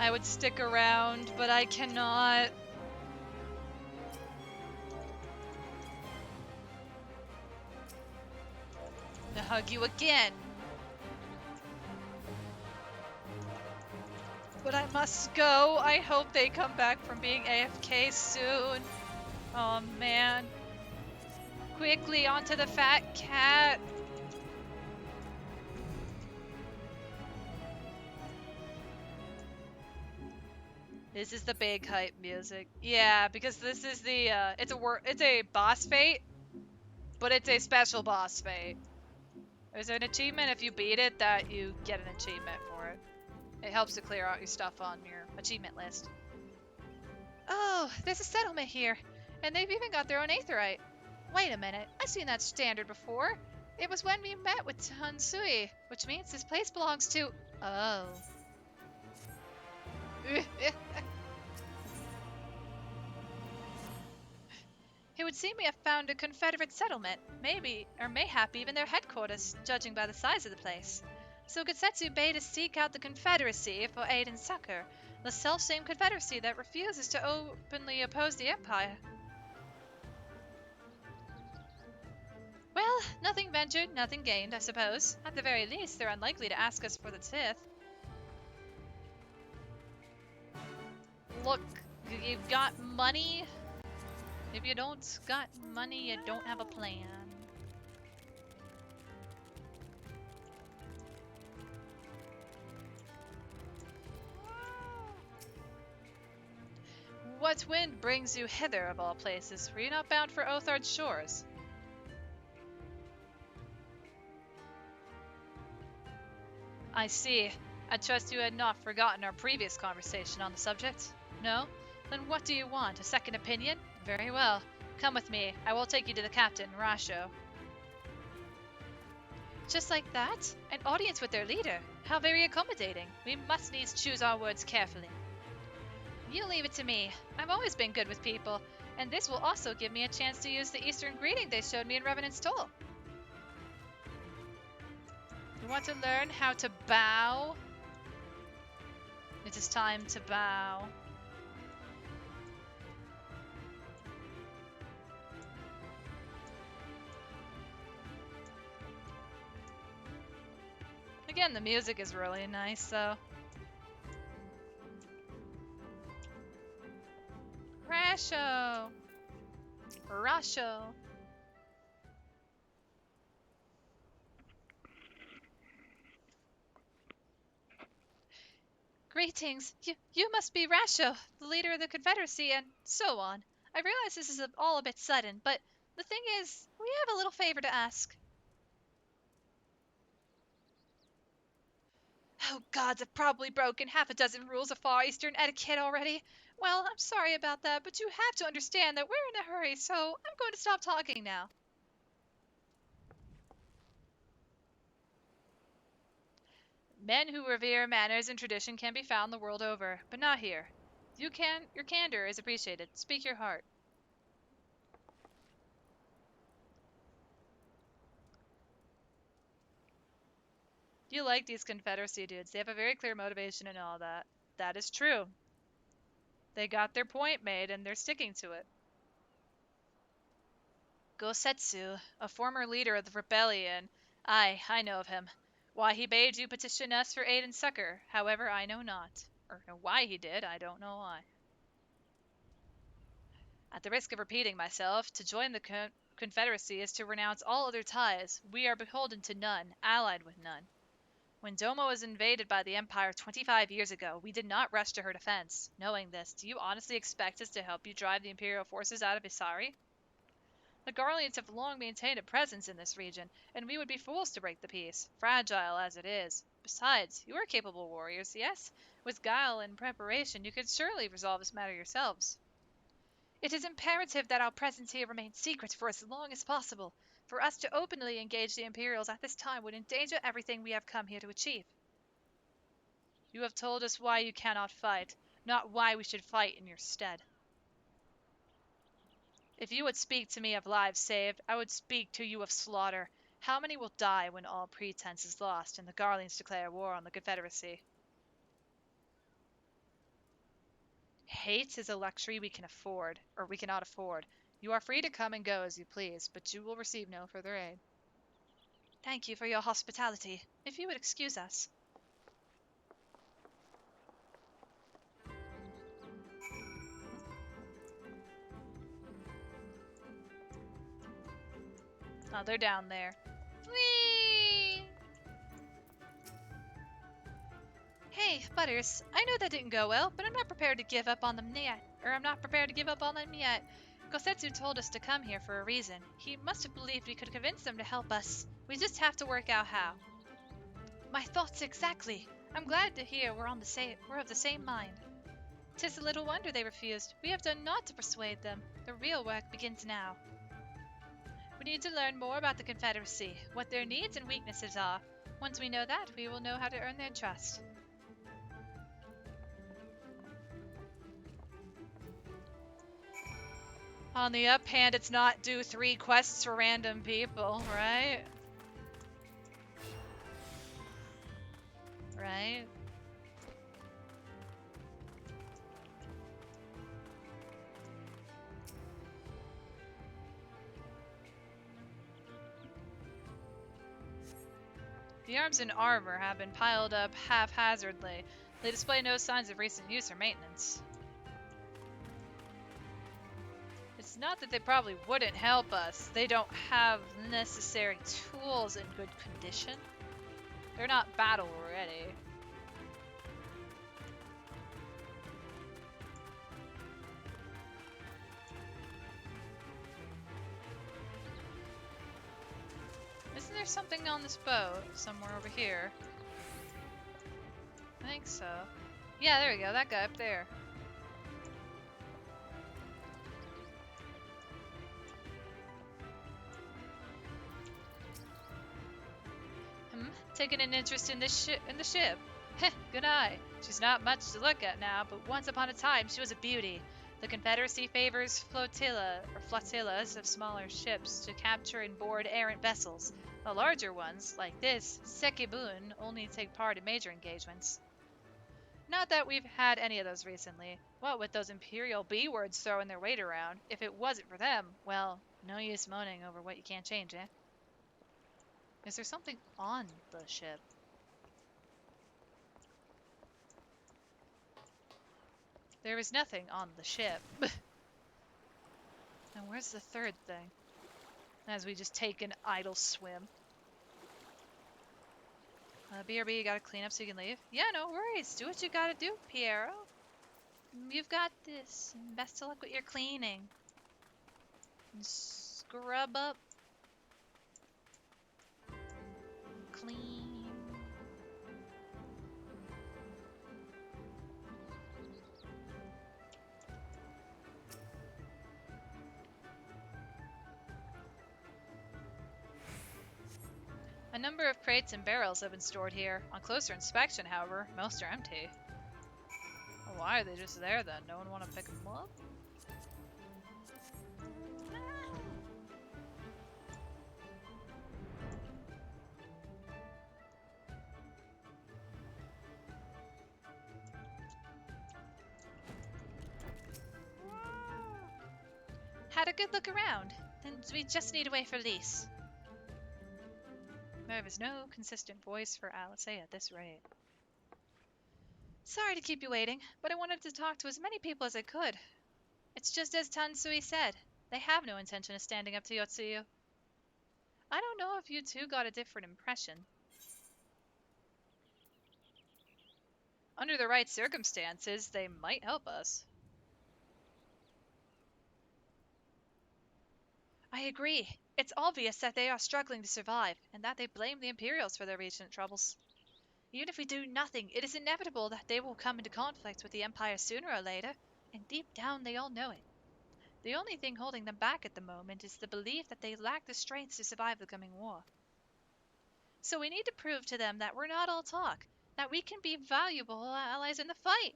I would stick around, but I cannot. To hug you again. But I must go. I hope they come back from being AFK soon. Oh man. Quickly onto the fat cat. This is the big hype music. Yeah, because this is the it's a boss fate, but it's a special boss fate. There's an achievement if you beat it that you get an achievement for it. It helps to clear out your stuff on your achievement list. Oh, there's a settlement here, and they've even got their own aetherite. Wait a minute, I've seen that standard before. It was when we met with Tansui, which means this place belongs to... Oh. It would seem we have found a Confederate settlement, maybe, or mayhap even their headquarters, judging by the size of the place. So Getsetsu bade us seek out the Confederacy for aid and succor, the self-same Confederacy that refuses to openly oppose the Empire. Well, nothing ventured, nothing gained, I suppose. At the very least, they're unlikely to ask us for the tithe. Look, you've got money. If you don't got money, you don't have a plan. What wind brings you hither, of all places? Were you not bound for Othard's shores? I see. I trust you had not forgotten our previous conversation on the subject. No? Then what do you want? A second opinion? Very well. Come with me. I will take you to the captain, Rasho. Just like that? An audience with their leader? How very accommodating. We must needs choose our words carefully. You leave it to me. I've always been good with people, and this will also give me a chance to use the Eastern greeting they showed me in Revenant's Toll. You want to learn how to bow? It is time to bow. Again, the music is really nice, though. Rasho! Rasho! Greetings. You must be Rasho, the leader of the Confederacy, and so on. I realize this is all a bit sudden, but the thing is, we have a little favor to ask. Oh gods, I've probably broken half a dozen rules of Far Eastern etiquette already. Well, I'm sorry about that, but you have to understand that we're in a hurry, so I'm going to stop talking now. Men who revere manners and tradition can be found the world over, but not here. Your candor is appreciated. Speak your heart. You like these Confederacy dudes. They have a very clear motivation and all that. That is true. They got their point made, and they're sticking to it. Gosetsu, a former leader of the rebellion. Aye, I know of him. Why he bade you petition us for aid and succor, however, I know not. Or know why he did, I don't know why. At the risk of repeating myself, to join the Confederacy is to renounce all other ties. We are beholden to none, allied with none. When Doma was invaded by the Empire 25 years ago, we did not rush to her defense. Knowing this, do you honestly expect us to help you drive the Imperial forces out of Isari? The Garleans have long maintained a presence in this region, and we would be fools to break the peace, fragile as it is. Besides, you are capable warriors, yes? With guile and preparation, you could surely resolve this matter yourselves. It is imperative that our presence here remain secret for as long as possible. For us to openly engage the Imperials at this time would endanger everything we have come here to achieve. You have told us why you cannot fight, not why we should fight in your stead. If you would speak to me of lives saved, I would speak to you of slaughter. How many will die when all pretense is lost and the Garleans declare war on the Confederacy? Hate is a luxury we can afford, or we cannot afford. You are free to come and go as you please, but you will receive no further aid. Thank you for your hospitality. If you would excuse us. Oh, they're down there. Whee! Hey, Butters, I know that didn't go well, but I'm not prepared to give up on them yet. Gosetsu told us to come here for a reason. He must have believed we could convince them to help us. We just have to work out how. My thoughts exactly. I'm glad to hear we're of the same mind. 'Tis a little wonder they refused. We have done naught to persuade them. The real work begins now. We need to learn more about the Confederacy, what their needs and weaknesses are. Once we know that, we will know how to earn their trust. On the up hand, it's not do 3 quests for random people, right? Right? The arms and armor have been piled up haphazardly. They display no signs of recent use or maintenance. It's not that they probably wouldn't help us. They don't have necessary tools in good condition. They're not battle ready. Isn't there something on this boat somewhere over here? I think so. Yeah, there we go. That guy up there. Taking an interest in the ship. Heh, good eye. She's not much to look at now, but once upon a time she was a beauty. The Confederacy favors flotillas of smaller ships to capture and board errant vessels. The larger ones, like this, Sekibun, only take part in major engagements. Not that we've had any of those recently. What with those Imperial B-words throwing their weight around, if it wasn't for them, well, no use moaning over what you can't change, eh? Is there something on the ship? There is nothing on the ship. Now where's the third thing? As we just take an idle swim. BRB, you gotta clean up so you can leave? Yeah, no worries. Do what you gotta do, Piero. You've got this. Best of luck with your cleaning. And scrub up. Clean. A number of crates and barrels have been stored here. On closer inspection, however, most are empty. Well, why are they just there then? No one want to pick them up? Had a good look around. Then we just need to wait for Lise. There is no consistent voice for Alice at this rate. Sorry to keep you waiting, but I wanted to talk to as many people as I could. It's just as Tansui said. They have no intention of standing up to Yotsuyu. I don't know if you two got a different impression. Under the right circumstances, they might help us. I agree. It's obvious that they are struggling to survive, and that they blame the Imperials for their recent troubles. Even if we do nothing, it is inevitable that they will come into conflict with the Empire sooner or later, and deep down they all know it. The only thing holding them back at the moment is the belief that they lack the strength to survive the coming war. So we need to prove to them that we're not all talk, that we can be valuable allies in the fight.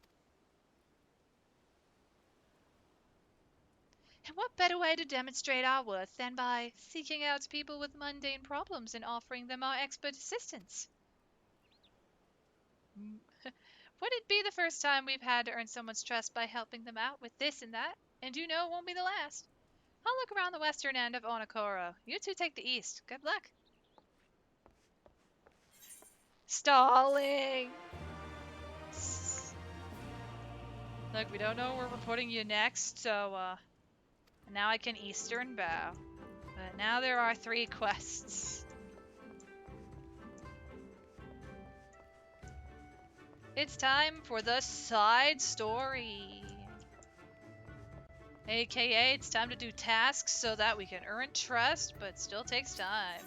And what better way to demonstrate our worth than by seeking out people with mundane problems and offering them our expert assistance? Would it be the first time we've had to earn someone's trust by helping them out with this and that? And you know it won't be the last. I'll look around the western end of Onokoro. You two take the east. Good luck. Stalling! Look, we don't know where we're putting you next, so, now I can eastern bow. But now there are 3 quests. It's time for the side story. AKA, it's time to do tasks so that we can earn trust, but still takes time.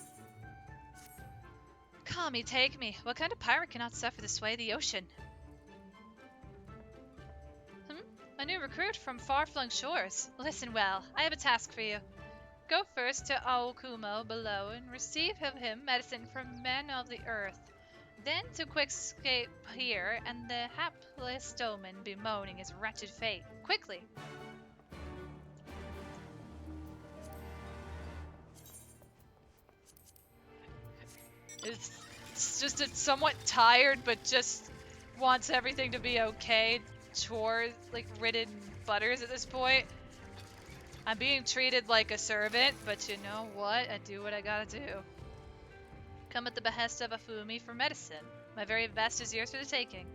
Kami, take me. What kind of pirate cannot suffer to sway the ocean? A new recruit from far-flung shores. Listen well, I have a task for you. Go first to Aokumo below and receive of him medicine from men of the earth. Then to quickscape here, and the hapless Doman bemoaning his wretched fate. Quickly! It's just a somewhat tired, but just wants everything to be okay. Chore, like, ridden butters at this point. I'm being treated like a servant, but you know what? I do what I gotta do. Come at the behest of Afumi for medicine. My very best is yours for the taking.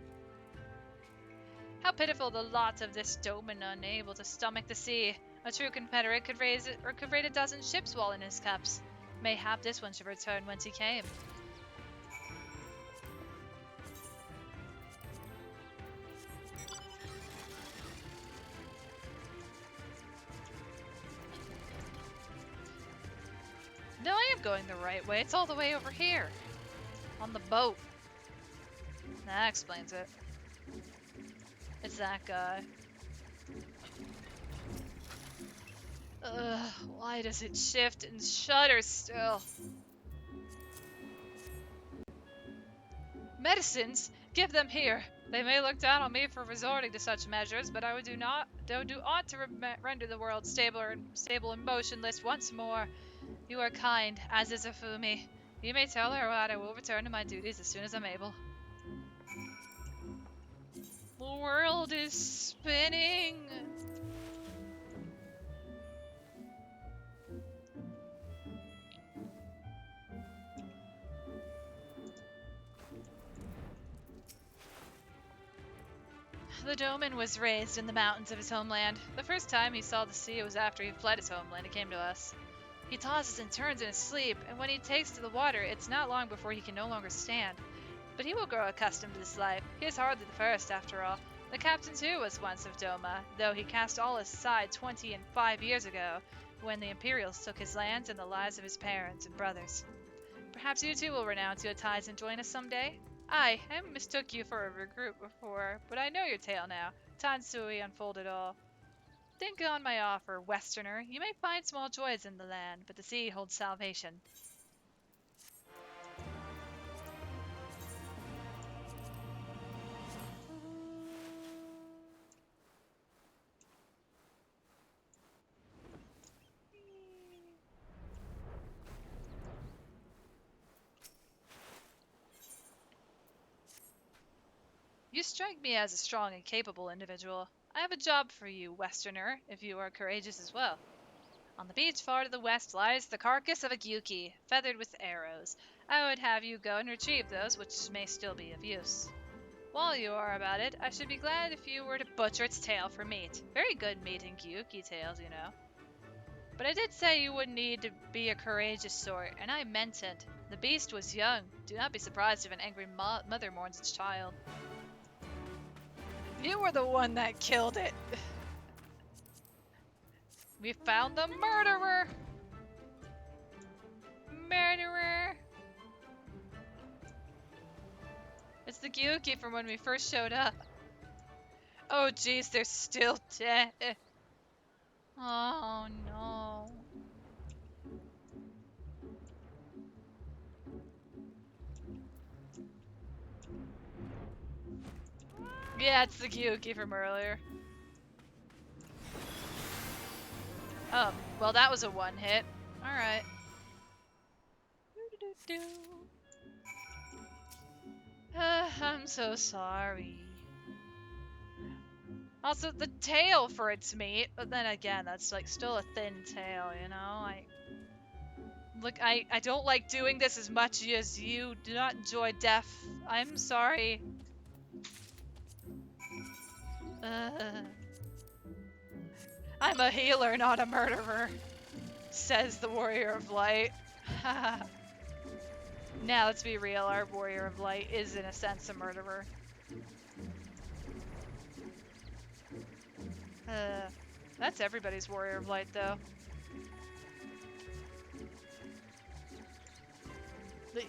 How pitiful the lot of this Doman unable to stomach the sea. A true Confederate could raid a dozen ships while in his cups. Mayhap this one should return whence he came. No, I am going the right way. It's all the way over here. On the boat. That explains it. It's that guy. Ugh, why does it shift and shudder still? Medicines? Give them here. They may look down on me for resorting to such measures, but I would do aught to render the world stable and motionless once more. You are kind, as is Afumi. You may tell her that I will return to my duties as soon as I'm able. The world is spinning! The Doman was raised in the mountains of his homeland. The first time he saw the sea was after he fled his homeland and came to us. He tosses and turns in his sleep, and when he takes to the water, it's not long before he can no longer stand. But he will grow accustomed to this life. He is hardly the first, after all. The captain, too, was once of Doma, though he cast all aside 25 years ago, when the Imperials took his lands and the lives of his parents and brothers. Perhaps you too will renounce your ties and join us someday? I mistook you for a recruit before, but I know your tale now. Tansui unfolded all. Think on my offer, Westerner. You may find small joys in the land, but the sea holds salvation. You strike me as a strong and capable individual. I have a job for you, Westerner, if you are courageous as well. On the beach far to the west lies the carcass of a Gyuki, feathered with arrows. I would have you go and retrieve those which may still be of use. While you are about it, I should be glad if you were to butcher its tail for meat. Very good meat in Gyuki tales, you know. But I did say you would need to be a courageous sort, and I meant it. The beast was young. Do not be surprised if an angry mother mourns its child. You were the one that killed it. We found the murderer! Murderer! It's the Gyuki from when we first showed up. Oh jeez, they're still dead. Oh no. Yeah, it's the Gyuki from earlier. Oh, well that was a one hit. Alright. I'm so sorry. Also, the tail for its meat, but then again, that's like still a thin tail, you know? I don't like doing this as much as you. Do not enjoy death. I'm sorry. I'm a healer, not a murderer, says the Warrior of Light. Now, let's be real, our Warrior of Light is in a sense a murderer. That's everybody's Warrior of Light, though.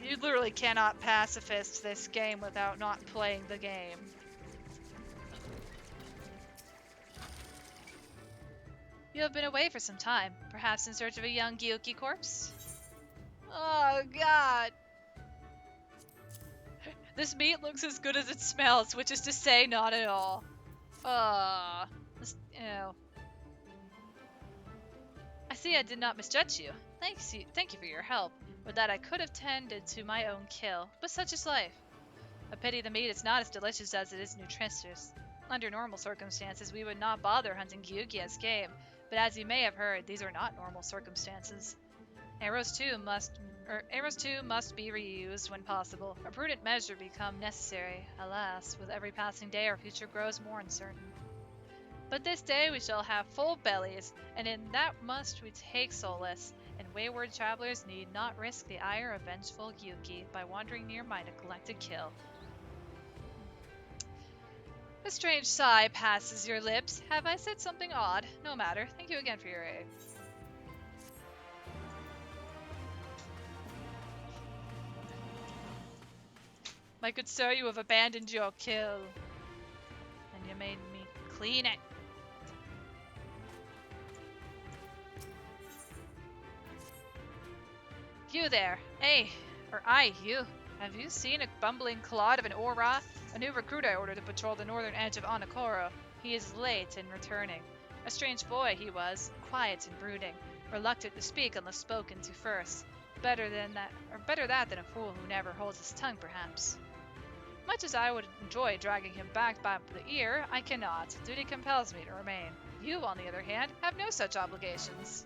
You literally cannot pacifist this game without not playing the game. You have been away for some time, perhaps in search of a young Gyuki corpse? Oh god. This meat looks as good as it smells, which is to say not at all. Ew. I see I did not misjudge you. Thank you for your help. With that I could have tended to my own kill, but such is life. A pity the meat is not as delicious as it is nutritious. Under normal circumstances, we would not bother hunting Gyuki as game, but as you may have heard, these are not normal circumstances. Arrows too must be reused when possible. A prudent measure become necessary. Alas, with every passing day our future grows more uncertain. But this day we shall have full bellies, and in that must we take solace, and wayward travelers need not risk the ire of vengeful Gyuki by wandering near my neglected kill. A strange sigh passes your lips. Have I said something odd? No matter. Thank you again for your aid. My good sir, you have abandoned your kill. And you made me clean it. You there. Hey, or you. Have you seen a bumbling clod of an Ora? A new recruit I ordered to patrol the northern edge of Onokoro. He is late in returning. A strange boy he was, quiet and brooding, reluctant to speak unless spoken to first. Better that than a fool who never holds his tongue, perhaps. Much as I would enjoy dragging him back by the ear, I cannot. Duty compels me to remain. You, on the other hand, have no such obligations.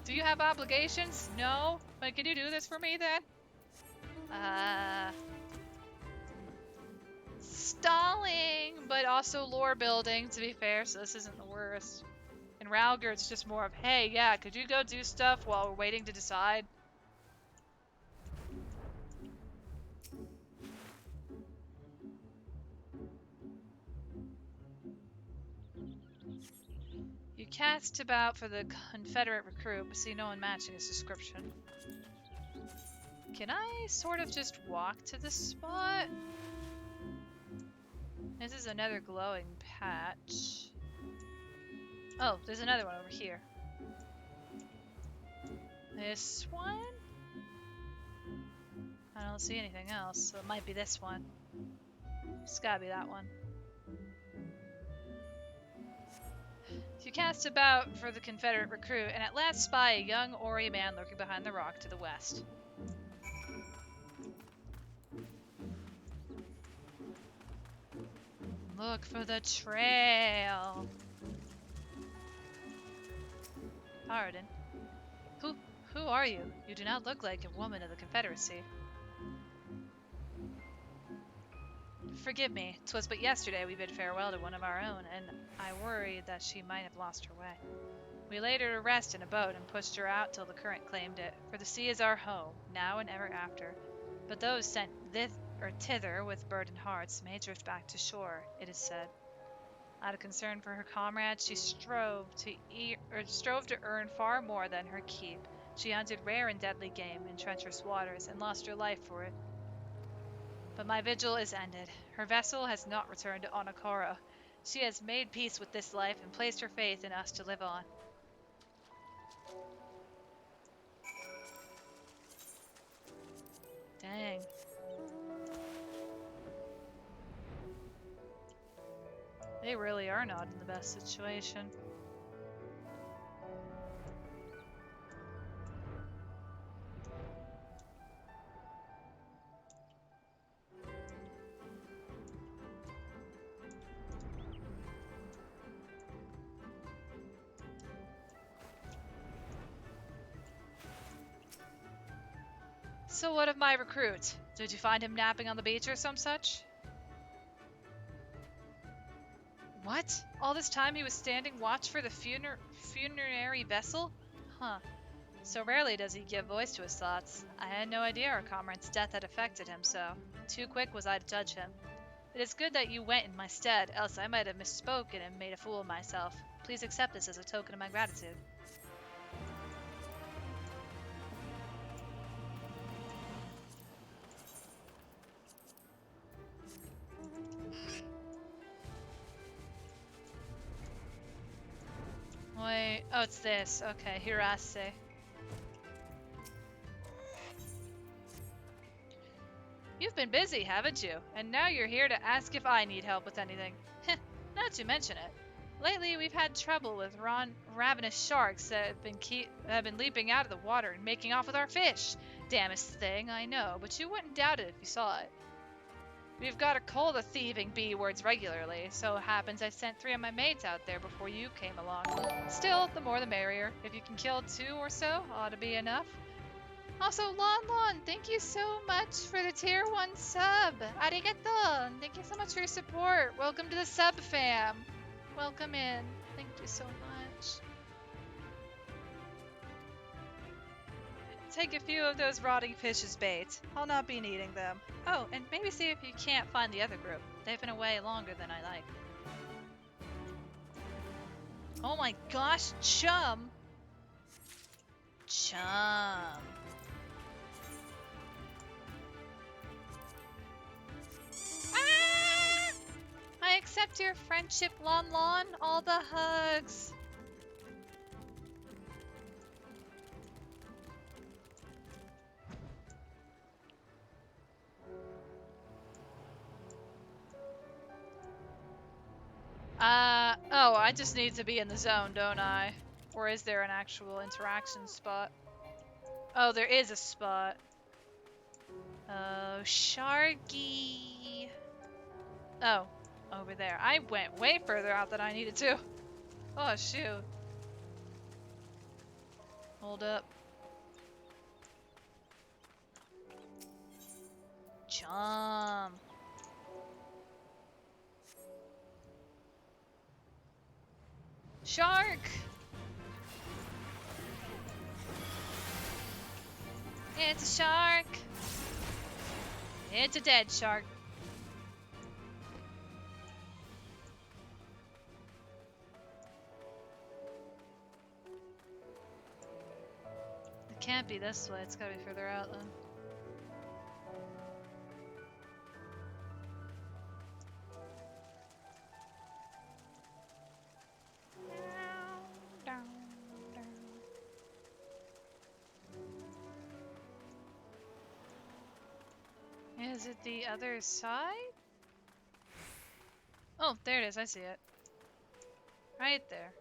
Do you have obligations? No? But can you do this for me then? Stalling, but also lore building, to be fair, so this isn't the worst. In Ralger, it's just more of, hey, yeah, could you go do stuff while we're waiting to decide? You cast about for the Confederate recruit, but see no one matching his description. Can I sort of just walk to this spot? This is another glowing patch. Oh, there's another one over here. This one? I don't see anything else, so it might be this one. It's gotta be that one. You cast about for the Confederate recruit, and at last spy a young Ori man lurking behind the rock to the west. Look for the trail. Pardon. Who are you? You do not look like a woman of the Confederacy. Forgive me. 'Twas but yesterday we bid farewell to one of our own, and I worried that she might have lost her way. We laid her to rest in a boat and pushed her out till the current claimed it, for the sea is our home, now and ever after. But those sent thither with burdened hearts may drift back to shore, it is said. Out of concern for her comrades, she strove to earn far more than her keep. She hunted rare and deadly game in treacherous waters, and lost her life for it. But my vigil is ended. Her vessel has not returned to Onokoro. She has made peace with this life and placed her faith in us to live on. Dang. They really are not in the best situation. So what of my recruit? Did you find him napping on the beach or some such? What? All this time he was standing watch for the funerary vessel? Huh. So rarely does he give voice to his thoughts. I had no idea our comrade's death had affected him so. Too quick was I to judge him. It is good that you went in my stead, else I might have misspoken and made a fool of myself. Please accept this as a token of my gratitude. Wait, oh, it's this. Okay, Hirase. You've been busy, haven't you? And now you're here to ask if I need help with anything. Heh, not to mention it. Lately, we've had trouble with ravenous sharks that have been leaping out of the water and making off with our fish. Damnest thing, I know, but you wouldn't doubt it if you saw it. We've got to cull the thieving B-words regularly, so it happens I sent 3 of my mates out there before you came along. Still, the more the merrier. If you can kill 2 or so, ought to be enough. Also, Lon, thank you so much for the tier 1 sub. Arigato. Thank you so much for your support. Welcome to the sub fam. Welcome in. Thank you so much. Take a few of those rotting fish as bait. I'll not be needing them. Oh, and maybe see if you can't find the other group. They've been away longer than I like. Oh my gosh, chum! Chum. Ah! I accept your friendship, Lon. All the hugs. Oh, I just need to be in the zone, don't I? Or is there an actual interaction spot? Oh, there is a spot. Oh, Sharky. Oh, over there. I went way further out than I needed to. Oh, shoot. Hold up. Jump. Shark! It's a shark! It's a dead shark. It can't be this way, it's gotta be further out then. Is it the other side? Oh, there it is. I see it. Right there.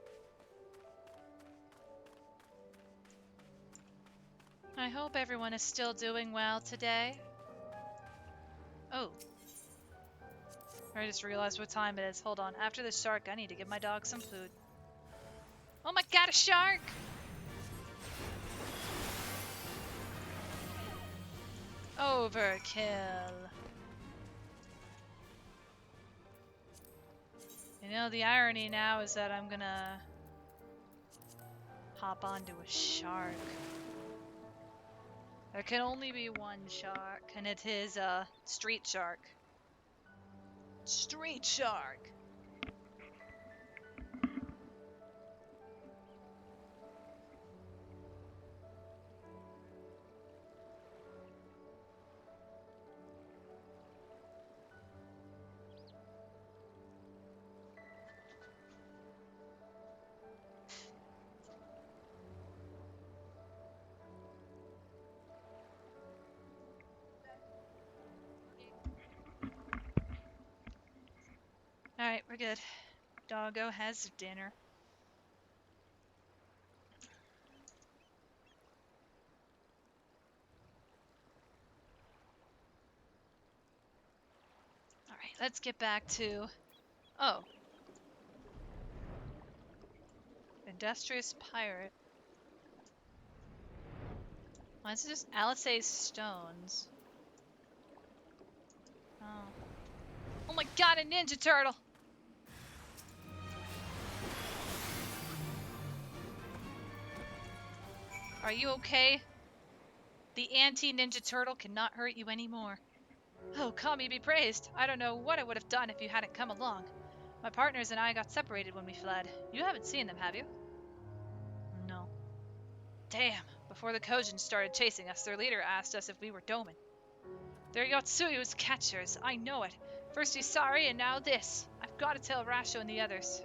I hope everyone is still doing well today. Oh. I just realized what time it is. Hold on. After the shark, I need to give my dog some food. Oh my god, a shark! Overkill. You know, the irony now is that I'm gonna hop onto a shark. There can only be one shark, and it is a street shark. Street shark! Alright, we're good. Doggo has dinner. Alright, let's get back to... Oh. Industrious pirate. Why is it just Alice's stones? Oh. Oh my god, a Ninja Turtle! Are you okay? The anti-Ninja Turtle cannot hurt you anymore. Oh, Kami be praised. I don't know what I would have done if you hadn't come along. My partners and I got separated when we fled. You haven't seen them, have you? No. Damn. Before the Kojin started chasing us, their leader asked us if we were Domin. They're Yotsuyu's catchers. I know it. First he's sorry, and now this. I've got to tell Rasho and the others.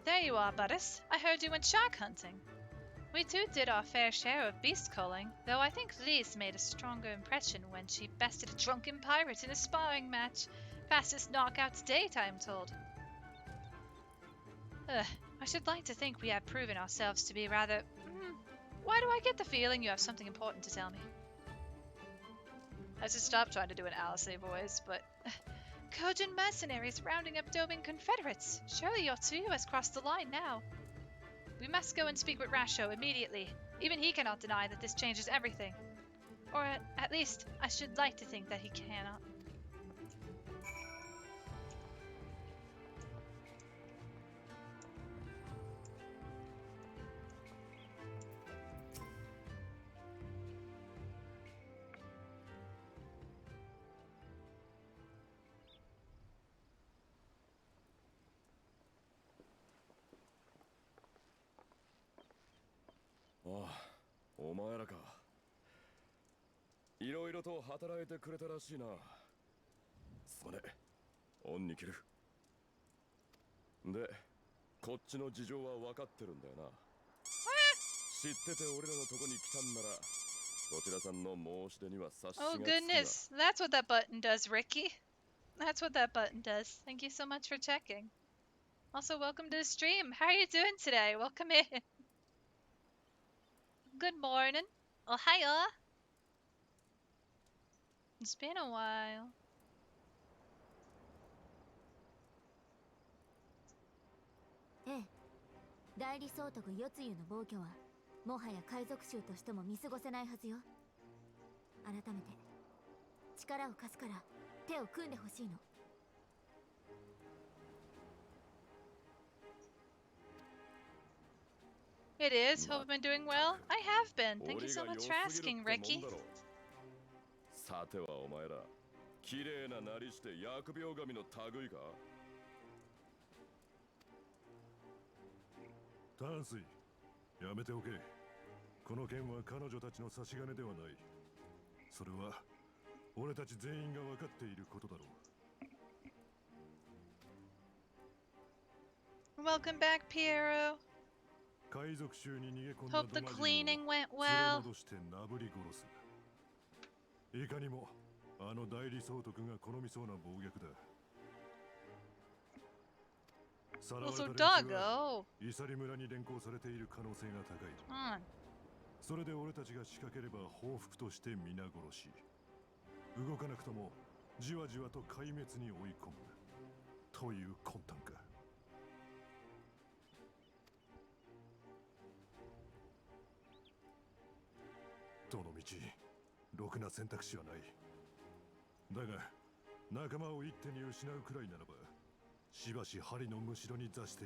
There you are, Buddis. I heard you went shark hunting. We too did our fair share of beast culling, though I think Lise made a stronger impression when she bested a drunken pirate in a sparring match. Fastest knockout to date, I am told. I should like to think we have proven ourselves to be rather... Why do I get the feeling you have something important to tell me? I should stop trying to do an Alice voice, but... Kojin mercenaries rounding up Domin Confederates. Surely Yotsuyu has crossed the line now. We must go and speak with Rasho immediately. Even he cannot deny that this changes everything. Or at least, I should like to think that he cannot.ああ、お前らか。いろいろと働いてくれたらしいな。すまねえ。恩に着る。で、こっちの事情は分かってるんだよな。知ってて俺らのとこに来たんなら、どちらさんの申し出には察しがつくわ。Oh goodness, that's what that button does, Ricky. That's what that button does. Thank you so much for checking. Also, welcome to the stream. How are you doing today? Welcome in. Good morning. Oh, hiya. It's been a while. Eh, 代理総督四つ湯の暴挙はもはや海賊衆としても見過ごせないはずよ。改めて力を貸すから手を組んでほしいの。It is. Hope I've been doing well. I have been. Thank you so much for asking, Ricky. さてはお前ら、綺麗ななりして疫病神の類か。淡水、やめておけ。この件は彼女たちの差し金ではない。それは俺たち全員が分かっていることだろう。 Welcome back, Piero. 海賊衆に逃げ込んだ Hope the ドマ人を cleaning went 連れ well. 戻してなぶり殺す。いかにもあの代理総督が好みそうな暴虐だ。Also, doggo. イサリ村に連行されている可能性が高い。それで俺たちが仕掛ければ報復として皆殺し。動かなくともじわじわと壊滅に追い込むという魂胆か。どの道ろくな選択肢はない。だが仲間を一手に失うくらいならば、しばし針のむしろに座して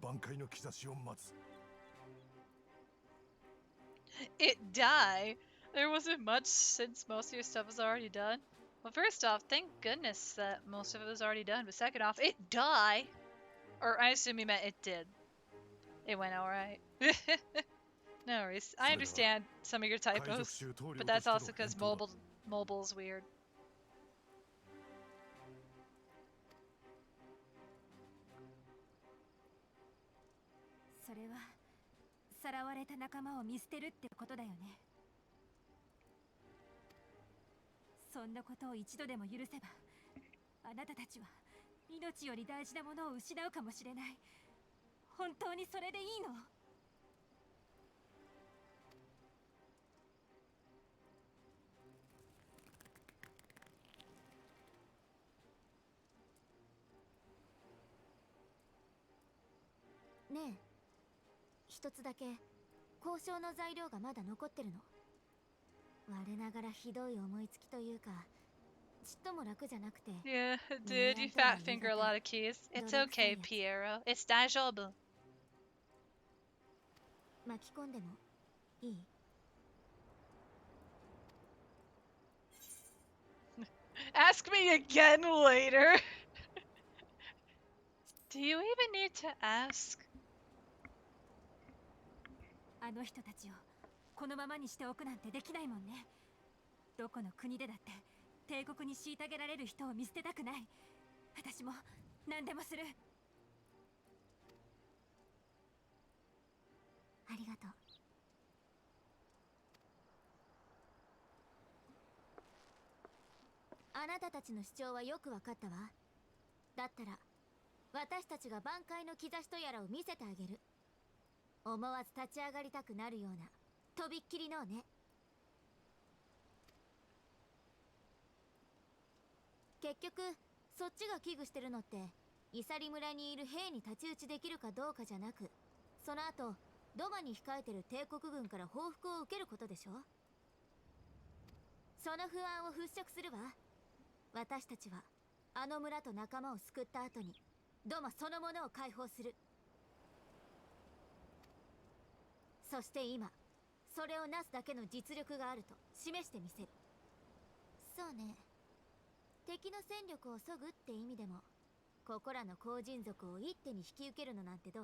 挽回の兆しを待つ。It die? There wasn't much since most of your stuff was already done. Well, first off, thank goodness that most of it was already done. But second off, it die? Or I assume you meant it did. It went alright. No worries. I understand some of your typos, but that's also because mobile's weird. それはさらわれた仲間を見捨てるってことだよね。そんなことを一度でも許せば、あなたたちは命より大事なものを失うかもしれない。本当にそれでいいの？ねえ、一つだけ交渉の材料がまだ残ってるの。我ながらひどい思いつきというか、ちっとも楽じゃなくて。Yeah, dude, you fat finger a lot of keys. It's okay, Piero. It's 大丈夫. 巻き込んでもいい？Ask me again later. Do you even need to ask? あの人たちをこのままにしておくなんてできないもんね。どこの国でだって帝国に虐げられる人を見捨てたくない。私も何でもする。ありがとう。あなたたちの主張はよくわかったわ。だったら私たちが挽回の兆しとやらを見せてあげる。思わず立ち上がりたくなるようなとびっきりのね。結局そっちが危惧してるのってイサリ村にいる兵に太刀打ちできるかどうかじゃなく、その後ドマに控えてる帝国軍から報復を受けることでしょ。その不安を払拭するわ。私たちはあの村と仲間を救った後にドマそのものを解放する。そして今それをなすだけの実力があると示してみせる。そうね、敵の戦力を削ぐって意味でもここらの後人族を一手に引き受けるのなんてどう？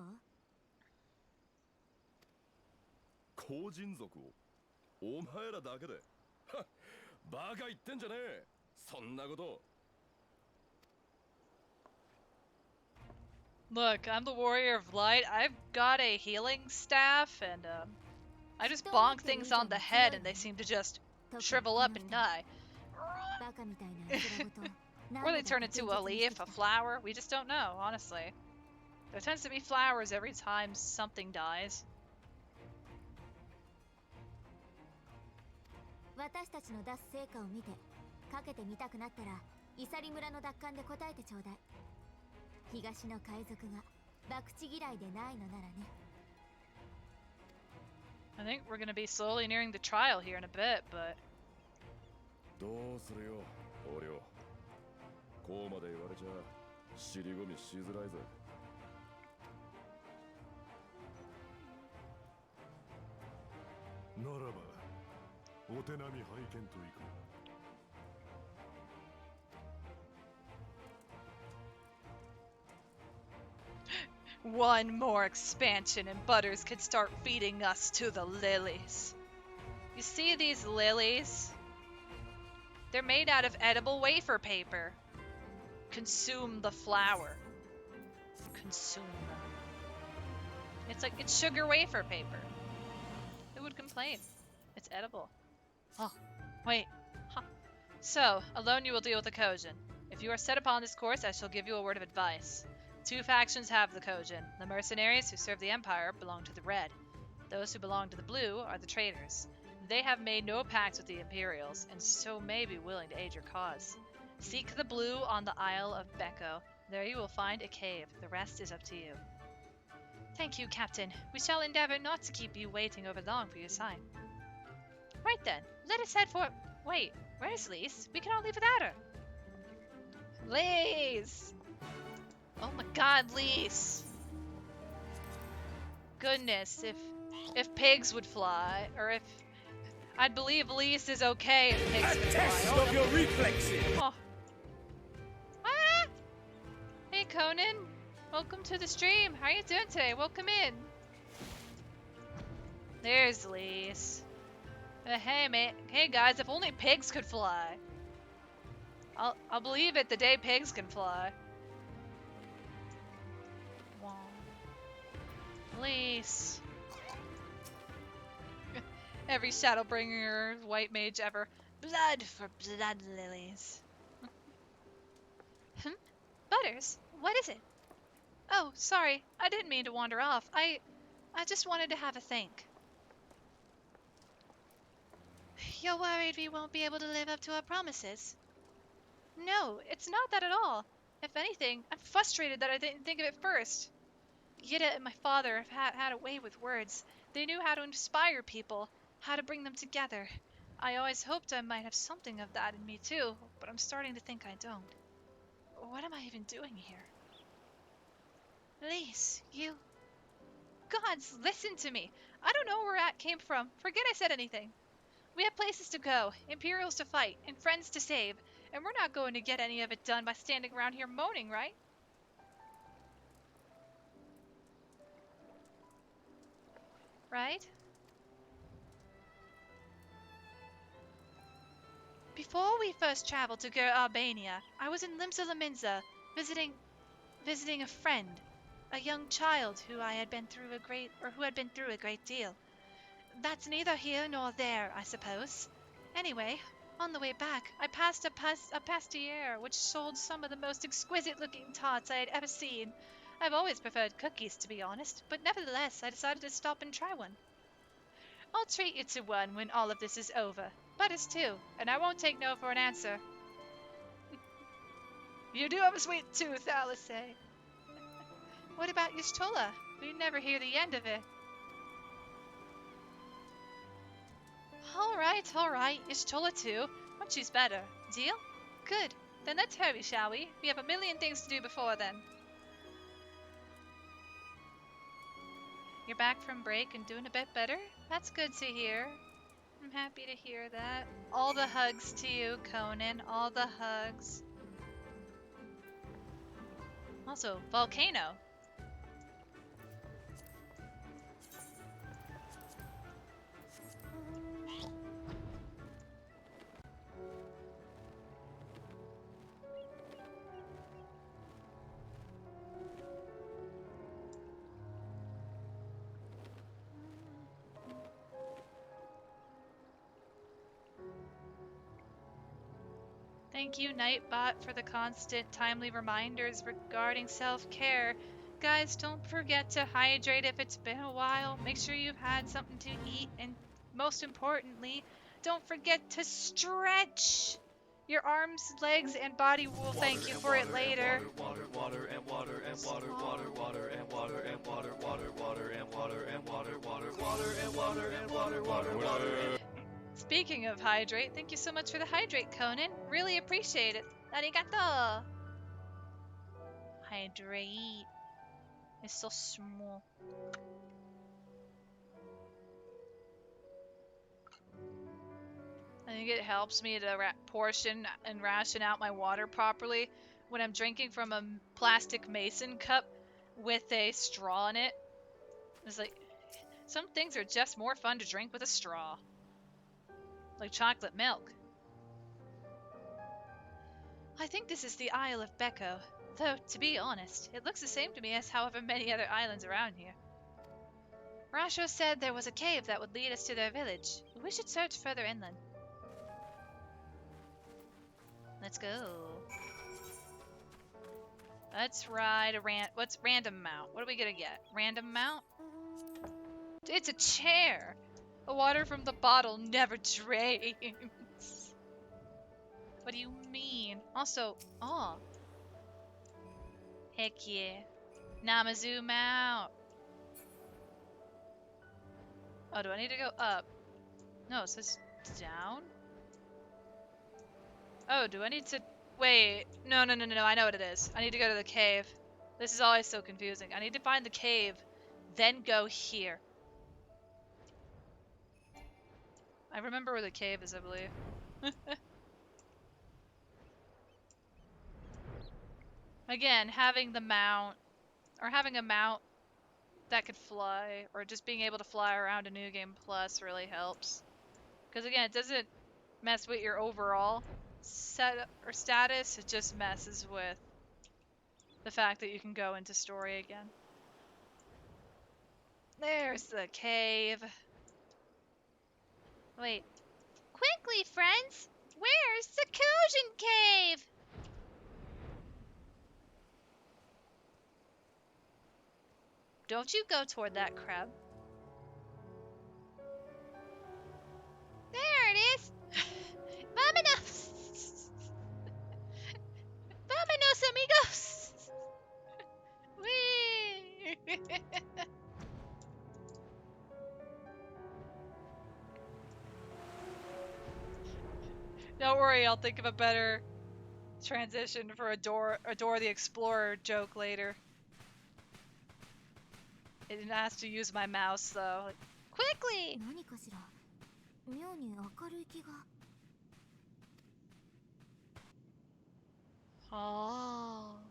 後人族をお前らだけで？はっ、バカ言ってんじゃねえ。そんなこと。 Look, I'm the warrior of light. I've got a healing staff, and I just bonk things on the head, and they seem to just shrivel up and die. Or they turn into a leaf, a flower. We just don't know, honestly. There tends to be flowers every time something dies. 私たちの出す成果を見てかけてみたくなったらイサリ村の奪還で答えてちょうだい。東の海賊が博打嫌いでないのならね。I think we're gonna be slowly nearing the trial here in a bit, but どうするよ、俺を。こうまで言われちゃ尻込みしづらいぜ。ならばお手並み拝見といく。one more expansion and Butters could start feeding us to the lilies. You see these lilies? They're made out of edible wafer paper. Consume the flower. Consume them. It's sugar wafer paper. Who would complain? It's edible. Oh, wait. Huh. So, alone you will deal with the Kojin. If you are set upon this course, I shall give you a word of advice. Two factions have the Kojin. The mercenaries who serve the Empire belong to the red. Those who belong to the blue are the traitors. They have made no pact with the Imperials, and so may be willing to aid your cause. Seek the blue on the Isle of Beko. There you will find a cave. The rest is up to you. Thank you, Captain. We shall endeavor not to keep you waiting over long for your sign. Right then, let us head for... Wait, where's Lise? We cannot leave without her. Lise! Oh my god, Lise! Goodness, if pigs would fly, or if... I'd believe Lise is okay if pigs could fly. Test of your reflexes! Oh. Ah! Hey, Conan. Welcome to the stream. How are you doing today? Welcome in. There's Lise. Hey, man. Hey, guys. If only pigs could fly. I'll believe it the day pigs can fly. Wow. Lise. Every Shadowbringer white mage ever. Blood for blood lilies. Butters, what is it? Oh, sorry. I didn't mean to wander off. I just wanted to have a think. You're worried we won't be able to live up to our promises? No, it's not that at all. If anything, I'm frustrated that I didn't think of it first. Yida and my father have had a way with words. They knew how to inspire people, how to bring them together. I always hoped I might have something of that in me too, but I'm starting to think I don't. What am I even doing here? Lise, you... Gods, listen to me. I don't know where that came from. Forget I said anything. We have places to go, Imperials to fight, and friends to save, and we're not going to get any of it done by standing around here moaning, right? Right? Before we first traveled to Albania, I was in Limsa Laminza, visiting a friend, a young child who had been through a great deal. That's neither here nor there, I suppose. Anyway, on the way back, I passed a pastier which sold some of the most exquisite-looking tarts I had ever seen. I've always preferred cookies, to be honest, but nevertheless, I decided to stop and try one. I'll treat you to one when all of this is over. Butters too, and I won't take no for an answer. You do have a sweet tooth, Alice. What about Y'shtola? We never hear the end of it. All right. Y'shtola too. But she's better. Deal? Good. Then let's hurry, shall we? We have a million things to do before then. You're back from break and doing a bit better? That's good to hear. I'm happy to hear that. All the hugs to you, Conan. All the hugs. Also, volcano. Thank you, Nightbot, for the constant, timely reminders regarding self-care. Guys, don't forget to hydrate if it's been a while. Make sure you've had something to eat, and most importantly, don't forget to stretch. Your arms, legs, and body will thank you for it later. Speaking of hydrate, thank you so much for the hydrate, Conan. Really appreciate it. Arigato! Hydrate. It's so small. I think it helps me to portion and ration out my water properly when I'm drinking from a plastic mason cup with a straw in it. It's like, some things are just more fun to drink with a straw. Like chocolate milk. I think this is the Isle of Beko, though, to be honest, it looks the same to me as however many other islands around here. Rasho said there was a cave that would lead us to their village. We should search further inland. Let's go. Let's ride a what's random mount? What are we gonna get? Random mount? It's a chair! The water from the bottle never drains. What do you mean? Also, oh. Heck yeah. Namazu mount. Oh, do I need to go up? No, it says down? Oh, do I need to... Wait. No, no, no, no, no. I know what it is. I need to go to the cave. This is always so confusing. I need to find the cave, then go here. I remember where the cave is, I believe. Again, having the mount, or having a mount that could fly, or just being able to fly around a New Game Plus really helps. Because again, it doesn't mess with your overall setup or status, it just messes with the fact that you can go into story again. There's the cave. Wait. Quickly, friends! Where's the Kujin Cave? Don't you go toward that crab. There it is! Vámonos! Vámonos, amigos! Whee! Don't worry, I'll think of a better transition for a Dora the Explorer joke later. I didn't ask to use my mouse though. Like, quickly! 何かしら妙に明るい気が Oh.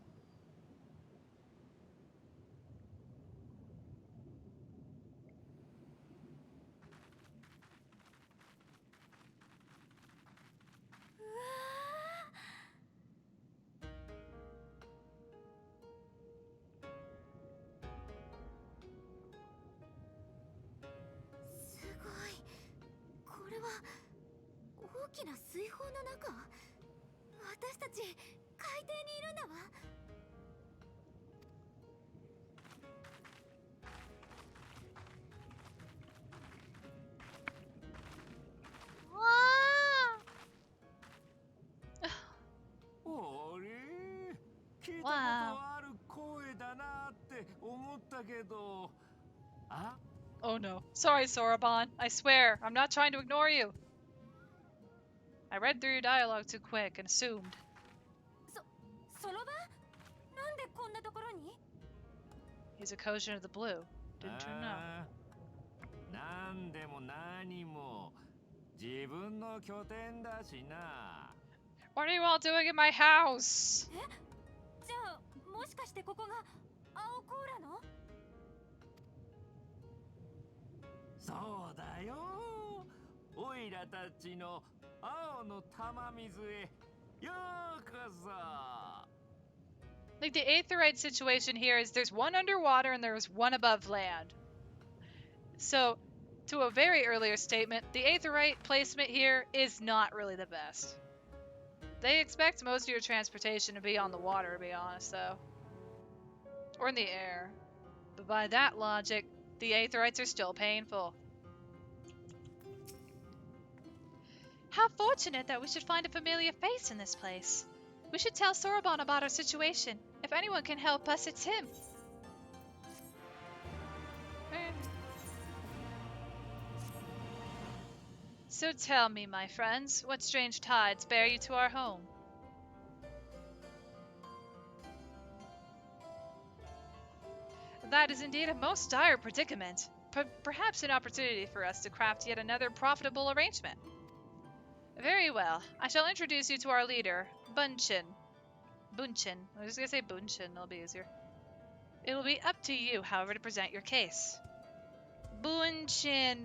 Wow. Oh no. Sorry, Soroban. I swear, I'm not trying to ignore you. I read through your dialogue too quick and assumed. そろばんなんでこんなところに He's a Kojin of the Blue. Didn't you know? なんでも何も自分の拠点だしな。What are you all doing in my house? じゃあもしかしてここが青コーラのそうだよ。オイラたちの青の玉水へようこそ。Like, the Aetheryte situation here is there's one underwater and there's one above land. So, to a very earlier statement, the Aetheryte placement here is not really the best. They expect most of your transportation to be on the water, to be honest, though. Or in the air. But by that logic, the Aetherites are still painful. How fortunate that we should find a familiar face in this place. We should tell Soroban about our situation. If anyone can help us, it's him. So tell me, my friends, what strange tides bear you to our home? That is indeed a most dire predicament. Perhaps an opportunity for us to craft yet another profitable arrangement. Very well. I shall introduce you to our leader, Bunchin. Bunchin. I'm just gonna say Bunchin, it'll be easier. It will be up to you, however, to present your case. Bunchin.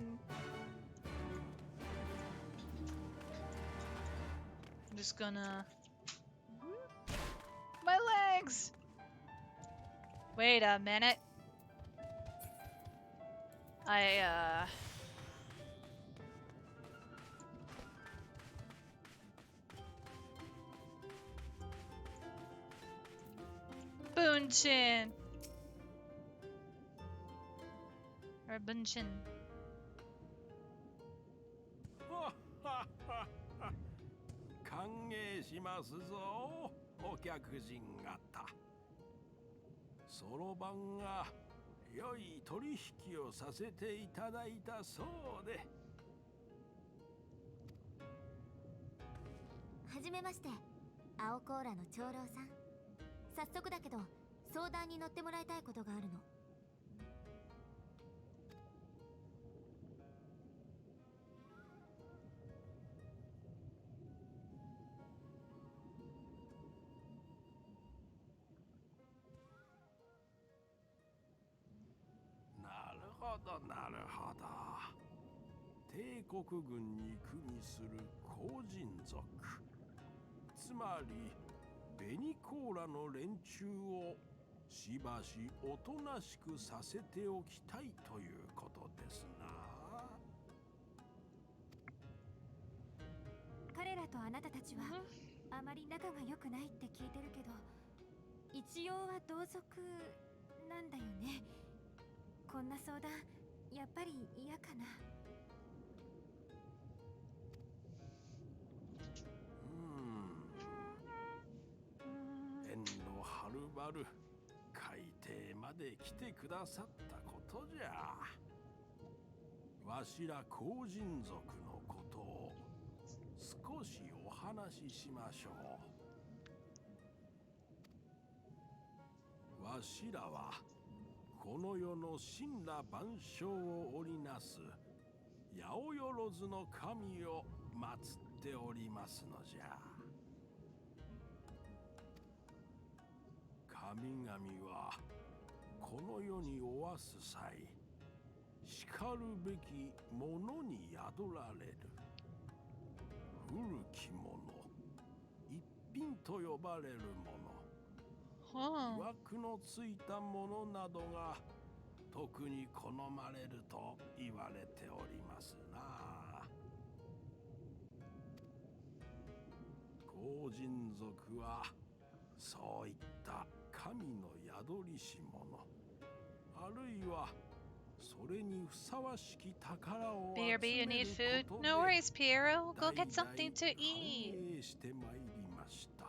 I'm just gonna... My legs! Wait a minute. Bunshin. Or Bunshin. 歓迎しますぞ、お客人方。そろばんが良い取引をさせていただいたそうで。はじめまして、青コーラの長老さん。早速だけど相談に乗ってもらいたいことがあるの。なるほどなるほど。帝国軍に組みする後人族、つまりベニコーラの連中をしばしおとなしくさせておきたいということですな。彼らとあなたたちはあまり仲が良くないって聞いてるけど、一応は同族なんだよね。こんな相談やっぱり嫌かな。縁のはるばる海底まで来てくださったことじゃ。わしら後人族のことを少しお話ししましょう。わしらはこの世の神羅万象を織りなす八百万の神を祀っておりますのじゃ。神々はこの世におわす際、しかるべきものに宿られる。古きもの、一品と呼ばれるもの、曰くのついたものなどが特に好まれると言われておりますな。後人族はそういった神の宿りし者、あるいはそれにふさわしき宝を集 BRB, you め need る food? ことで No worries, Piero. Go 代 get 々 something to 繁 eat. 栄してまいりました。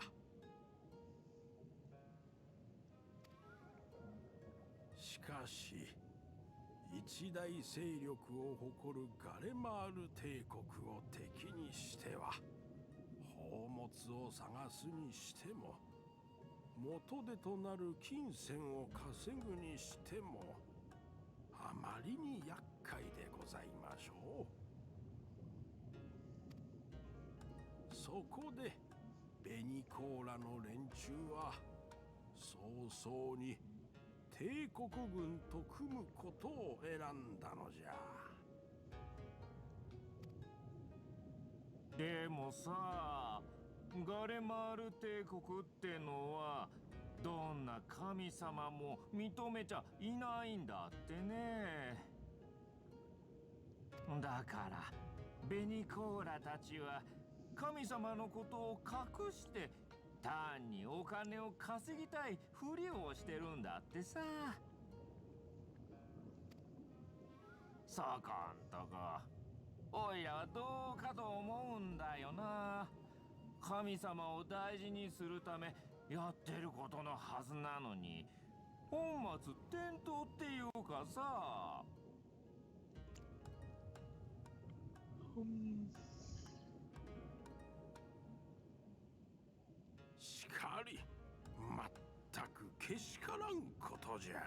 しかし一大勢力を誇るガレマール帝国を敵にしては、宝物を探すにしても、元手となる金銭を稼ぐにしても、あまりに厄介でございましょう。そこでベニコーラの連中は早々に帝国軍と組むことを選んだのじゃ。でもさ、ガレマール帝国ってのはどんな神様も認めちゃいないんだってね。だからベニコーラたちは神様のことを隠して単にお金を稼ぎたいふりをしてるんだってさ。そこんとこおいらはどうかと思うんだよな。神様を大事にするためやってることのはずなのに、本末転倒っていうかさ。しかり、まったくけしからんことじゃ。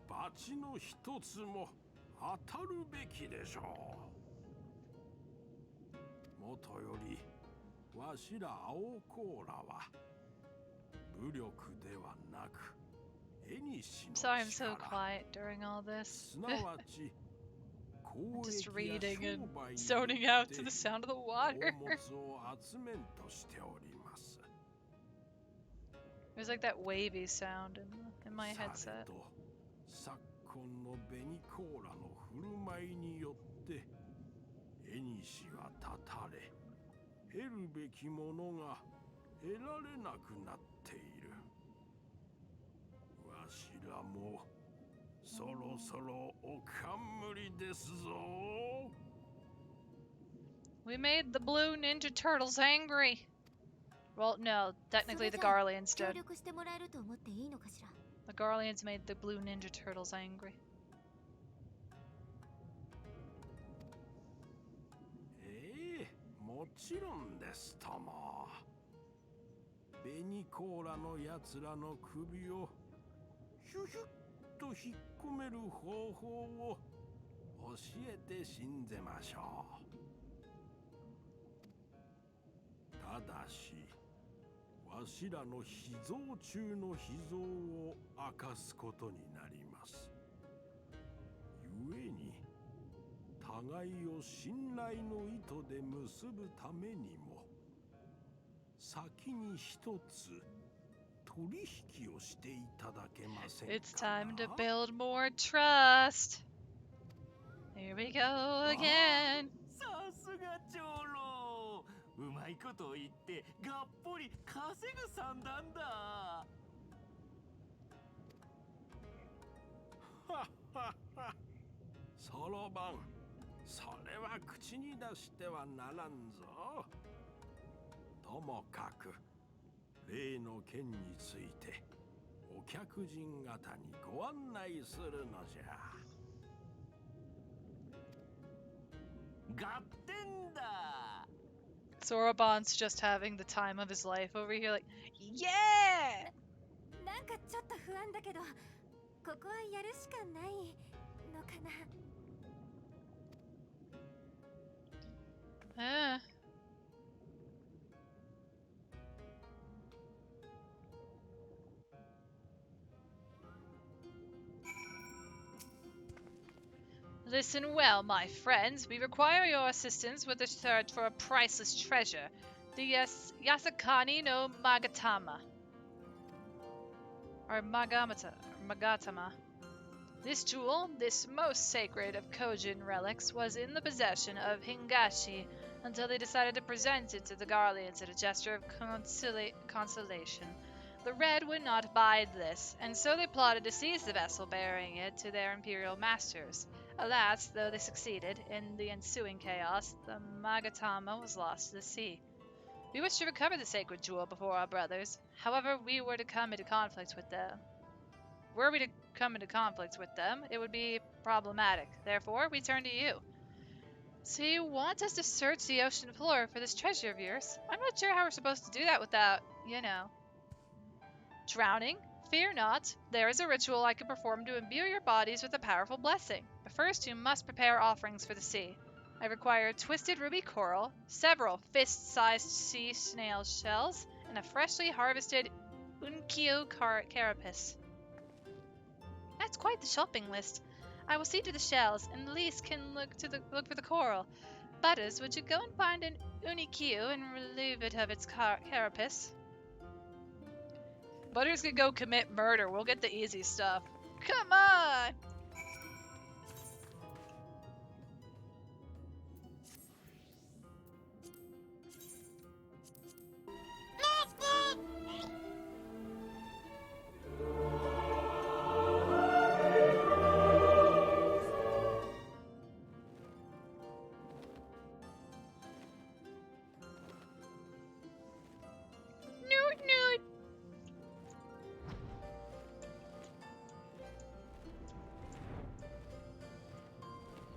罰の一つも当たるべきでしょう。もとよりわしら青コーラは武力ではなく絵にしの Sorry, I'm so 力、 quiet during all this. すなわち I'm 交 just 易や reading 商 and 売に zoning よっ out て to the sound of the 宝 water. 物を集めんとしております。 There's like that wavy sound in my され headset. ど昨今のベニコーラの振る舞いによって絵にしは断たれ、得るべきものが得られなくなっている。そろそろお冠ですぞ。 We made the blue Ninja Turtles angry. Well, no, technically the Garleans 協 did. 力してもらえると思っていいのかしら。 The Garleans made the blue Ninja Turtles angry. もちろんですとも。紅コーラのやつらの首をヒュヒュッと引っ込める方法を教えてしんぜましょう。ただしわしらの秘蔵中の秘蔵を明かすことになります。ゆえに互いを信頼の糸で結ぶためにも先に一つ取引をしていただけませんかな。 It's time to build more trust. Here we go again. さすが長老、うまいこと言ってがっぽり稼ぐ算段だ。はっはっは。そろばん、それは口に出してはならんぞ。ともかく例の件についてお客人方にご案内するのじゃ。合点だ。 Soroban's just having the time of his life over here, like, yeah! なんかちょっと不安だけど、ここはやるしかないのかな。Listen well, my friends. We require your assistance with the search for a priceless treasure, the Yasakani no Magatama. Or Magatama. This jewel, this most sacred of Kojin relics, was in the possession of Hingashi until they decided to present it to the Garleans as a gesture of consolation. The Red would not abide this, and so they plotted to seize the vessel bearing it to their imperial masters. Alas, though they succeeded, in the ensuing chaos, the Magatama was lost to the sea. We wish to recover the sacred jewel before our brothers. However, were we to come into conflict with them, it would be problematic. Therefore, we turn to you. So you want us to search the ocean floor for this treasure of yours? I'm not sure how we're supposed to do that without, drowning. Fear not. There is a ritual I can perform to imbue your bodies with a powerful blessing. But first, you must prepare offerings for the sea. I require twisted ruby coral, several fist-sized sea snail shells, and a freshly harvested unkyo carapace. That's quite the shopping list. I will see to the shells, and Elise can look for the coral. Butters, would you go and find an unikyu and relieve it of its carapace? Butters can go commit murder. We'll get the easy stuff. Come on!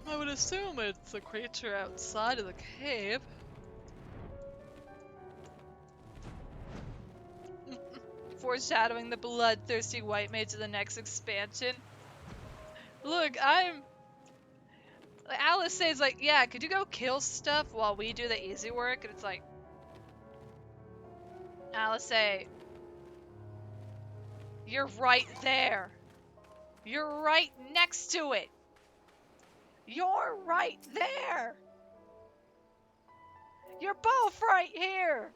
I would assume it's a creature outside of the cave. Foreshadowing the bloodthirsty white mage of the next expansion. Look, Alice says, like, yeah, could you go kill stuff while we do the easy work? And it's like, Alice say, you're right there. You're right next to it. You're right there! You're both right here!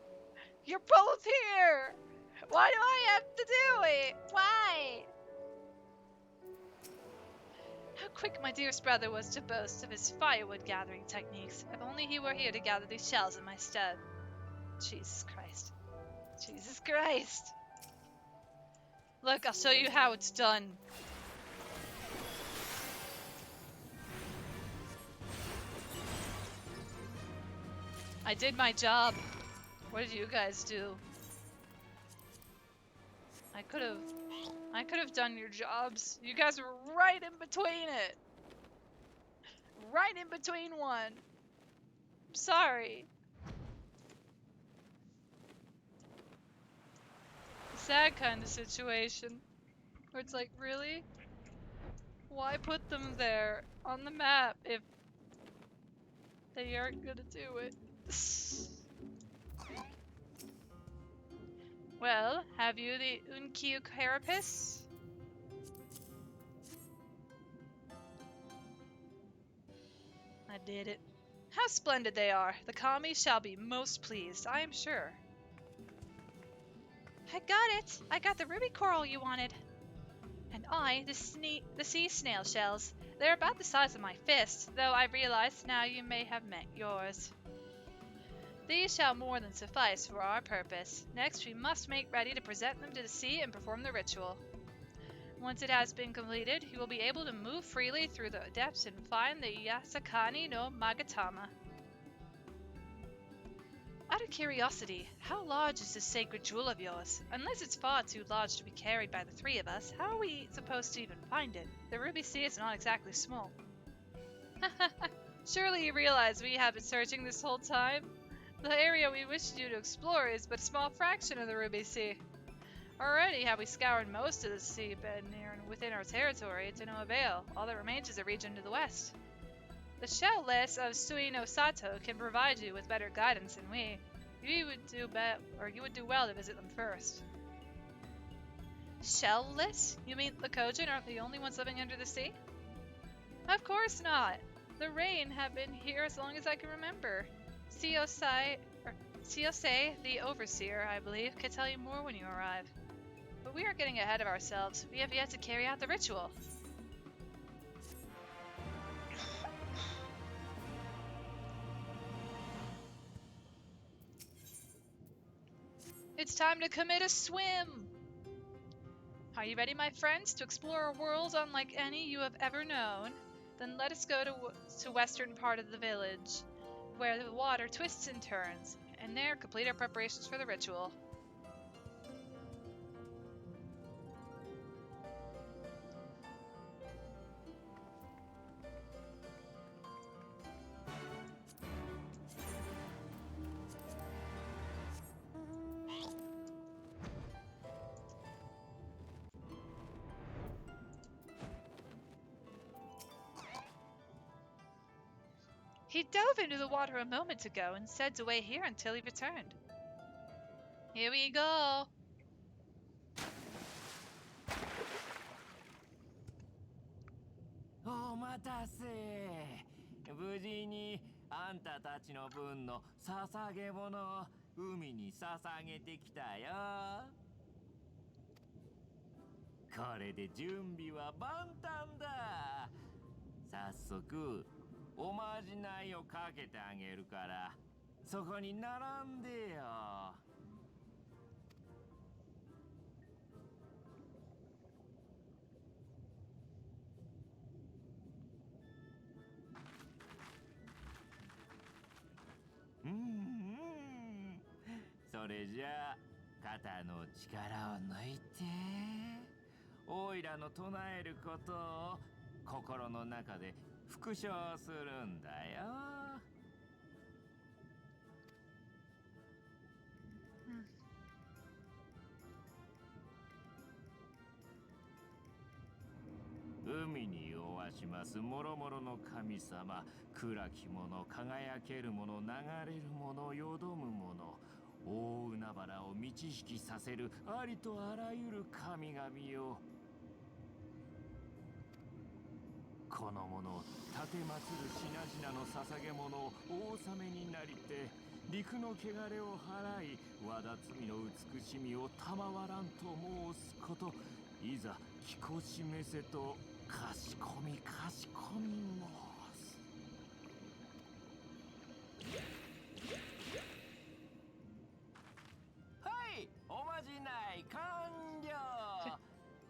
You're both here! Why do I have to do it? Why? How quick my dearest brother was to boast of his firewood gathering techniques. If only he were here to gather these shells in my stead. Jesus Christ. Jesus Christ! Look, I'll show you how it's done. I did my job. What did you guys do? I could have done your jobs. You guys were right in between it. Right in between one. Sorry. Sad kind of situation. Where it's like, really? Why put them there on the map if they aren't gonna do it? Well, have you the Unkyu carapace? I did it. How splendid they are. The kami shall be most pleased, I am sure. I got it! I got the ruby coral you wanted. And I, the sea snail shells. They're about the size of my fist, though I realize now you may have met yours. These shall more than suffice for our purpose. Next, we must make ready to present them to the sea and perform the ritual. Once it has been completed, you will be able to move freely through the depths and find the Yasakani no Magatama. Out of curiosity, how large is this sacred jewel of yours? Unless it's far too large to be carried by the three of us, how are we supposed to even find it? The Ruby Sea is not exactly small. Surely you realize we have been searching this whole time? The area we wish you to explore is but a small fraction of the Ruby Sea. Already have we scoured most of the seabed near and within our territory to no avail. All that remains is a region to the west. The shell list of Sui no Sato can provide you with better guidance than we. You would do well to visit them first. Shell lists? You mean the Kojin aren't the only ones living under the sea? Of course not. The rain have been here as long as I can remember. Siosei, the overseer, I believe, could tell you more when you arrive. But we are getting ahead of ourselves. We have yet to carry out the ritual. It's time to commit a swim! Are you ready, my friends, to explore a world unlike any you have ever known? Then let us go to western part of the village, where the water twists and turns, and there complete our preparations for the ritual. He dove into the water a moment ago and said to wait here until he returned. Here we go. Omatase! 無事にあんたたちの分の捧げ物を海に捧げてきたよ。これで準備は万端だ。早速おまじないをかけてあげるからそこに並んでよ。それじゃあ肩の力を抜いてオイラの唱えることを心の中で復唱するんだよ。海におわしますもろもろの神様、暗きもの、輝けるもの、流れるもの、よどむもの、大海原を満ち引きさせるありとあらゆる神々よ。この者を立てまつる品々の捧げ物をお納めになりて、陸の汚れを払い、和田罪の美しみを賜らんと申すこと、いざきこしめせとかしこみ申す。はい、おまじない完了。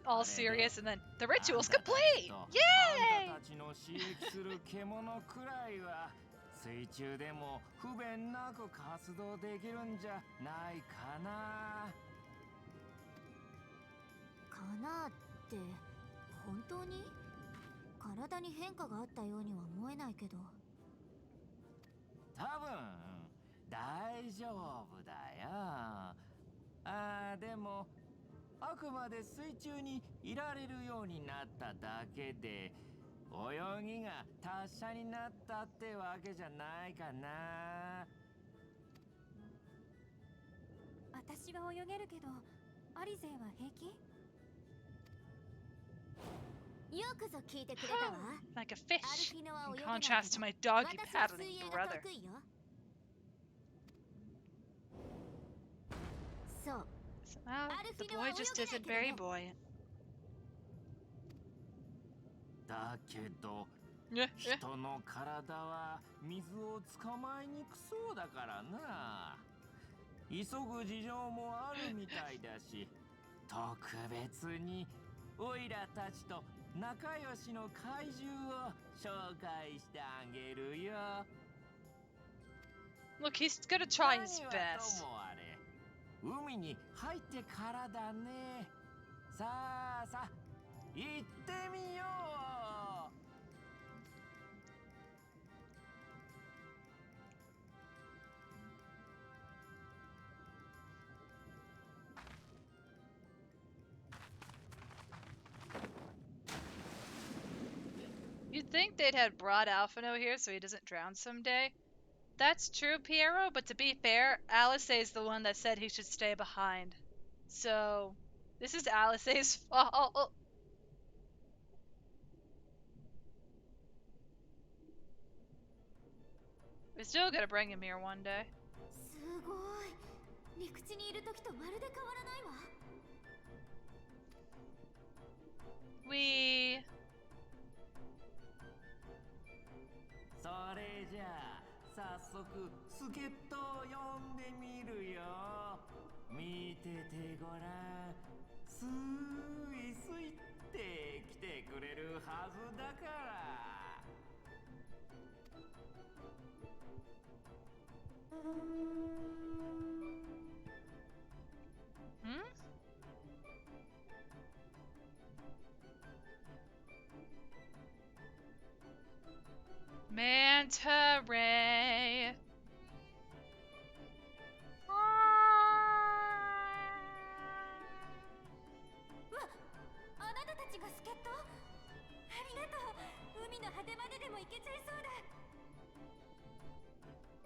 All serious, and then the ritual's complete! Yay! あんたたちの刺激する獣くらいはす水中でも不便なく活動できるんじゃないかな。かなって本当に？体に変化があったようには思えないけど。多分大丈夫だよ。でもあくまで水中にいられるようになっただけで泳ぎが達者になったってわけじゃないかな。私は泳げるけど、アリゼは平気？よくぞ聞いてくれたわ。Like a fish, in contrast to my doggy paddling brother. そう。 Somehow, the boy just isn't very buoyant. だけどYeah, yeah. 人の体は水を捕まえにくそうだからな。急ぐ事情もあるみたいだし、特別にオイラたちと仲良しの怪獣を紹介してあげるよ。Look, he's gonna try his 何は best. ともあれ、海に入ってからだね。さあさあ、行ってみよう。You'd think they'd had brought Alphino here so he doesn't drown someday. That's true, Piero, but to be fair, Alice's the one that said he should stay behind. So, this is Alice's fault. We're still gonna bring him here one day. すごい。陸地にいる時とまるで変わらないわ。We. それじゃあ早速助っ人を呼んでみるよ。見ててごらん。スイスイって来てくれるはずだから。Hmm? Manta Ray. あなたたちが助っ人？ありがとう。海の果てまででも行けちゃいそうだ。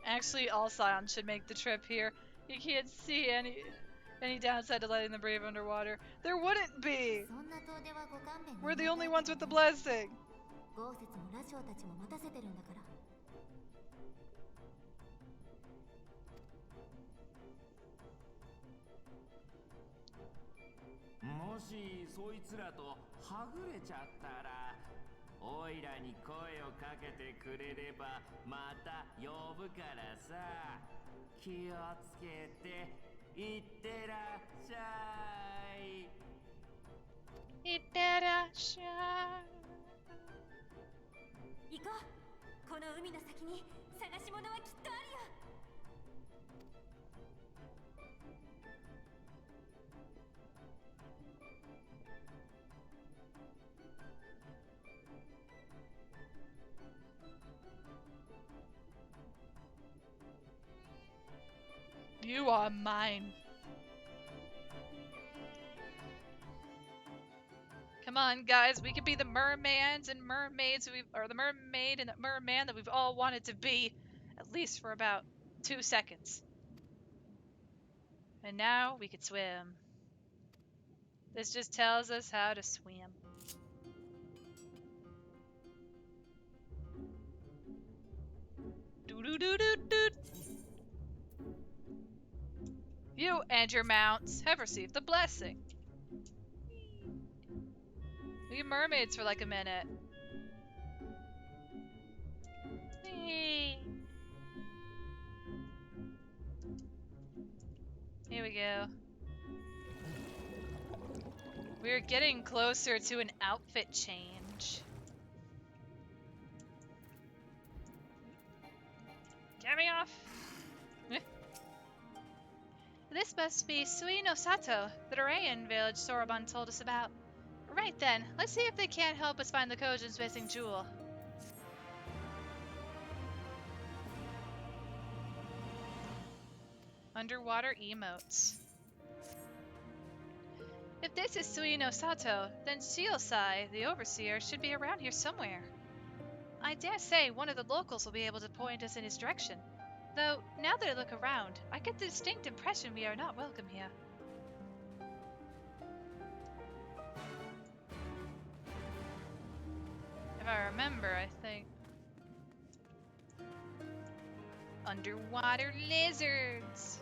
Actually, all Scions should make the trip here. You can't see any downside to letting them breathe underwater. There wouldn't be! そんな遠出はご勘弁。 We're the only ones with the blessing! 豪雪もラジオたちも待たせてるんだから。もしそいつらとはぐれちゃったら、おいらに声をかけてくれればまた呼ぶからさ。気をつけていってらっしゃい。いってらっしゃい。行こう。この海の先に探し物はきっとあるよ。 You are mine. Come on, guys. We could be the mermans and mermaids or the mermaid and the merman that we've all wanted to be, at least for about 2 seconds. And now we could swim. This just tells us how to swim. Doo-doo-doo-doo-doo. You and your mounts have received the blessing. We get mermaids for like a minute. Here we go. We're getting closer to an outfit change. Get me off! This must be Sui no Sato, the Dorayan village Soroban told us about. Right then, let's see if they can't help us find the Kojin's missing jewel. Underwater emotes. If this is Sui no Sato, then Shiosai, the overseer, should be around here somewhere. I dare say one of the locals will be able to point us in his direction. Though, now that I look around, I get the distinct impression we are not welcome here. If I remember, I think... Underwater lizards!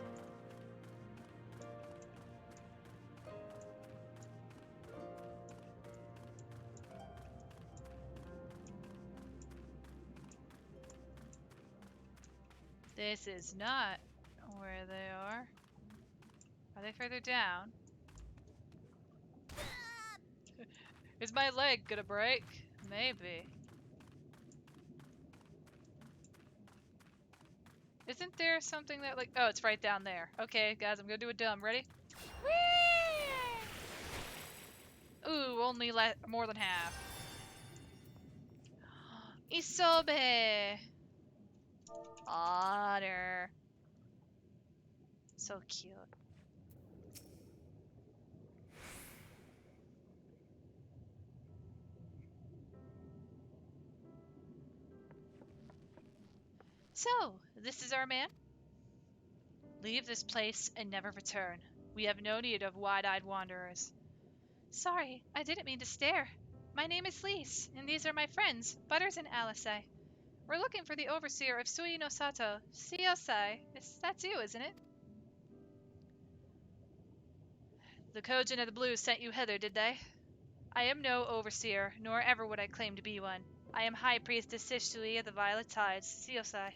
This is not where they are. Are they further down? Is my leg gonna break? Maybe. Isn't there something that like... Oh, it's right down there. Okay, guys, I'm gonna do a dumb. Ready? Whee! Ooh, only more than half. Isobe! Otter. So cute. So, this is our man? Leave this place and never return. We have no need of wide-eyed wanderers. Sorry, I didn't mean to stare. My name is Lise, and these are my friends, Butters and Alice. We're looking for the overseer of Sui no Sato, Shiosai. That's you, isn't it? The Kojin of the Blue sent you hither, did they? I am no overseer, nor ever would I claim to be one. I am High Priestess Shisui of the Violet Tides, Shiosai.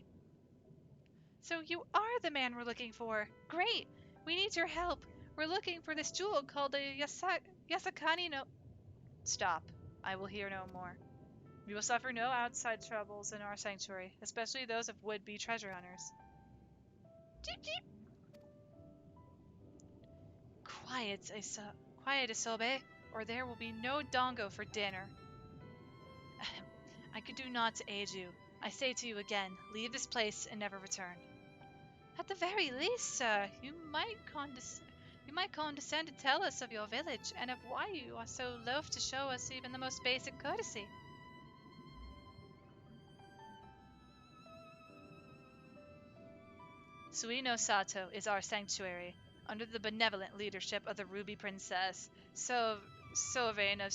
So you are the man we're looking for. Great! We need your help. We're looking for this jewel called the Yasakani no... Stop. I will hear no more. We will suffer no outside troubles in our sanctuary, especially those of would-be treasure hunters. Jeep, jeep. Quiet, Isobe, or there will be no dongo for dinner. I could do naught to aid you. I say to you again, leave this place and never return. At the very least, sir, you might condescend to tell us of your village and of why you are so loath to show us even the most basic courtesy. Sui no Sato is our sanctuary, under the benevolent leadership of the Ruby Princess, Sovereign of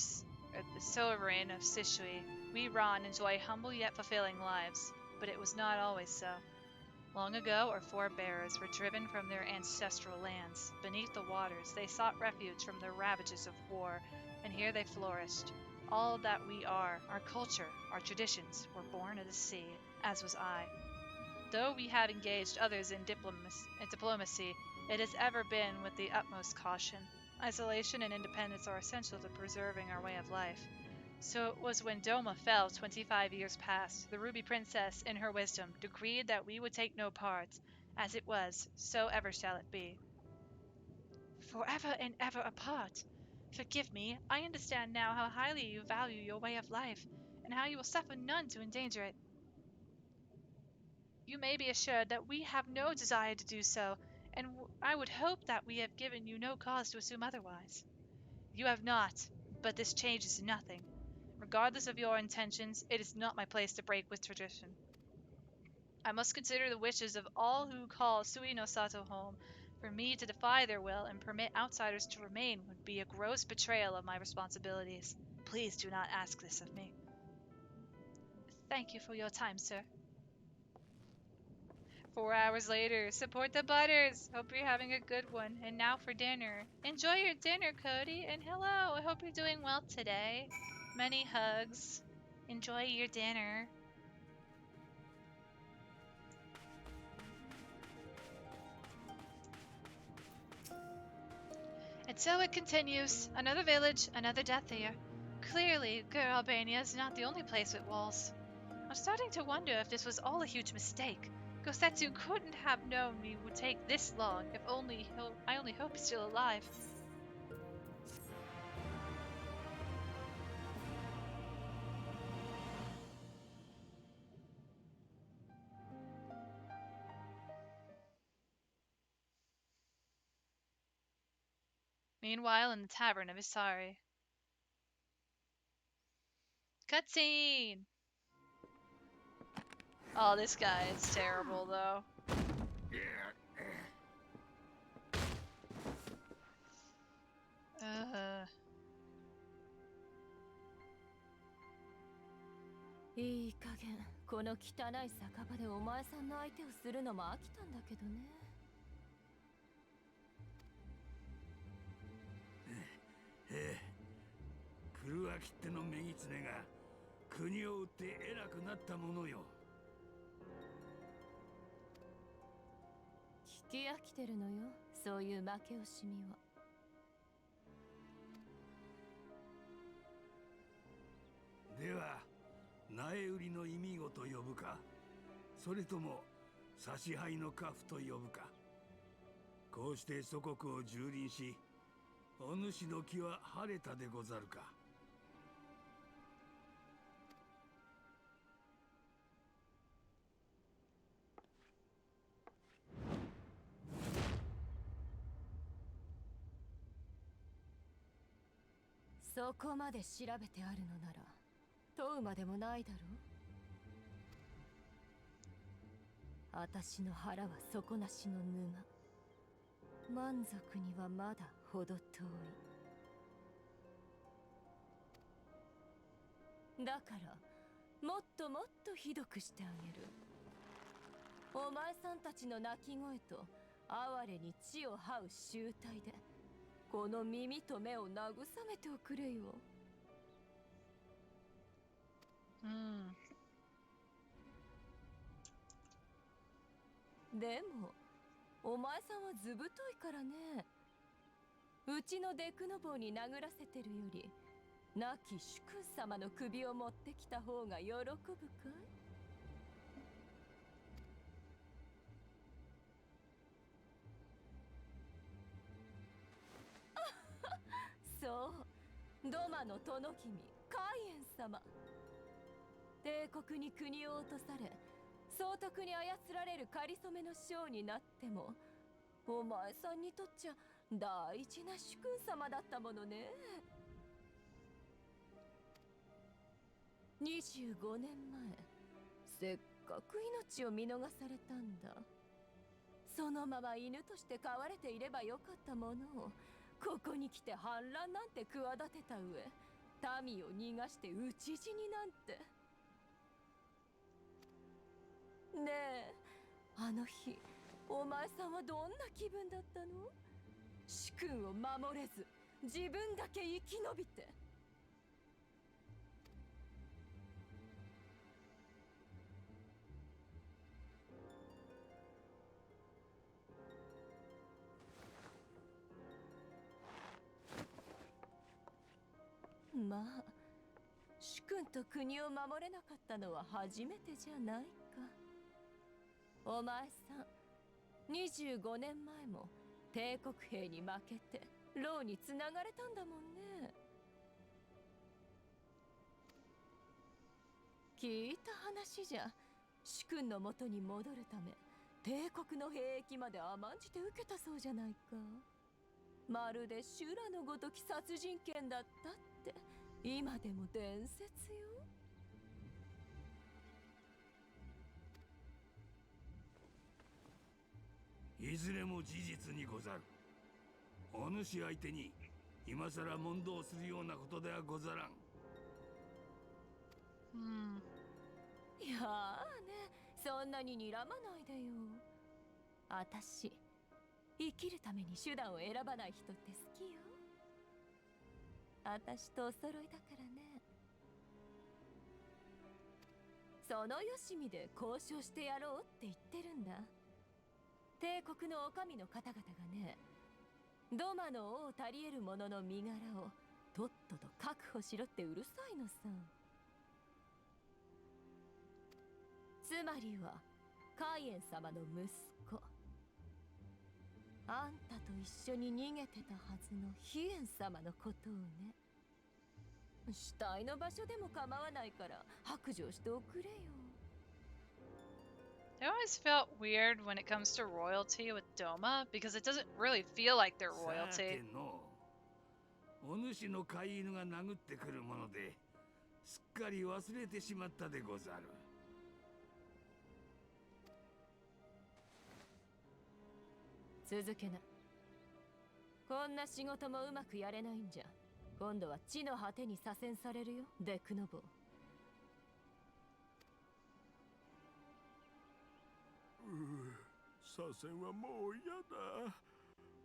Shisui. We Ron enjoy humble yet fulfilling lives, but it was not always so. Long ago, our forebears were driven from their ancestral lands. Beneath the waters, they sought refuge from the ravages of war, and here they flourished. All that we are, our culture, our traditions, were born of the sea, as was I. Though we have engaged others in diplomacy, it has ever been with the utmost caution. Isolation and independence are essential to preserving our way of life. So it was when Doma fell 25 years past, the Ruby Princess, in her wisdom, decreed that we would take no part. As it was, so ever shall it be. Forever and ever apart. Forgive me, I understand now how highly you value your way of life, and how you will suffer none to endanger it. You may be assured that we have no desire to do so, and I would hope that we have given you no cause to assume otherwise. You have not, but this changes nothing. Regardless of your intentions, it is not my place to break with tradition. I must consider the wishes of all who call Sui no Sato home. For me to defy their will and permit outsiders to remain would be a gross betrayal of my responsibilities. Please do not ask this of me. Thank you for your time, sir. 4 hours later, support the Butters. Hope you're having a good one. And now for dinner. Enjoy your dinner, Cody. And hello, I hope you're doing well today. Many hugs. Enjoy your dinner. And so it continues. Another village, another death here. Clearly, Gur Albania is not the only place with walls. I'm starting to wonder if this was all a huge mistake. Gosetsu couldn't have known we would take this long. If only I only hope he's still alive. Meanwhile, in the tavern of Isari. Cutscene! Oh, this guy is terrible, though.いい加減この汚い酒場でお前さんの相手をするのも飽きたんだけどね。黒脇っての女狐が国を売って偉くなったものよ。聞き飽きてるのよ、そういう負け惜しみは。では苗売りの意味ごと呼ぶか、それとも差し配の家父と呼ぶか。こうして祖国を蹂躙し、お主の気は晴れたでござるか。そこまで調べてあるのなら問うまでもないだろう。私の腹は底なしの沼。満足にはまだほど遠い。だからもっともっとひどくしてあげる。お前さんたちの鳴き声と哀れに地を這う集体でこの耳と目を慰めておくれよ。でもお前さんはずぶといからね。うちのデクノボーに殴らせてるより亡き主君様の首を持ってきた方が喜ぶかい？そう、ドマの殿君カイエン様。帝国に国を落とされ総督に操られるかりそめの将になってもお前さんにとっちゃ大事な主君様だったものね。25年前せっかく命を見逃されたんだ。そのまま犬として飼われていればよかったものをここに来て反乱なんて企てた上民を逃がして討ち死になんて。ねえ、あの日お前さんはどんな気分だったの？主君を守れず自分だけ生き延びて。まあ主君と国を守れなかったのは初めてじゃないか。お前さん25年前も帝国兵に負けて牢につながれたんだもんね。聞いた話じゃ主君の元に戻るため帝国の兵役まで甘んじて受けたそうじゃないか。まるで修羅のごとき殺人剣だったって今でも伝説よ。いずれも事実にござる。お主相手に今さら問答するようなことではござらん。いやあね、そんなに睨まないでよ。あたし生きるために手段を選ばない人って好きよ。あたしとお揃いだからね。そのよしみで交渉してやろうって言ってるんだ。帝国の女将の方々がね、ドマの王たり得る者の身柄をとっとと確保しろってうるさいのさ。つまりはカイエン様の息子。あんたと一緒に逃げてたはずのヒエン様のことをね。死体の場所でも構わないから白状しておくれよ。I always felt weird when it comes to royalty with Doma because it doesn't really feel like they're さて royalty. のお主の飼い犬が殴ってくるものですっかり忘れてしまったでござる。続けな。こんな仕事もうまくやれないんじゃ今度は地の果てに左遷されるよ、デクノボー。左遷はもう嫌だ。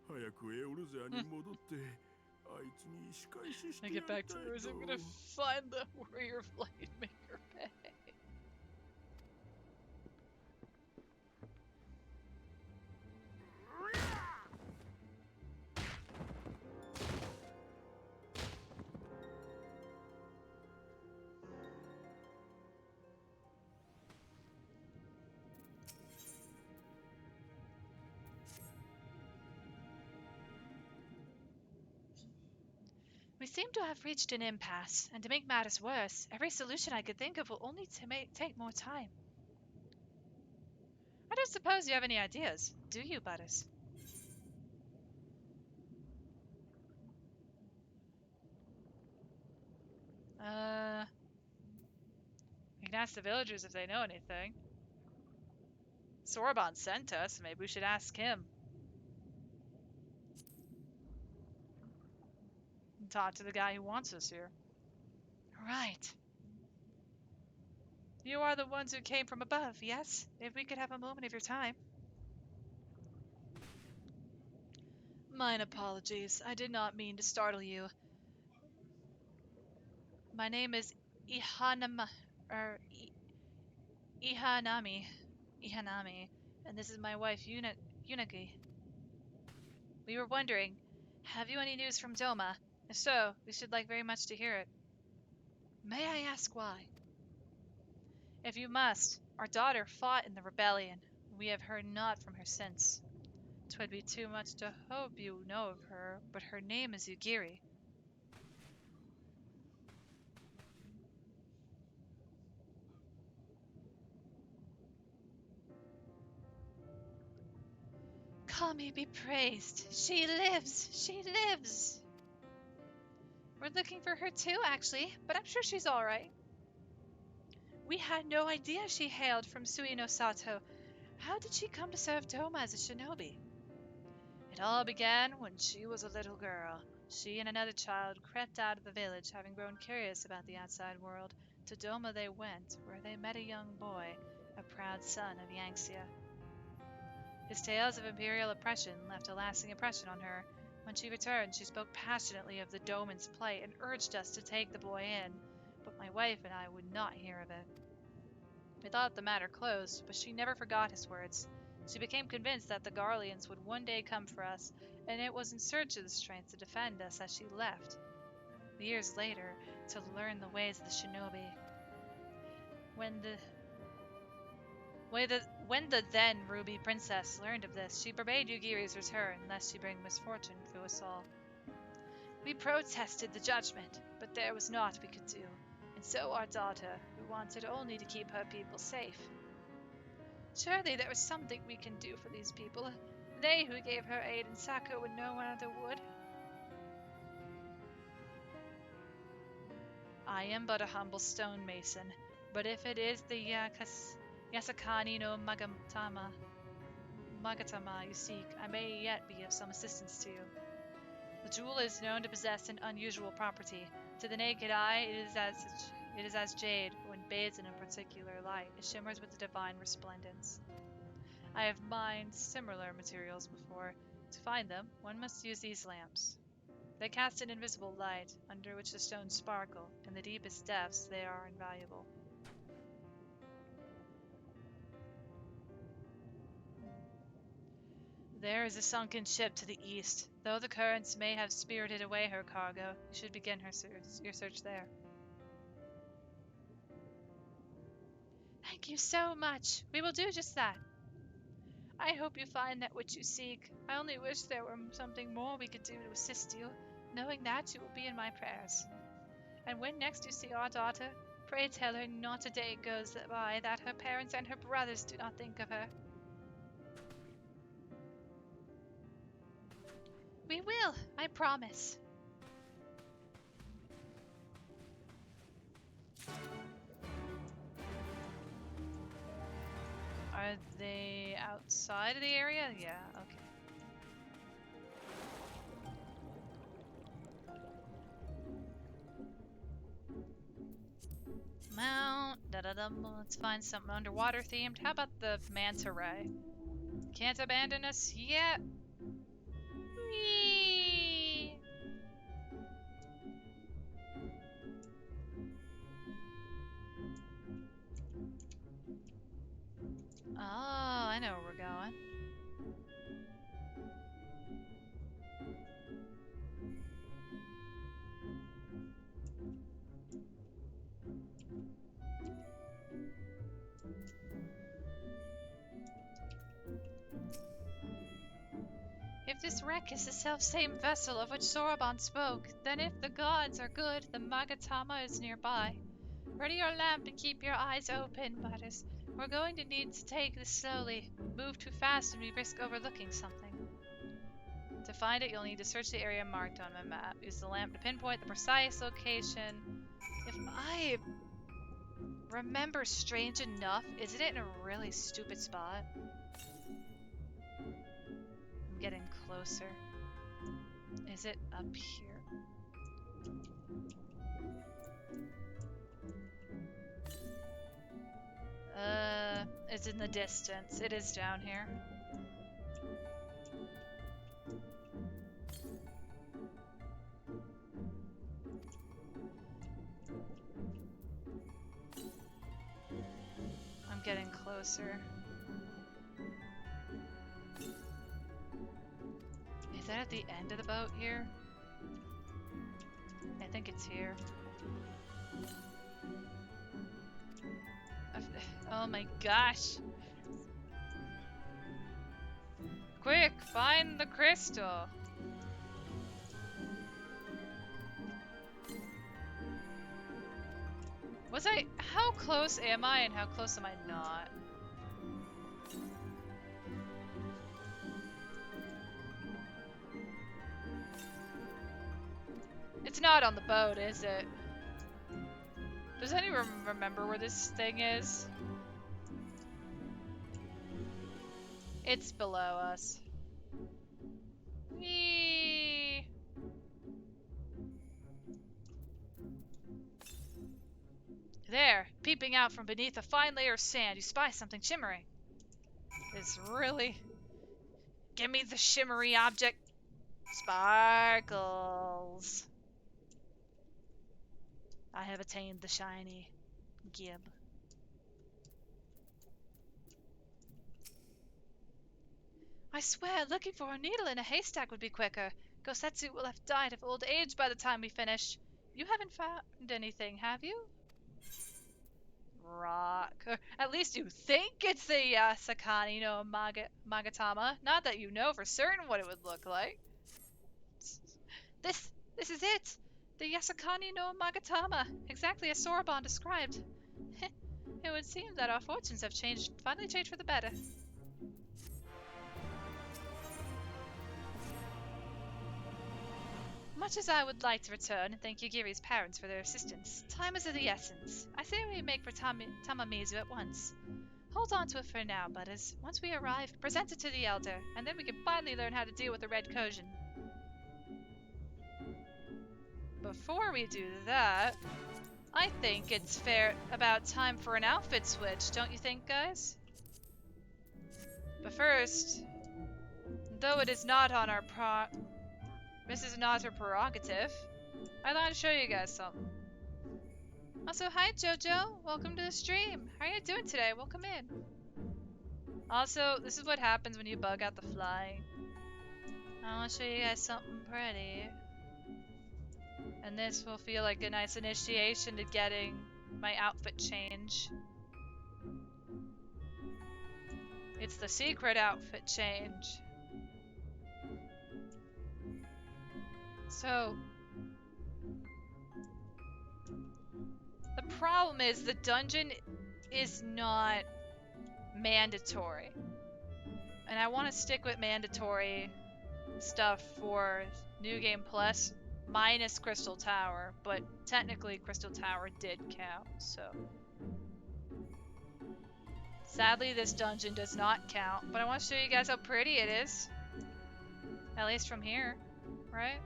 早くエオルゼアに戻ってあいつに仕返しして I やり get たい back to と。 her. I'm gonna find the warrior blade maker pay. We seem to have reached an impasse, and to make matters worse, every solution I could think of will only take more time. I don't suppose you have any ideas, do you, Butters? We can ask the villagers if they know anything. Sorbonne sent us, maybe we should ask him. And talk to the guy who wants us here. Right. You are the ones who came from above, yes? If we could have a moment of your time. Mine apologies. I did not mean to startle you. My name is Ihanami, and this is my wife Unagi. We were wondering, have you any news from Doma? If so, we should like very much to hear it. May I ask why? If you must, our daughter fought in the rebellion. We have heard naught from her since. 'Twould be too much to hope you know of her, but her name is Yugiri. Kami be praised. She lives! She lives! We're looking for her too, actually, but I'm sure she's alright. We had no idea she hailed from Suino Sato. How did she come to serve Doma as a shinobi? It all began when she was a little girl. She and another child crept out of the village, having grown curious about the outside world. To Doma they went, where they met a young boy, a proud son of Yangxia. His tales of imperial oppression left a lasting impression on her. When she returned, she spoke passionately of the Doman's plight and urged us to take the boy in, but my wife and I would not hear of it. We thought the matter closed, but she never forgot his words. She became convinced that the Garleans would one day come for us, and it was in search of the strength to defend us that she left, years later, to learn the ways of the shinobi. When the then Ruby Princess learned of this, she forbade Yugiri's return, lest she bring misfortune to us all. We protested the judgment, but there was naught we could do, and so our daughter, who wanted only to keep her people safe. Surely there is something we can do for these people, they who gave her aid in Sako when no one other would. I am but a humble stonemason, but if it is the Yasakani no Magatama you seek, I may yet be of some assistance to you. The jewel is known to possess an unusual property. To the naked eye, it is as jade, but when bathed in a particular light, it shimmers with a divine resplendence. I have mined similar materials before. To find them, one must use these lamps. They cast an invisible light, under which the stones sparkle. In the deepest depths, they are invaluable. There is a sunken ship to the east. Though the currents may have spirited away her cargo, you should begin your search there. Thank you so much. We will do just that. I hope you find that which you seek. I only wish there were something more we could do to assist you, knowing that you will be in my prayers. And when next you see our daughter, pray tell her not a day goes by that her parents and her brothers do not think of her. We will, I promise. Are they outside of the area? Yeah, okay. Mount, da-da-dum. Let's find something underwater themed. How about the manta ray? Can't abandon us yet. Whee! Oh, I know where we're going. If this wreck is the self-same vessel of which Soroban spoke, then if the gods are good, the Magatama is nearby. Ready your lamp and keep your eyes open, Butters. We're going to need to take this slowly. Move too fast and we risk overlooking something. To find it, you'll need to search the area marked on my map. Use the lamp to pinpoint the precise location. If I remember strange enough, isn't it in a really stupid spot? I'm getting closer. Is it up here? It's in the distance. It is down here. I'm getting closer. Is that at the end of the boat here? I think it's here. Oh my gosh! Quick, find the crystal! How close am I and how close am I not? It's not on the boat, is it? Does anyone remember where this thing is? It's below us. Whee! There, peeping out from beneath a fine layer of sand, you spy something shimmering. It's really... Give me the shimmery object. Sparkles. I have attained the shiny gib. I swear, looking for a needle in a haystack would be quicker. Gosetsu will have died of old age by the time we finish. You haven't found anything, have you? Rock. Or at least you think it's the Sakani no Magatama. Not that you know for certain what it would look like. This is it! The Yasakani no Magatama, exactly as Soroban described. It would seem that our fortunes have finally changed for the better. Much as I would like to return and thank Yugiri's parents for their assistance, time is of the essence. I say we make for Tamamizu at once. Hold on to it for now, Butters. Once we arrive, present it to the Elder, and then we can finally learn how to deal with the Red Kojin. Before we do that, I think it's about time for an outfit switch, don't you think, guys? But first, though it is not on our this is not her prerogative, I'd like to show you guys something. Also, hi Jojo, welcome to the stream. How are you doing today? Welcome in. Also, this is what happens when you bug out the flying. I want to show you guys something pretty. And this will feel like a nice initiation to getting my outfit change. It's the secret outfit change. So, the problem is the dungeon is not mandatory. And I want to stick with mandatory stuff for New Game Plus, minus Crystal Tower, but technically Crystal Tower did count, so. Sadly, this dungeon does not count, but I want to show you guys how pretty it is. At least from here, right?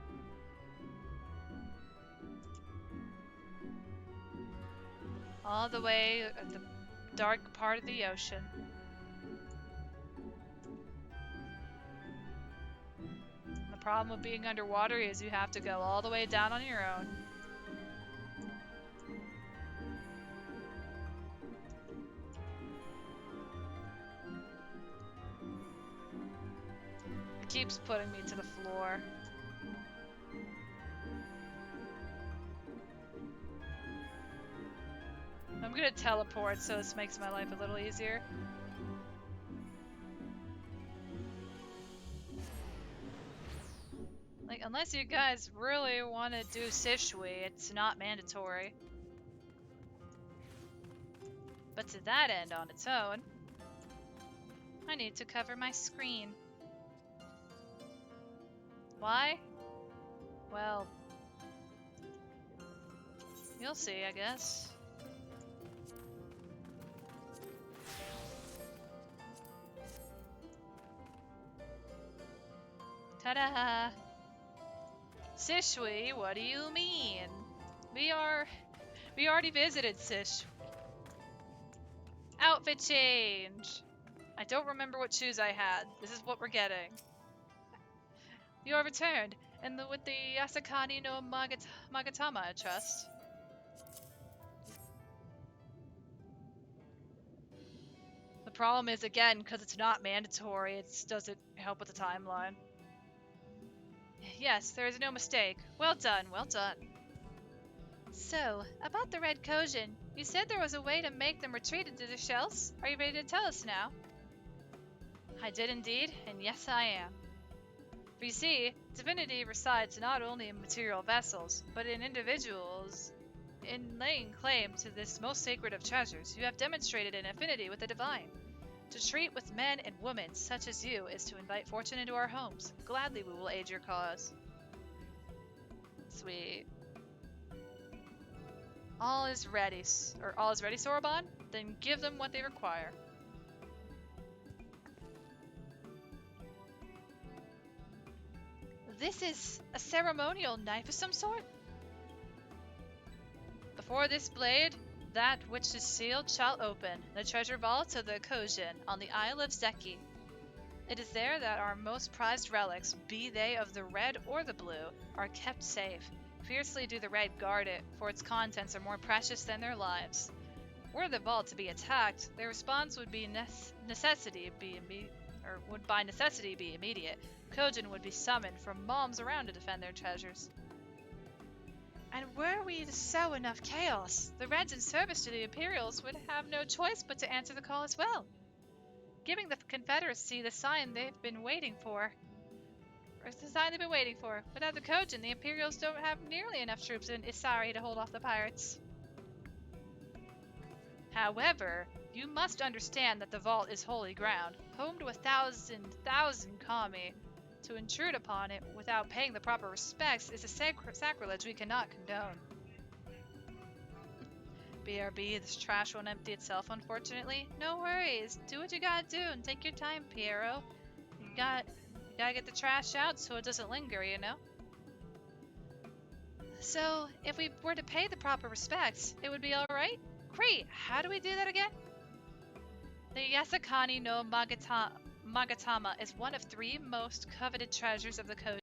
All the way at the dark part of the ocean. The problem with being underwater is you have to go all the way down on your own. It keeps putting me to the floor. I'm gonna teleport so this makes my life a little easier. Like, unless you guys really want to do Sishui, it's not mandatory. But to that end on its own, I need to cover my screen. Why? Well, you'll see, I guess. Ta-da! Sishui, what do you mean? We already visited Sishui. Outfit change! I don't remember what shoes I had. This is what we're getting. You are returned, and with the Asakani no Magatama, I trust. The problem is, again, because it's not mandatory, it doesn't help with the timeline. Yes, there is no mistake. Well done, well done. So, about the Red Kojin, you said there was a way to make them retreat into their shells. Are you ready to tell us now? I did indeed, and yes I am. For you see, divinity resides not only in material vessels, but in individuals. In laying claim to this most sacred of treasures, you have demonstrated an affinity with the divine. To treat with men and women such as you is to invite fortune into our homes. Gladly we will aid your cause. Sweet. All is ready, Soroban? Then give them what they require. This is a ceremonial knife of some sort? Before this blade, that which is sealed shall open, the treasure vault of the Kojin on the Isle of Zeki. It is there that our most prized relics, be they of the red or the blue, are kept safe. Fiercely do the red guard it, for its contents are more precious than their lives. Were the vault to be attacked, their response would by necessity be immediate. Kojin would be summoned from moms around to defend their treasures. And were we to sow enough chaos, the Reds in service to the Imperials would have no choice but to answer the call as well, giving the Confederacy the sign they've been waiting for. Without the Kojin, the Imperials don't have nearly enough troops in Isari to hold off the pirates. However, you must understand that the vault is holy ground, home to 1,000 kami. To intrude upon it without paying the proper respects is a sacrilege we cannot condone. BRB, this trash won't empty itself, unfortunately. No worries. Do what you gotta do and take your time, Piero. You gotta get the trash out so it doesn't linger, you know? So, if we were to pay the proper respects, it would be alright? Great! How do we do that again? The Yasakani no Magatama is one of 3 most coveted treasures of the Kojin.